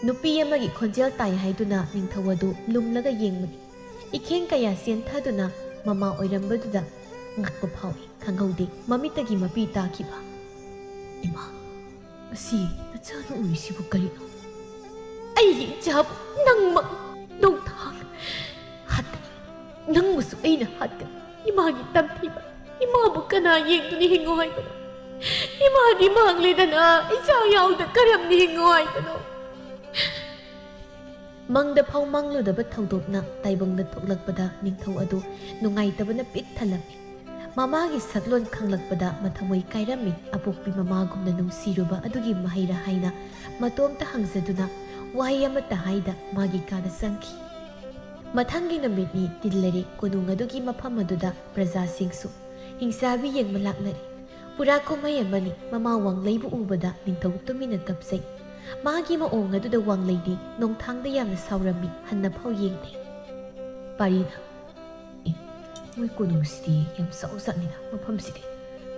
ꯅꯨꯄꯤ ꯑꯃꯒꯤ ꯈꯣꯟꯖꯦꯜ ꯇꯥꯏ ꯍꯥꯏꯗꯨꯅ ꯅꯤꯡꯊꯧ ꯑꯗꯨ ꯂꯨꯝꯂꯒ ꯌꯦꯡꯕꯅꯤ꯫ ꯏꯈꯦꯡ ꯀꯌꯥ ꯆꯦꯟꯊꯗꯨꯅ ꯃꯃꯥ ꯑꯣꯏꯔꯝꯕꯗꯨꯗ ꯉꯛꯄ ꯐꯥꯎꯏ꯫ ꯈꯪꯍꯧꯗꯦ ꯃꯃꯤꯠꯇꯒꯤ ꯃꯄꯤ ꯇꯥꯈꯤꯕ꯫ ꯏꯃꯥ, ꯉꯁꯤ ꯅꯆꯥꯅ ꯎꯔꯤꯁꯤꯕꯨ ꯀꯔꯤꯅꯣ? ꯑꯩꯒꯤ ꯏꯆꯥꯕꯨ ꯅꯪꯃꯛ ꯅꯣꯡꯊꯥꯡ ꯍꯥꯠꯀꯅꯤ꯫ ꯅꯪꯕꯨꯁꯨ ꯑꯩꯅ ꯍꯥꯠꯀꯅꯤ꯫ 이마기 땀티바 이마부 그나 ꯌꯦꯡꯗꯨꯅ ꯍꯤꯡꯉꯣ ꯍꯥꯏꯕꯅꯣ? 이마디 망리ꯗꯅ 이자 ꯌꯥꯎꯗ ꯀꯔꯝꯅ ꯍꯤꯡꯉꯣ ꯍꯥꯏꯕꯅꯣ? ꯃꯪꯗ ꯐꯥꯎ ꯃꯪꯂꯨꯗꯕ ꯊꯧꯗꯣꯛꯅ ꯇꯥꯏꯕꯪꯗ ꯊꯣꯛꯂꯛꯄꯗ ꯅꯤꯡꯊꯧ ꯑꯗꯨ ꯅꯨꯡꯉꯥꯏꯇꯕꯅ ꯄꯤꯛ ꯊꯜꯂꯝꯃꯤ꯫ ꯃꯃꯥꯒꯤ ꯁꯛꯂꯣꯟ ꯈꯪꯂꯛꯄꯗ ꯃꯊꯃꯣꯏ ꯀꯥꯏꯔꯝꯃꯤ꯫ ꯑꯄꯣꯛꯄꯤ ꯃꯃꯥꯒꯨꯝꯅ ꯅꯨꯡꯁꯤꯔꯨꯕ ꯑꯗꯨꯒꯤ ꯃꯍꯩꯔ ꯍꯥꯏꯅ ꯃꯇꯣꯝꯇ ꯍꯪꯖꯗꯨꯅ ꯋꯥꯍꯩ ꯑꯃꯠꯇ ꯍꯥꯏꯗ ꯃꯥꯒꯤ ꯀꯥꯗ ꯆꯪꯈꯤ꯫ ꯃꯊꯪꯒꯤ ꯅꯨꯃꯤꯠꯅꯤ ꯇꯤꯜꯂꯔꯤ ꯀꯣꯅꯨꯡ ꯑꯗꯨꯒꯤ ꯃꯐꯝ ꯑꯗꯨꯗ ꯄ꯭ꯔꯖꯥꯁꯤꯡꯁꯨ ꯍꯤꯡꯆꯥꯕꯤ ꯌꯦꯡꯕ ꯂꯥꯛꯅꯔꯤ꯫ ꯄꯨꯔꯥ ꯀꯨꯝꯍꯩ ꯑꯃꯅꯤ꯫ ꯃꯃꯥ ꯋꯥꯡꯂꯩꯕꯨ ꯎꯕꯗ ꯅꯤꯡꯊꯧ ꯇꯨꯃꯤꯟꯅ ꯀꯞꯆꯩ꯫ ꯃꯥꯒꯤ ꯃꯑꯣꯡ ꯑꯗꯨꯗ ꯋꯥꯡꯂꯩꯗꯤ ꯅꯣꯡꯊꯥꯡꯗ ꯌꯥꯝꯅ ꯁꯥꯎꯔꯝꯃꯤ꯫ ꯍꯟꯅ ꯐꯥꯎ ꯌꯦꯡꯗꯦ꯫ ꯄꯥꯔꯤꯅ ꯃꯣꯏ ꯀꯣꯅꯨꯡꯁꯤꯗꯤ ꯌꯥꯝ ꯆꯥꯎꯖꯥꯠꯅꯤꯅ ꯃꯐꯝꯁꯤꯗꯤ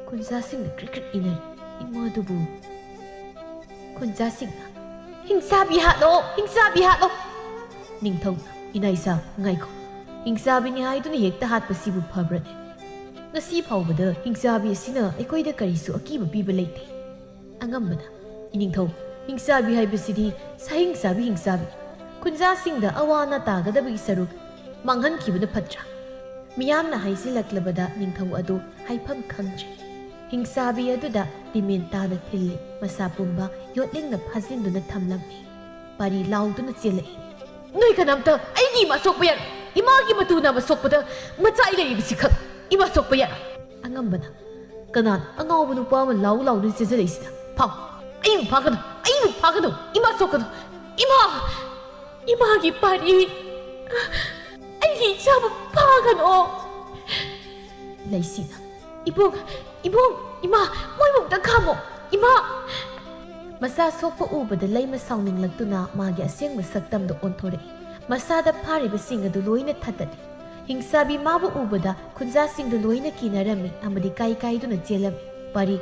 ꯈꯨꯟꯖꯥꯁꯤꯡꯅ ꯀ꯭ꯔꯤꯛ ꯀ꯭ꯔꯤꯛ ꯏꯅꯔꯤ꯫ ꯏꯃꯥꯗꯨꯕꯨ ꯈꯨꯟꯖꯥꯁꯤꯡꯅ ꯍꯤꯡꯆꯥꯕꯤ ꯍꯥꯠꯂꯣ ꯍꯤꯡꯆꯥꯕꯤ ꯍꯥꯠꯂꯣ ꯅꯤꯡꯊꯧꯅ ꯏꯅꯥꯏꯆꯥ ꯉꯥꯏꯈꯣ꯫ ꯍꯤꯡꯆꯥꯕꯤꯅꯤ ꯍꯥꯏꯗꯨꯅ ꯍꯦꯛꯇ ꯍꯥꯠꯄꯁꯤꯕꯨ ꯐꯕ꯭ꯔꯅꯦ? ꯉꯁꯤ ꯐꯥꯎꯕꯗ ꯍꯤꯡꯆꯥꯕꯤ ꯑꯁꯤꯅ ꯑꯩꯈꯣꯏꯗ ꯀꯔꯤꯁꯨ ꯑꯀꯤꯕ ꯄꯤꯕ ꯂꯩꯇꯦ꯫ ꯑꯉꯝꯕꯅ ꯏꯅꯤꯡꯊꯧ ꯍꯤꯡꯆꯥꯕꯤ ꯍꯥꯏꯕꯁꯤꯗꯤ ꯁꯥꯍꯤꯡꯆꯥꯕꯤ ꯍꯤꯡꯆꯥꯕꯤ ꯈꯨꯟꯖꯥꯁꯤꯡꯗ ꯑꯋꯥ ꯑꯅꯥ ꯇꯥꯒꯗꯕꯒꯤ ꯁꯔꯨꯛ ꯃꯥꯡꯍꯟꯈꯤꯕꯅ ꯐꯠꯇ꯭ꯔꯥ? ꯃꯤꯌꯥꯝꯅ ꯍꯥꯏꯖꯤꯜꯂꯛꯂꯕꯗ ꯅꯤꯡꯊꯧ ꯑꯗꯨ ꯍꯥꯏꯐꯝ ꯈꯪꯗ꯭ꯔꯦ꯫ ꯍꯤꯡꯆꯥꯕꯤ ꯑꯗꯨꯗ ꯗꯤꯃꯦꯟ ꯇꯥꯅ ꯊꯤꯜꯂꯤ꯫ ꯃꯁꯥ ꯄꯨꯝꯕ ꯌꯣꯠꯂꯤꯡꯅ ꯐꯥꯖꯤꯟꯗꯨꯅ ꯊꯝꯂꯝꯃꯤ꯫ ꯄꯥꯔꯤ ꯂꯥꯎꯗꯨꯅ ꯆꯦꯜꯂꯛꯏ꯫ ꯅꯣꯏ ꯀꯅꯥꯝꯇ ꯑꯩꯒꯤ ꯏꯃꯥ ꯁꯣꯛꯄ ꯌꯥꯔꯣꯏ꯫ ꯏꯃꯥꯒꯤ ꯃꯇꯨꯅ ꯑꯃ ꯁꯣꯛꯄꯗ ꯃꯆꯥꯏ ꯂꯩꯔꯤꯕꯁꯤ ꯈꯛ ꯏꯃꯥ ꯁꯣꯛꯄ ꯌꯥꯔꯣꯏ꯫ ꯑꯉꯝꯕꯅ ꯀꯅꯥꯅ ꯑꯉꯥꯎꯕ ꯅꯨꯄꯥ ꯑꯃ ꯂꯥꯎꯗꯨꯅ ꯆꯦꯟꯖꯜꯂꯛꯏꯁꯤꯗ? ꯐꯥꯎ ꯑꯩꯕꯨ ꯐꯥꯒꯅꯨ ꯑꯩꯕꯨ ꯐꯥꯒꯅꯨ 이마 ꯁꯣꯛꯀꯅꯨ 이마 이마기 파리 ꯑꯩꯒꯤ ꯏꯆꯥꯕꯨ ꯐꯥꯒꯅꯨ꯫ ꯂꯩꯁꯤꯅ 이봉 이마 ꯃꯣꯏꯕꯨꯛꯇ ꯈꯥꯝꯃꯣ 이마 ꯃꯆꯥ ꯁꯣꯛꯄ ꯎꯕꯗ ꯂꯩꯃ ꯁꯥꯎꯅꯤꯡꯂꯛꯇꯨꯅ ꯃꯥꯒꯤ ꯑꯁꯦꯡꯕ ꯁꯛꯇꯝꯗ ꯑꯣꯟꯊꯣꯔꯛꯏ꯫ ꯃꯁꯥꯗ ꯐꯥꯔꯤꯕꯁꯤꯡ ꯑꯗꯨ ꯂꯣꯏꯅ ꯊꯠꯇꯠꯂꯤ꯫ ꯍꯤꯡꯆꯥꯕꯤ ꯃꯥꯕꯨ ꯎꯕꯗ ꯈꯨꯟꯖꯥꯁꯤꯡꯗꯨ ꯂꯣꯏꯅ ꯀꯤꯅꯔꯝꯃꯤ ꯑꯃꯗꯤ ꯀꯥꯏꯗꯨꯅ ꯆꯦꯜꯂꯝꯃꯤ꯫ ꯄꯥꯔꯤ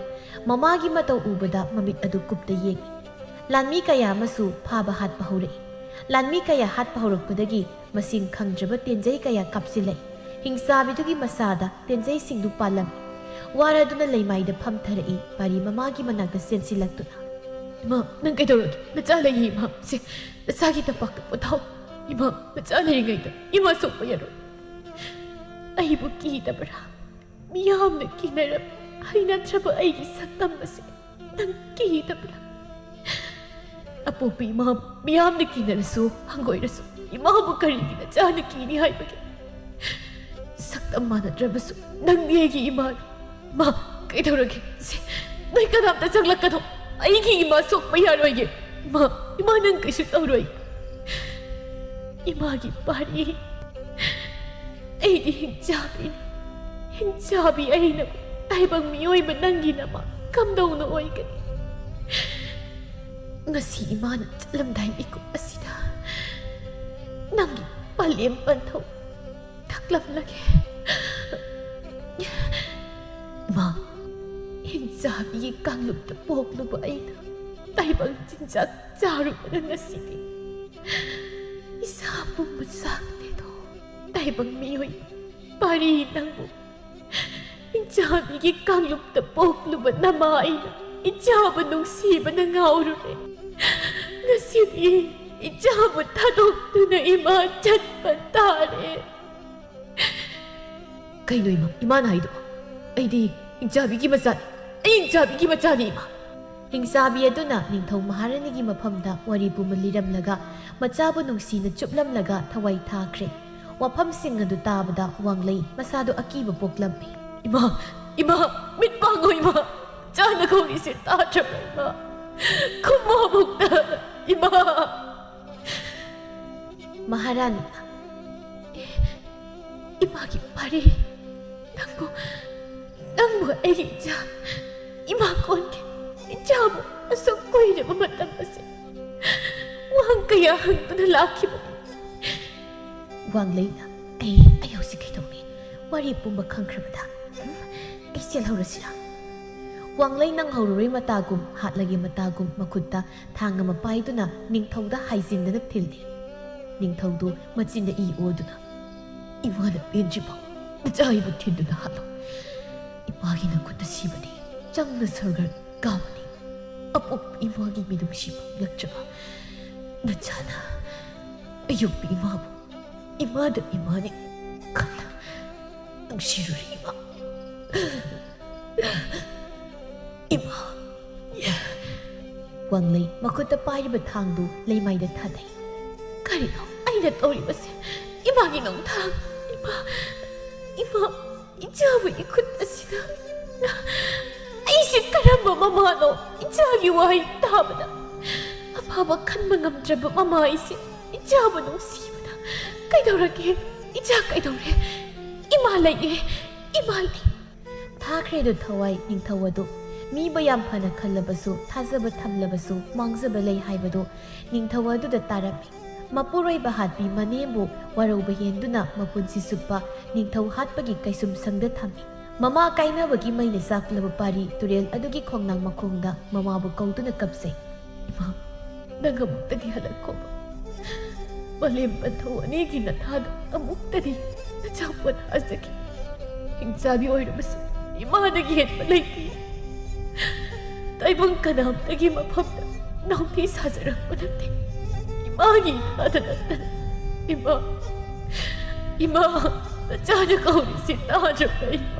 ꯃꯃꯥꯒꯤ ꯃꯇꯧ ꯎꯕꯗ ꯃꯃꯤꯠ ꯑꯗꯨ ꯀꯨꯞꯇ ꯌꯦꯡꯉꯤ꯫ ꯂꯥꯟꯃꯤ ꯀꯌꯥ ꯑꯃꯁꯨ ꯐꯥꯕ ꯍꯥꯠꯄ ꯍꯧꯔꯛꯏ꯫ ꯂꯥꯟꯃꯤ ꯀꯌꯥ ꯍꯥꯠꯄ ꯍꯧꯔꯛꯄꯗꯒꯤ ꯃꯁꯤꯡ ꯈꯪꯗ꯭ꯔꯕ ꯇꯦꯟꯖꯩ ꯀꯌꯥ ꯀꯥꯞꯁꯤꯜꯂꯛꯏ꯫ ꯍꯤꯡꯆꯥꯕꯤꯗꯨꯒꯤ ꯃꯁꯥꯗ ꯇꯦꯟꯖꯩꯁꯤꯡꯗꯨ ꯄꯥꯜꯂꯝꯃꯤ꯫ ꯋꯥꯔꯗꯨꯅ ꯂꯩꯃꯥꯏꯗ ꯐꯝꯊꯔꯛꯏ꯫ ꯄꯥꯔꯤ ꯃꯃꯥꯒꯤ ꯃꯅꯥꯛꯇ ꯆꯦꯟꯁꯤꯜꯂꯛꯇꯨꯅ 이마 ꯅꯪ ꯀꯩꯗꯧꯔꯒꯦ? ꯅꯆꯥ ꯂꯩꯌꯦ 이마 ꯁꯦ ꯅꯆꯥꯒꯤ ꯇꯝꯄꯥꯛꯇ ꯄꯣꯊꯥꯎ 이마 ꯅꯆꯥ ꯂꯩꯔꯤꯉꯩꯗ 이마 ꯁꯣꯛꯄ ꯌꯥꯔꯣꯏ꯫ ꯑꯩꯕꯨ ꯀꯤꯗꯕ꯭ꯔꯥ? ꯃꯤꯌꯥꯝꯅ ꯀꯤꯅꯔꯝꯃꯤ ꯍꯩꯅꯗ꯭ꯔꯕ ꯑꯩꯒꯤ ꯁꯛꯇꯝ ꯑꯁꯤ ꯅꯪ ꯀꯤꯗꯕ꯭ꯔꯥ? ꯑꯄꯣꯛꯄꯤ ꯏꯃꯥ ꯃꯤꯌꯥꯝꯅ ꯀꯤꯅꯔꯁꯨ ꯍꯪꯒꯣꯏꯔꯁꯨ ꯏꯃꯥꯕꯨ ꯀꯔꯤꯒꯤ ꯅꯆꯥꯅ ꯀꯤꯅꯤ ꯍꯥꯏꯕꯒꯦ? ꯁꯛꯇꯝ ꯃꯥꯟꯅꯗ꯭ꯔꯕꯁꯨ ꯅꯪꯗꯤ ꯑꯩꯒꯤ ꯏꯃꯥꯅꯤ꯫ ꯃꯥ ꯀꯩꯗꯧꯔꯒꯦ? ꯁꯦ ꯅꯣꯏ ꯀꯅꯥꯝꯇ ꯆꯪꯂꯛꯀꯅꯣ ꯑꯩꯒꯤ ꯏꯃꯥ ꯁꯣꯛꯄ ꯌꯥꯔꯣꯏꯒꯦ꯫ 이마 ꯅꯪ ꯀꯩꯁꯨ ꯇꯧꯔꯣꯏ꯫ 이마기 파리 ꯑꯩꯗꯤ ꯍꯤꯡꯆꯥꯕꯤꯅꯤ꯫ ꯍꯤꯡꯆꯥꯕꯤ ꯑꯩꯅꯕꯨ ꯇꯥꯏꯕꯪ ꯃꯤꯑꯣꯏꯕ ꯅꯪꯒꯤꯗꯃꯛ ꯀꯝꯗꯧꯅ ꯑꯣꯏꯒꯅꯤ? ꯉꯁꯤ ꯏꯃꯥꯅ ꯆꯠꯂꯝꯗꯥꯏ ꯃꯤꯀꯨꯞ ꯑꯁꯤꯗ ꯅꯪꯒꯤ ꯄꯂꯦꯝ ꯄꯟꯊꯧ ꯊꯛꯂꯝꯂꯒꯦ. ꯏꯃꯥ, ꯍꯤꯡꯆꯥꯕꯤꯒꯤ ꯀꯥꯡꯂꯨꯞꯇ ꯄꯣꯛꯂꯨꯕ ꯑꯩꯅ ꯇꯥꯏꯕꯪ ꯆꯤꯟꯖꯥꯛ ꯆꯥꯔꯨꯕꯅ ꯉꯁꯤꯗꯤ ꯏꯁꯥ ꯄꯨꯝꯕ ꯆꯥꯛꯂꯦꯗꯣ. ꯇꯥꯏꯕꯪ ꯃꯤꯑꯣꯏ ꯄꯥꯔꯤ ꯅꯪꯕꯨ ꯍꯤꯡꯆꯥꯕꯤꯒꯤ ꯀꯥꯡꯂꯨꯞꯇ ꯄꯣꯛꯂꯨꯕ ꯅꯃꯥ ꯑꯩꯅ ꯏꯆꯥꯕꯨ ꯅꯨꯡꯁꯤꯕꯅ ꯉꯥꯎꯔꯨꯔꯦ. ꯉꯁꯤꯗꯤ ꯏꯆꯥꯕꯨ ꯊꯥꯗꯣꯛꯇꯨꯅ ꯏꯃꯥ ꯆꯠꯄ ꯇꯥꯔꯦ. ꯀꯩꯅꯣ ꯏꯃꯥ, ꯏꯃꯥꯅ ꯍꯥꯏꯗꯣ? ꯑꯩꯗꯤ ꯍꯤꯡꯆꯥꯕꯤꯒꯤ ꯃꯆꯥꯅꯤ. ꯑꯩ ꯍꯤꯡꯆꯥꯕꯤꯒꯤ ꯃꯆꯥꯅꯤ ꯏꯃꯥ. ꯍꯤꯡꯆꯥꯕꯤ ꯑꯗꯨꯅ ꯅꯤꯡꯊꯧ ꯃꯍꯥꯔꯥꯅꯤꯒꯤ ꯃꯐꯝꯗ ꯋꯥꯔꯤ ꯄꯨꯝꯕ ꯂꯤꯔꯝꯂꯒ ꯃꯆꯥꯕꯨ ꯅꯨꯡꯁꯤꯅ ꯆꯨꯞꯂꯝꯂꯒ ꯊꯋꯥꯏ ꯊꯥꯈ꯭ꯔꯦ. ꯋꯥꯐꯝꯁꯤꯡ ꯑꯗꯨ ꯇꯥꯕꯗ ꯋꯥꯡꯂꯩ ꯃꯁꯥꯗꯣ ꯑꯀꯤꯕ ꯄꯣꯛꯂꯝꯃꯤ. ꯏꯃꯥ, ꯏꯃꯥ, ꯃꯤꯠ ꯄꯥꯡꯉꯣ ꯏꯃꯥ. ꯆꯥꯅ ꯀꯧꯔꯤꯁꯦ ꯇꯥꯗ꯭ꯔꯕ ꯏꯃꯥ? ꯈꯨꯝꯃꯣꯃꯨꯛꯇ ꯏꯃꯥ. ꯃꯍꯥꯔꯥꯅꯤꯅ, ꯏꯃꯥꯒꯤ ꯄꯥꯔꯤ, ꯅꯪꯕꯨ ꯑꯩꯒꯤ ꯏꯆꯥ, ꯏꯃꯥ ꯀꯣꯟꯒꯦ. ꯏꯆꯥꯕꯨ ꯑꯁꯨꯛ ꯀꯨꯏꯔꯕ ꯃꯇꯝ ꯑꯁꯤ ꯋꯥꯍꯪ ꯀꯌꯥ ꯍꯪꯗꯨꯅ ꯂꯥꯛꯈꯤꯕꯅꯤ. ꯋꯥꯡꯂꯩꯅ, ꯑꯩ ꯍꯧꯖꯤꯛ ꯀꯩꯗꯧꯅꯤ? ꯋꯥꯔꯤ ꯄꯨꯝꯕ ꯈꯪꯈ꯭ꯔꯕꯗ ꯑꯩ ꯆꯦꯜꯍꯧꯔꯁꯤꯔꯥ? ꯋꯥꯡꯂꯩ ꯅꯪꯍꯧꯔꯔꯣꯏ ꯃꯇꯥꯒꯨꯝ ꯍꯥꯠꯂꯒꯦ ꯃꯇꯥꯒꯨꯝ ꯃꯈꯨꯠꯇ ꯊꯥꯡ ꯑꯃ ꯄꯥꯏꯗꯨꯅ ꯅꯤꯡꯊꯧꯗ ꯍꯥꯏꯖꯤꯟꯗꯅ ꯊꯤꯜꯂꯤ. ꯅꯤꯡꯊꯧꯗꯨ ꯃꯆꯤꯟꯗ ꯏ ꯑꯣꯗꯨꯅ, ꯏꯃꯥꯅ ꯄꯦꯟꯗ꯭ꯔꯤꯐꯥꯎ ꯅꯆꯥ ꯊꯤꯟꯗꯨꯅ ꯍꯥꯠꯂꯣ. ꯏꯃꯥꯒꯤ ꯅꯈꯨꯠꯇ ꯁꯤꯕꯗꯤ ꯆꯪꯅ ꯁꯔꯒ ꯀꯥꯕꯅꯤ. ꯑꯄꯣꯛꯄ ꯏꯃꯥꯒꯤ ꯃꯤꯅꯨꯡꯁꯤ ꯐꯪꯂꯛꯇ꯭ꯔꯕ ꯅꯆꯥꯅ ꯑꯌꯣꯛꯄ ꯏꯃꯥꯕꯨ ꯏꯃꯥꯗ ꯏꯃꯥꯅꯤ ꯈꯟꯅ ꯅꯨꯡꯁꯤꯔꯨꯔꯦ ꯏꯃꯥ. ꯏꯃꯥ. ꯋꯥꯡꯂꯩ ꯃꯈꯨꯠꯇ ꯄꯥꯏꯔꯤꯕ ꯊꯥꯡꯗꯨ ꯂꯩꯃꯥꯏꯗ ꯊꯥꯗꯩ. ꯀꯔꯤꯅꯣ ꯑꯩꯅ ꯇꯧꯔꯤꯕꯁꯦ? ꯏꯃꯥꯒꯤ ꯅꯣꯡꯊꯥꯡ. ꯏꯃꯥ, ꯏꯆꯥꯕꯨ ꯏꯈꯨꯠ ꯑꯁꯤꯗ. ꯑꯩꯁꯦ ꯀꯔꯝꯕ ꯃꯃꯥꯅꯣ? ꯏꯆꯥꯒꯤ ꯋꯥꯍꯩ ꯇꯥꯕꯗ ꯑꯐꯕ ꯈꯟꯕ ꯉꯝꯗ꯭ꯔꯕ ꯃꯃꯥ ꯑꯩꯁꯦ ꯏꯆꯥꯕꯨ ꯅꯨꯡꯁꯤꯕꯗ. ꯀꯩꯗꯧꯔꯒꯦ? ꯏꯆꯥ ꯀꯩꯗꯧꯔꯦ? ꯏꯃꯥ ꯂꯩꯌꯦ, ꯏꯃꯥ ꯂꯩ. ꯊꯥꯈ꯭ꯔꯦꯗꯣ ꯊꯋꯥꯏ ꯅꯤꯡꯊꯧ ꯑꯗꯨ. ꯃꯤꯕꯨ ꯌꯥꯝ ꯐꯅ ꯈꯜꯂꯕꯁꯨ ꯊꯥꯖꯕ ꯊꯝꯂꯕꯁꯨ ꯃꯥꯡꯖꯕ ꯂꯩ ꯍꯥꯏꯕꯗꯨ ꯅꯤꯡꯊꯧ ꯑꯗꯨꯗ ꯇꯥꯔꯝꯃꯤ. ꯃꯄꯨꯔꯣꯏꯕ ꯍꯥꯠꯄꯤ ꯃꯅꯦꯝꯕꯨ ꯋꯥꯔꯧꯕ ꯍꯦꯟꯗꯨꯅ ꯃꯄꯨꯟꯁꯤ ꯆꯨꯞꯄ ꯅꯤꯡꯊꯧ ꯍꯥꯠꯄꯒꯤ ꯀꯩꯁꯨꯝ ꯁꯪꯗ ꯊꯝꯃꯤ. ꯃꯃꯥ ꯀꯥꯏꯅꯕꯒꯤ ꯃꯩꯅ ꯆꯥꯛꯂꯕ ꯄꯥꯔꯤ ꯇꯨꯔꯦꯜ ꯑꯗꯨꯒꯤ ꯈꯣꯡꯅꯥꯡ ꯃꯈꯣꯡꯗ ꯃꯃꯥꯕꯨ ꯀꯧꯗꯨꯅ ꯀꯞꯆꯩ. ꯏꯃꯥ, ꯅꯪ ꯑꯃꯨꯛꯇꯗꯤ ꯍꯜꯂꯛꯈꯣꯕ. ꯄꯂꯦꯝ ꯄꯟꯊꯧ ꯑꯅꯤꯒꯤ ꯅꯊꯥꯗ ꯑꯃꯨꯛꯇꯗꯤ ꯅꯆꯥ ꯄꯣꯊꯥꯖꯈꯤ. ꯍꯤꯡꯆꯥꯕꯤ ꯑꯣꯏꯔꯕꯁꯨ ꯏꯃꯥꯗꯒꯤ ꯍꯦꯟꯕ ꯂꯩꯇꯦ. ꯇꯥꯏꯕꯪ ꯀꯅꯥꯝꯇꯒꯤ ꯃꯐꯝꯗ ꯅꯥꯎꯄꯤ ꯁꯥꯖꯔꯛꯄ ꯅꯠꯇꯦ. 이마기 가다났다. 이마, 짜증거리시 따져봐 이마.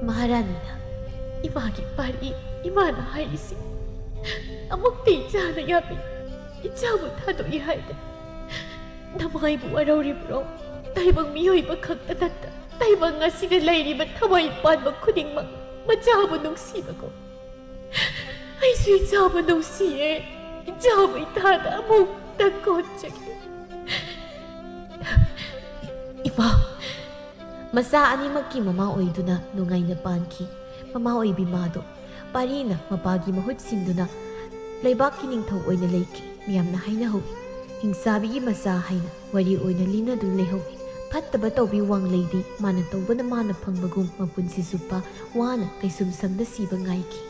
마하라니나, 이마기 빨리 이마나 하이시. 아무것도 있잖아 야비. 이자부터도 이하이다. 나마이부 와라우리브로 다이방 미호이바 각다났다. 다이방 아시는 라이리바 타와이 빤바 쿠딩막 마자부 농시바고. 아이수 이자부 농시에 이자부 이타다 목다 고짝이. 이마. Masa animagki mama oiduna nungaina panki. Mama oibi mado. Parina mapagi mahut sinduna. Laibaki ningthaw oina leiki. Miyamna haina hobi. Hingsabigi masa haina. Wari oina lina dun lehobi. Fattaba tawbi wang lady. Mana tawbana mana pangbagum mapunsi supa. Wana kay sumsangda siba ngaiki.